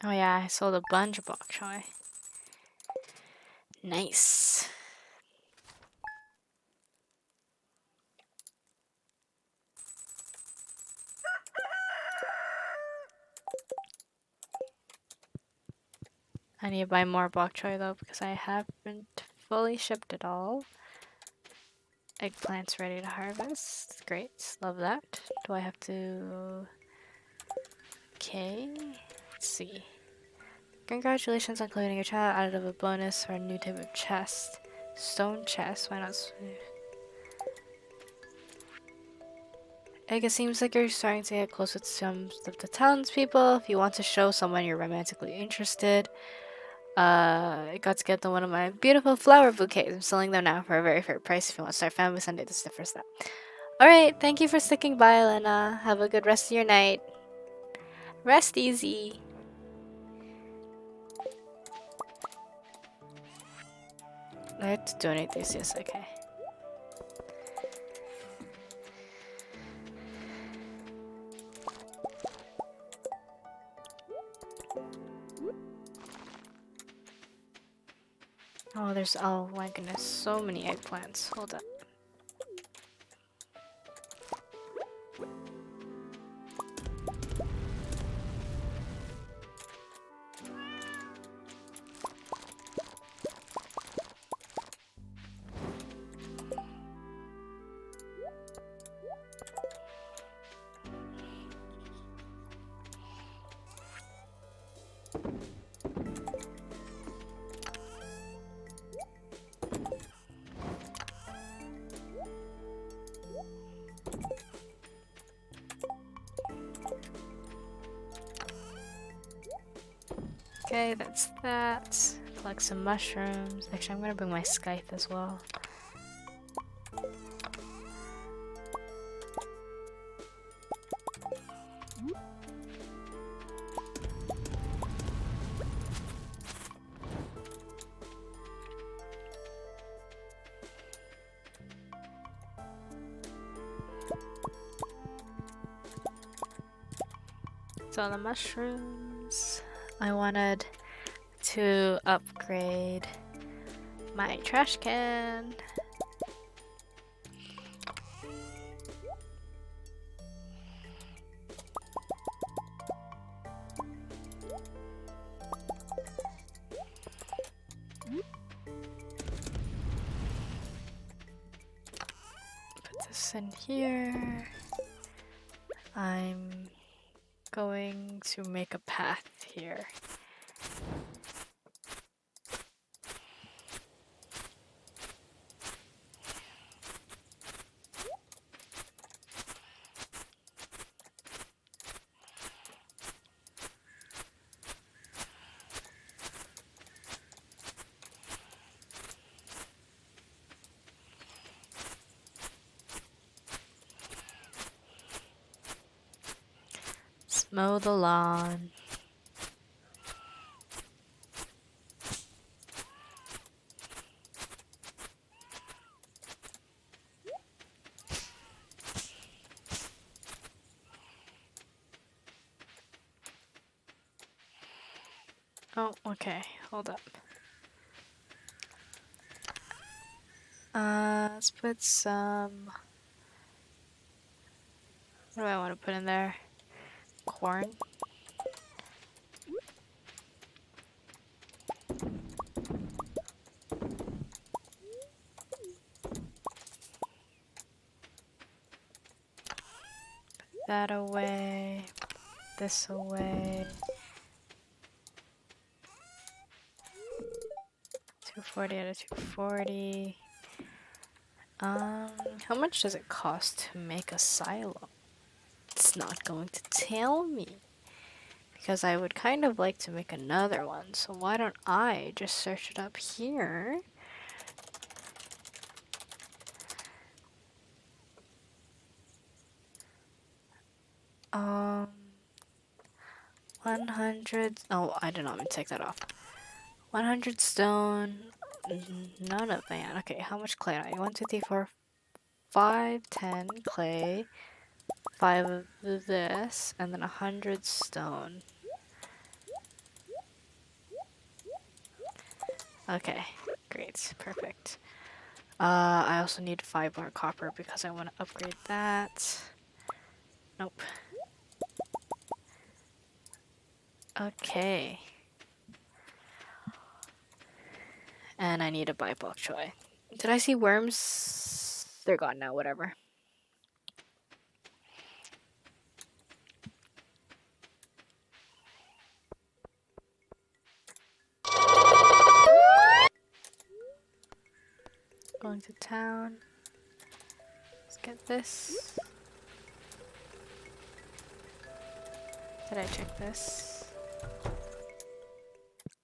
Oh yeah, I sold a bunch of bok choy. Nice. I need to buy more bok choy though because I haven't fully shipped it all. Eggplants ready to harvest. Great, love that. Do I have to? Okay, let's see. Congratulations on completing your child. Added of a bonus for a new type of chest. Stone chest. Why not? Egg, it seems like you're starting to get close with some of the townspeople. If you want to show someone you're romantically interested, I got to get them one of my beautiful flower bouquets. I'm selling them now for a very fair price. If you want to start family Sunday, this is the first step. Alright, thank you for sticking by, Elena. Have a good rest of your night. Rest easy. I have to donate this, yes, okay. Oh, there's, oh my goodness, so many eggplants. Hold up. Okay, that's that. Collect some mushrooms. Actually, I'm gonna bring my scythe as well. So the mushrooms, I wanted to upgrade my trash can. Put this in here. I'm going to make a path here. Let's mow the lawn. Oh, okay, hold up. Let's put some... What do I want to put in there? Corn? Put that away. This away. 240 out of 240. How much does it cost to make a silo? It's not going to tell me. Because I would kind of like to make another one, so why don't I just search it up here? Um, 100... Oh, I did not mean to take that off. 100 stone, none of that. Okay, how much clay do I need? 1, 2, 3, 4, 5, 10 clay, 5 of this, and then 100 stone. Okay, great, perfect. I also need 5 more copper because I want to upgrade that. Nope. Okay. And I need to buy bok choy. Did I see worms? They're gone now, whatever. Going to town. Let's get this. Did I check this?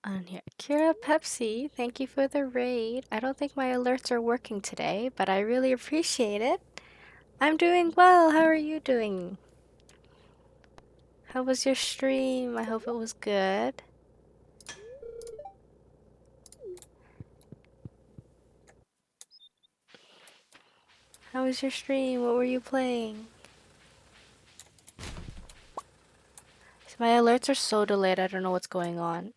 On here. Kira Pepsi, thank you for the raid. I don't think my alerts are working today, but I really appreciate it. I'm doing well. How are you doing? How was your stream? I hope it was good. How was your stream? What were you playing? My alerts are so delayed, I don't know what's going on.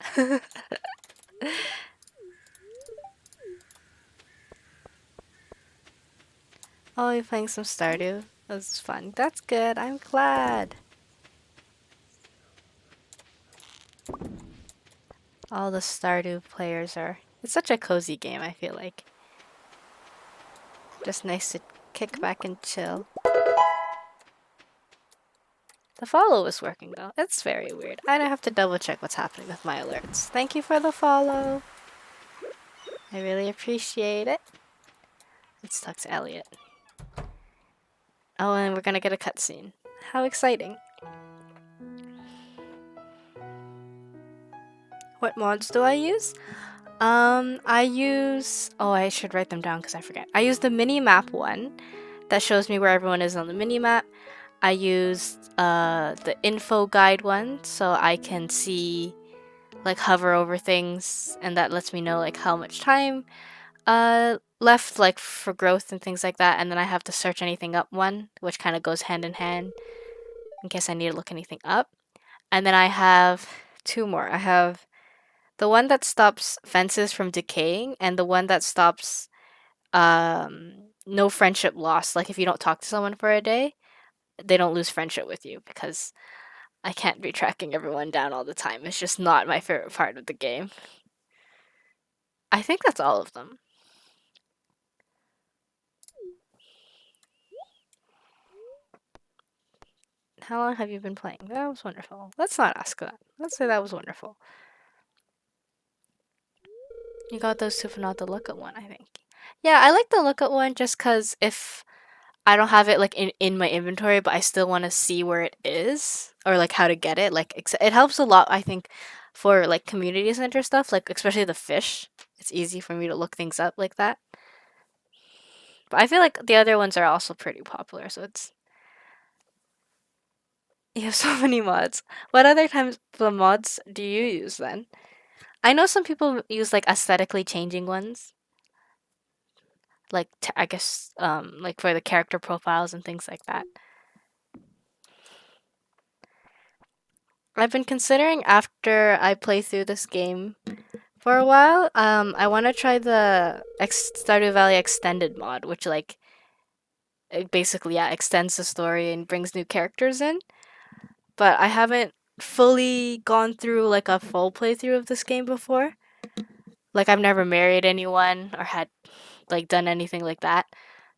Oh, you're playing some Stardew? That's fun. That's good. I'm glad. All the Stardew players are... It's such a cozy game, I feel like. Just nice to kick back and chill. The follow is working though. It's very weird. I don't have to double check what's happening with my alerts. Thank you for the follow. I really appreciate it. Let's talk to Elliot. Oh, and we're gonna get a cutscene. How exciting. What mods do I use? I use... Oh, I should write them down because I forget. I use the mini-map one that shows me where everyone is on the mini-map. I used the info guide one so I can see, like, hover over things, and that lets me know, like, how much time left, like, for growth and things like that. And then I have the search anything up one, which kind of goes hand in hand in case I need to look anything up. And then I have two more. I have the one that stops fences from decaying, and the one that stops no friendship loss. Like if you don't talk to someone for a day, they don't lose friendship with you, because I can't be tracking everyone down all the time. It's just not my favorite part of the game. I think that's all of them. How long have you been playing? That was wonderful. Let's not ask that. Let's say that was wonderful. You got those two for not the lookup one, I think. Yeah, I like the lookup one just because if I don't have it like in my inventory, but I still want to see where it is or like how to get it. Like it helps a lot, I think, for like community center stuff, like especially the fish. It's easy for me to look things up like that. But I feel like the other ones are also pretty popular, so it's you have so many mods. What other types of mods do you use then? I know some people use like aesthetically changing ones, like I guess like for the character profiles and things like that. I've been considering after I play through this game for a while, I want to try the Stardew Valley extended mod, which like it basically extends the story and brings new characters in. But I haven't fully gone through like a full playthrough of this game before. Like I've never married anyone or had like done anything like that.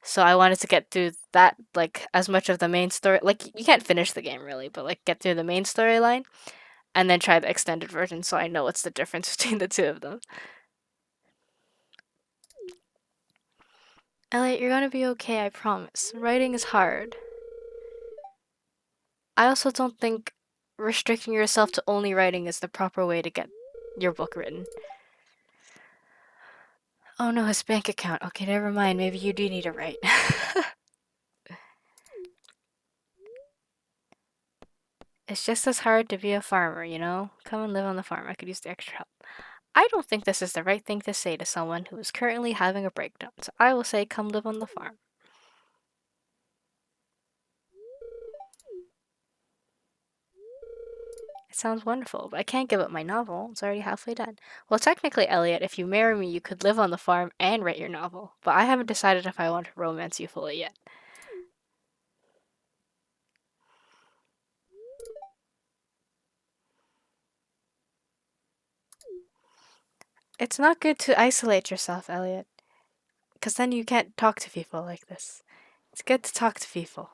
So I wanted to get through that, like as much of the main story. Like you can't finish the game really, but like get through the main storyline and then try the extended version so I know what's the difference between the two of them. Elliot, you're gonna be okay, I promise. Writing is hard. I also don't think restricting yourself to only writing is the proper way to get your book written. Oh no, his bank account. Okay, never mind. Maybe you do need to write. It's just as hard to be a farmer, you know? Come and live on the farm. I could use the extra help. I don't think this is the right thing to say to someone who is currently having a breakdown, so I will say come live on the farm. It sounds wonderful, but I can't give up my novel. It's already halfway done. Well, technically, Elliot, if you marry me, you could live on the farm and write your novel, but I haven't decided if I want to romance you fully yet. It's not good to isolate yourself, Elliot, because then you can't talk to people like this. It's good to talk to people.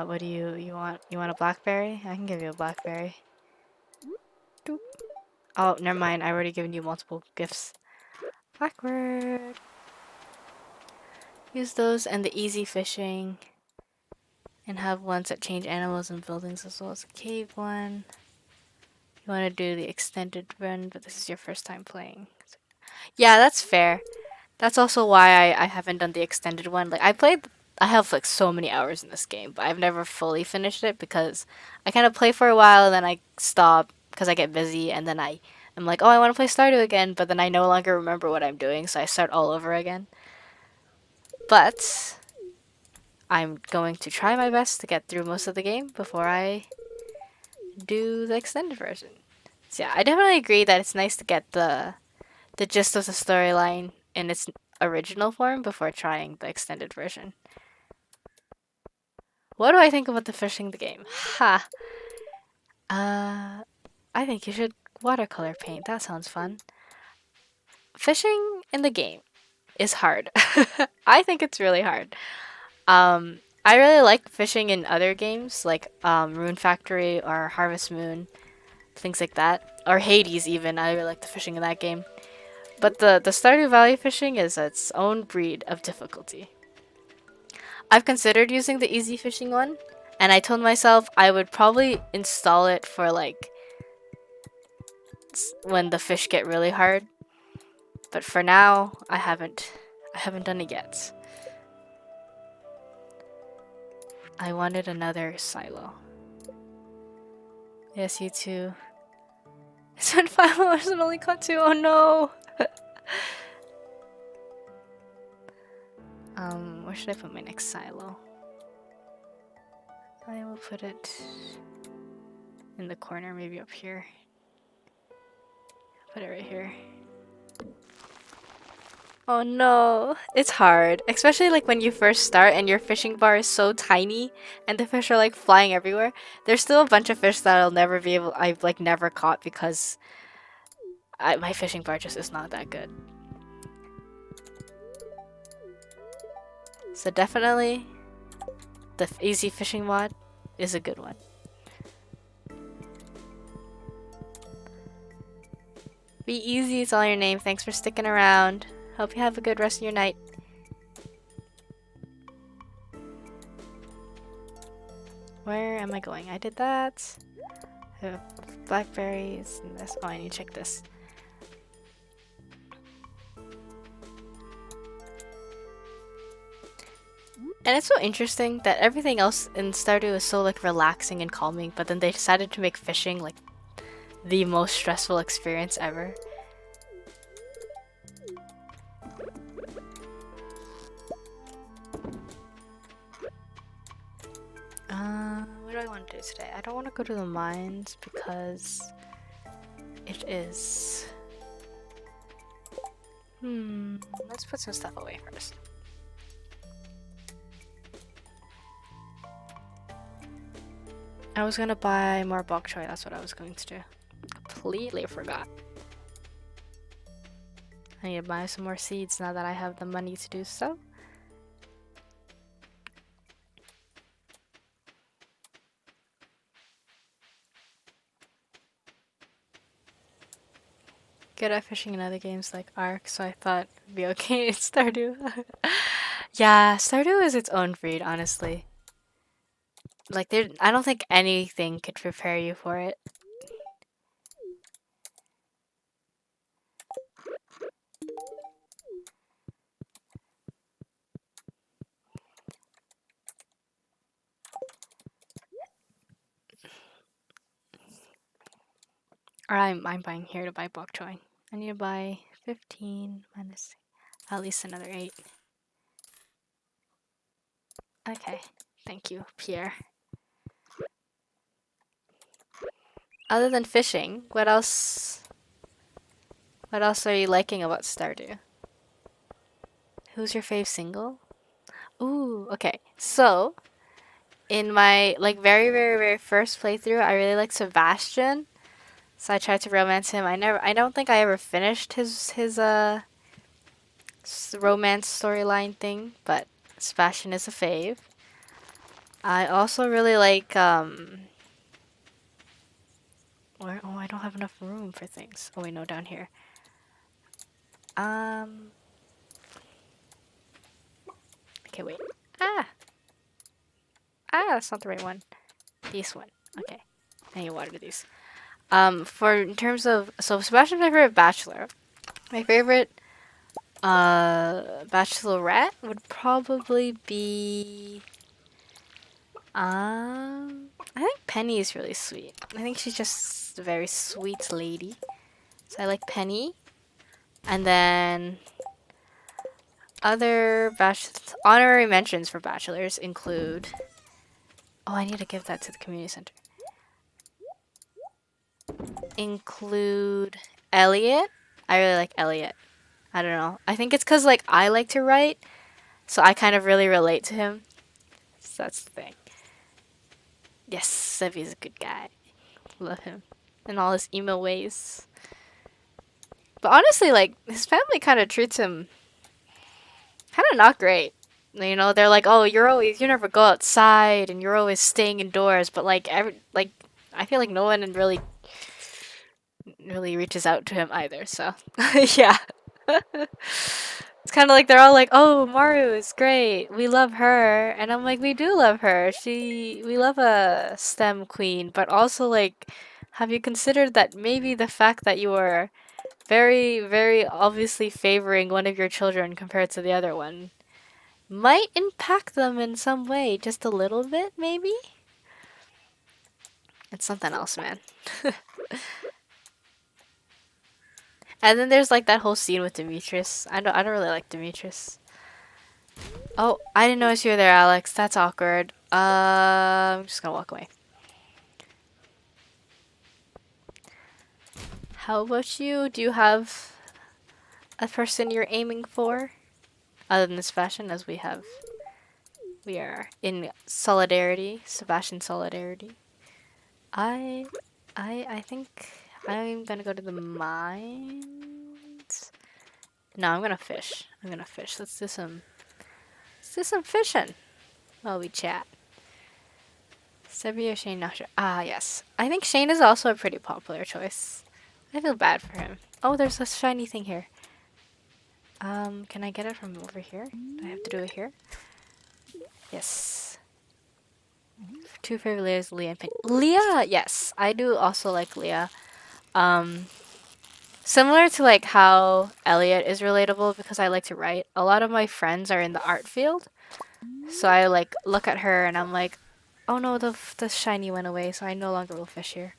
What do you want? You want a blackberry? I can give you a blackberry. Doop. Oh, never mind. I already given you multiple gifts. Backward. Use those and the easy fishing. And have ones that change animals and buildings as well as a cave one. You want to do the extended run, but this is your first time playing. Yeah, that's fair. That's also why I haven't done the extended one. Like I have like so many hours in this game, but I've never fully finished it because I kind of play for a while and then I stop because I get busy and then I'm like, oh, I want to play Stardew again, but then I no longer remember what I'm doing, so I start all over again. But I'm going to try my best to get through most of the game before I do the extended version. So yeah, I definitely agree that it's nice to get the gist of the storyline in its original form before trying the extended version. What do I think about the fishing the game? Ha! I think you should watercolor paint. That sounds fun. Fishing in the game is hard. I think it's really hard. I really like fishing in other games like Rune Factory or Harvest Moon, things like that, or Hades even. I really like the fishing in that game. But the Stardew Valley fishing is its own breed of difficulty. I've considered using the easy fishing one, And I told myself I would probably install it for like when the fish get really hard. But for now, I haven't done it yet. I wanted another silo. Yes, you too. It's been 5 hours and only caught 2. Oh no! Where should I put my next silo? I will put it in the corner, maybe up here. Put it right here. Oh no, it's hard, especially like when you first start and your fishing bar is so tiny and the fish are like flying everywhere. There's still a bunch of fish that I've like never caught because my fishing bar just is not that good. So definitely the easy fishing mod is a good one. Be easy, it's all your name. Thanks for sticking around. Hope you have a good rest of your night. Where am I going? I did that. I have blackberries and this. Oh, I need to check this. And it's so interesting that everything else in Stardew is so like relaxing and calming, but then they decided to make fishing like the most stressful experience ever. What do I want to do today? I don't want to go to the mines because it is... let's put some stuff away first. I was gonna buy more bok choy, that's what I was going to do. Completely forgot. I need to buy some more seeds now that I have the money to do so. Good at fishing in other games like Ark, so I thought it'd be okay in Stardew. Yeah, Stardew is its own breed, honestly. Like, I don't think anything could prepare you for it. Or I'm buying here to buy bok choy. I need to buy 15 minus at least another 8. Okay, thank you, Pierre. Other than fishing, what else are you liking about Stardew? Who's your fave single? Ooh, okay. So, in my like very very very first playthrough, I really liked Sebastian. So I tried to romance him. I don't think I ever finished his romance storyline thing, but Sebastian is a fave. I also really like where, oh, I don't have enough room for things. Oh wait, no, down here. Okay, wait. That's not the right one. This one. Okay. I need to water these. In terms of, so Sebastian's my favorite bachelor. My favorite bachelorette would probably be I think Penny is really sweet. I think she's just a very sweet lady. So I like Penny. And then other honorary mentions for bachelors include, oh, I need to give that to the community center. Include Elliot. I really like Elliot. I don't know. I think it's because like I like to write, so I kind of really relate to him. So that's the thing. Yes, Sevi's a good guy. Love him. In all his emo ways. But honestly, like, his family kind of treats him kind of not great. You know, they're like, oh, you never go outside and you're always staying indoors. But like, I feel like no one really reaches out to him either. So, yeah. It's kind of like they're all like, "Oh, Maru is great. We love her." And I'm like, "We do love her. We love a STEM queen, but also like have you considered that maybe the fact that you are very, very obviously favoring one of your children compared to the other one might impact them in some way, just a little bit, maybe?" It's something else, man. And then there's like that whole scene with Demetrius. I don't really like Demetrius. Oh, I didn't notice you were there, Alex. That's awkward. I'm just gonna walk away. How about you? Do you have a person you're aiming for? Other than Sebastian, as we are in solidarity, Sebastian solidarity. I, I think I'm gonna go to the mines. No, I'm gonna fish. I'm gonna fish. Let's do some fishing while we chat. Sebi or Shane? Not sure. Ah, yes. I think Shane is also a pretty popular choice. I feel bad for him. Oh, there's a shiny thing here. Can I get it from over here? Do I have to do it here? Yes. Two favorite Leahs, Leah and Pink. Leah! Yes, I do also like Leah. Um, Similar to like how Elliot is relatable because I like to write. A lot of my friends are in the art field. So I like look at her and I'm like, oh no, the shiny went away, so I no longer will fish here.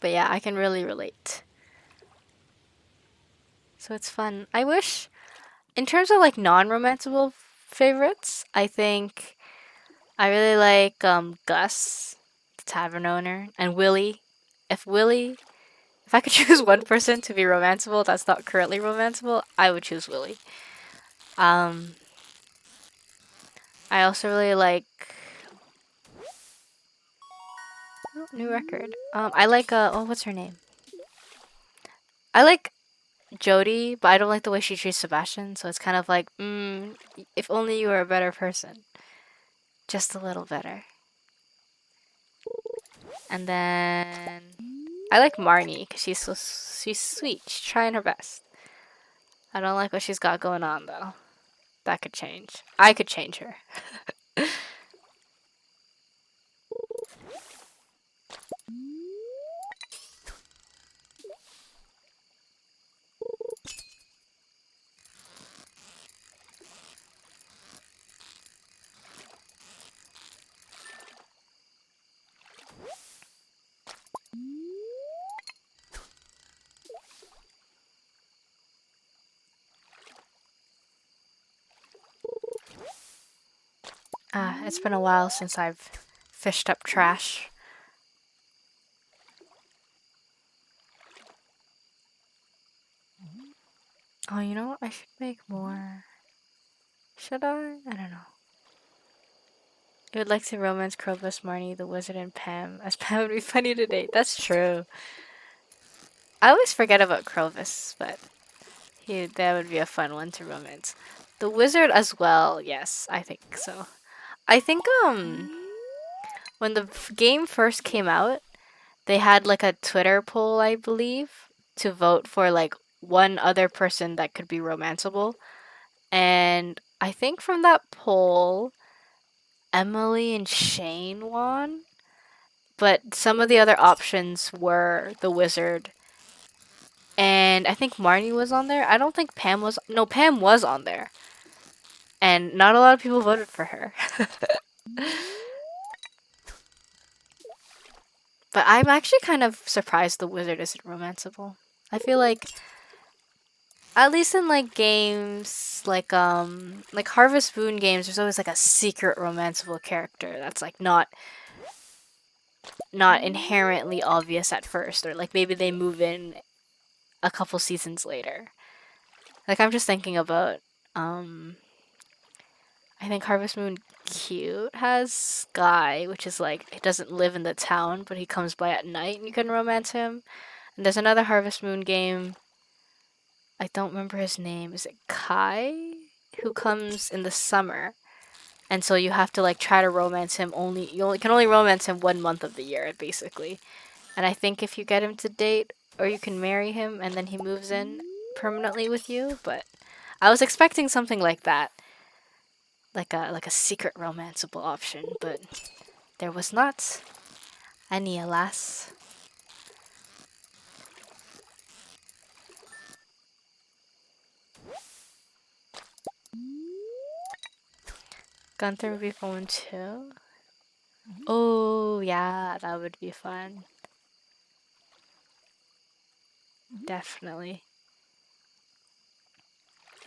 But yeah, I can really relate. So it's fun. I wish, in terms of like non-romanceable favorites, I think I really like Gus, the tavern owner, and Willie. If Willie, if I could choose one person to be romanceable that's not currently romanceable, I would choose Willie. Um, I also really like oh, new record. I like oh, what's her name? I like Jody, but I don't like the way she treats Sebastian. So it's kind of like, if only you were a better person, just a little better. And then I like Marnie because she's sweet. She's trying her best. I don't like what she's got going on though. That could change. I could change her. It's been a while since I've fished up trash. Oh, you know what? I should make more. Should I? I don't know. I would like to romance Krobus, Marnie, the wizard, and Pam, as Pam would be funny to date. That's true. I always forget about Krobus, but that would be a fun one to romance. The wizard as well, yes, I think so. I think when the game first came out, they had like a Twitter poll, I believe, to vote for like one other person that could be romanceable. And I think from that poll, Emily and Shane won. But some of the other options were the wizard. And I think Marnie was on there. I don't think Pam was. No, Pam was on there. And not a lot of people voted for her. But I'm actually kind of surprised the wizard isn't romanceable. I feel like at least in like games like Harvest Moon games, there's always like a secret romanceable character that's like not inherently obvious at first, or like maybe they move in a couple seasons later. Like I'm just thinking about I think Harvest Moon Cute has Sky, which is like he doesn't live in the town, but he comes by at night and you can romance him. And there's another Harvest Moon game. I don't remember his name. Is it Kai? Who comes in the summer. And so you have to like try to romance him only can only romance him 1 month of the year, basically. And I think if you get him to date, or you can marry him and then he moves in permanently with you, but I was expecting something like that. Like a secret romanceable option, but there was not any, alas. Gunther would be fun too. Oh yeah, that would be fun. Definitely.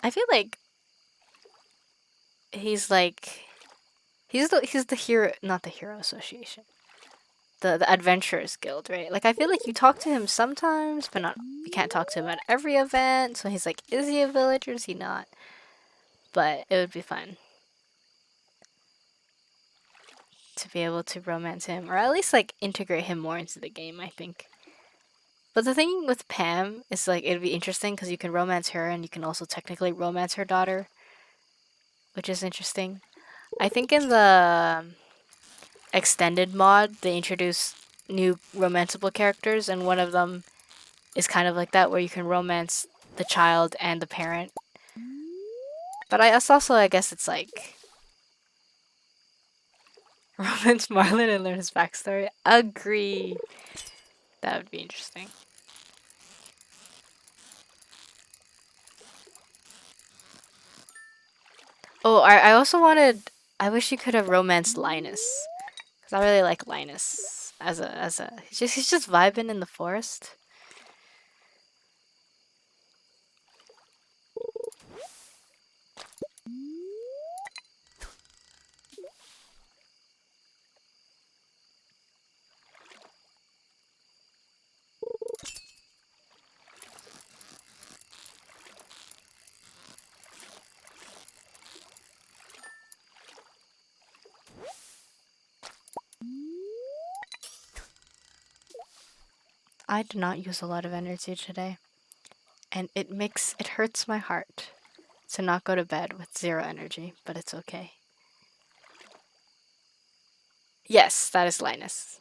I feel like he's like he's the hero, not the hero association. The Adventurers Guild, right? Like I feel like you talk to him sometimes, but not you can't talk to him at every event. So he's like, is he a villager? Is he not? But it would be fun to be able to romance him, or at least like integrate him more into the game, I think. But the thing with Pam is like it'd be interesting because you can romance her and you can also technically romance her daughter, which is interesting. I think in the extended mod they introduced new romanceable characters, and one of them is kind of like that, where you can romance the child and the parent. But it's also, I guess it's like romance Marlon and learn his backstory. Agree. That would be interesting. Oh, I also wanted. I wish you could have romanced Linus, because I really like Linus as a. He's just vibing in the forest. I did not use a lot of energy today, and it hurts my heart to not go to bed with zero energy, but it's okay. Yes, that is Linus.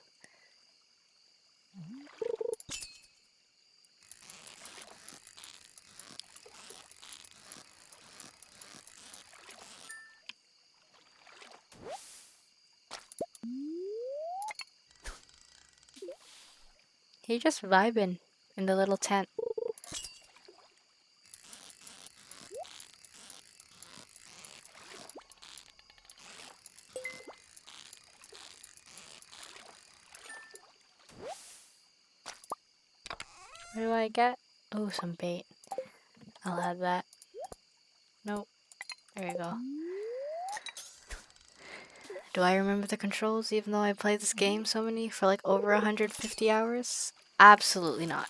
He just vibing in the little tent. What do I get? Oh, some bait. I'll have that. Nope. There we go. Do I remember the controls even though I played this game for like over 150 hours? Absolutely not.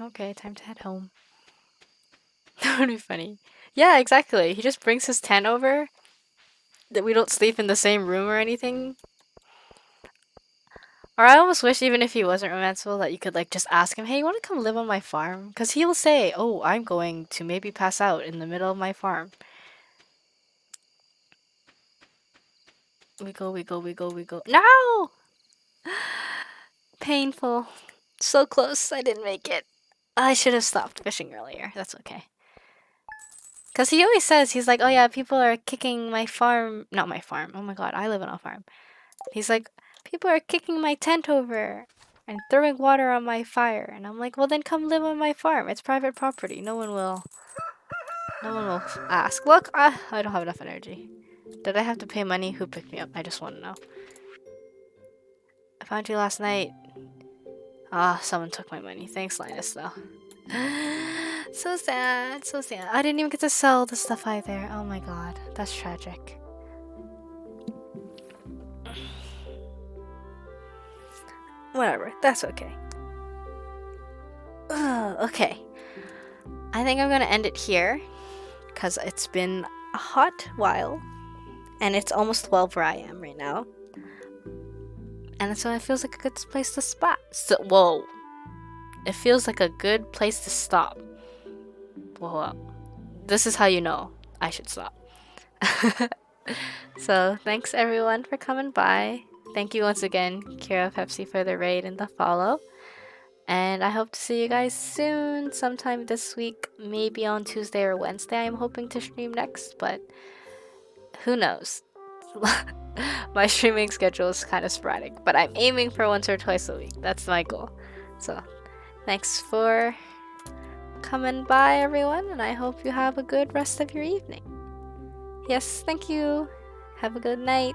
Okay, time to head home. That would be funny. Yeah, exactly. He just brings his tent over. That we don't sleep in the same room or anything. Or I almost wish, even if he wasn't romanceable, that you could like just ask him, "Hey, you want to come live on my farm?" Because he'll say, "Oh, I'm going to maybe pass out in the middle of my farm." We go, we go, we go, we go. No! Painful. So close. I didn't make it. I should have stopped fishing earlier. That's okay. Because he always says, he's like, oh yeah, people are kicking my farm. Not my farm. Oh my god, I live on a farm. He's like, people are kicking my tent over and throwing water on my fire. And I'm like, well then come live on my farm. It's private property. No one will. No one will ask. Look, I don't have enough energy. Did I have to pay money? Who picked me up? I just want to know. I found you last night. Ah, someone took my money. Thanks, Linus, though. So sad, so sad. I didn't even get to sell the stuff either. Oh my god, that's tragic. Whatever, that's okay. Ugh, okay. I think I'm gonna end it here because it's been a hot while and it's almost 12 where I am right now. And so it feels like a good place to spot. So, whoa. it feels like a good place to stop. Well, this is how you know I should stop. So thanks everyone for coming by. Thank you once again, Kira Pepsi, for the raid and the follow. And I hope to see you guys soon, sometime this week, maybe on Tuesday or Wednesday. I'm hoping to stream next, but who knows? My streaming schedule is kind of sporadic, but I'm aiming for once or twice a week. That's my goal. So, thanks for coming by, everyone, and I hope you have a good rest of your evening. Yes, thank you. Have a good night.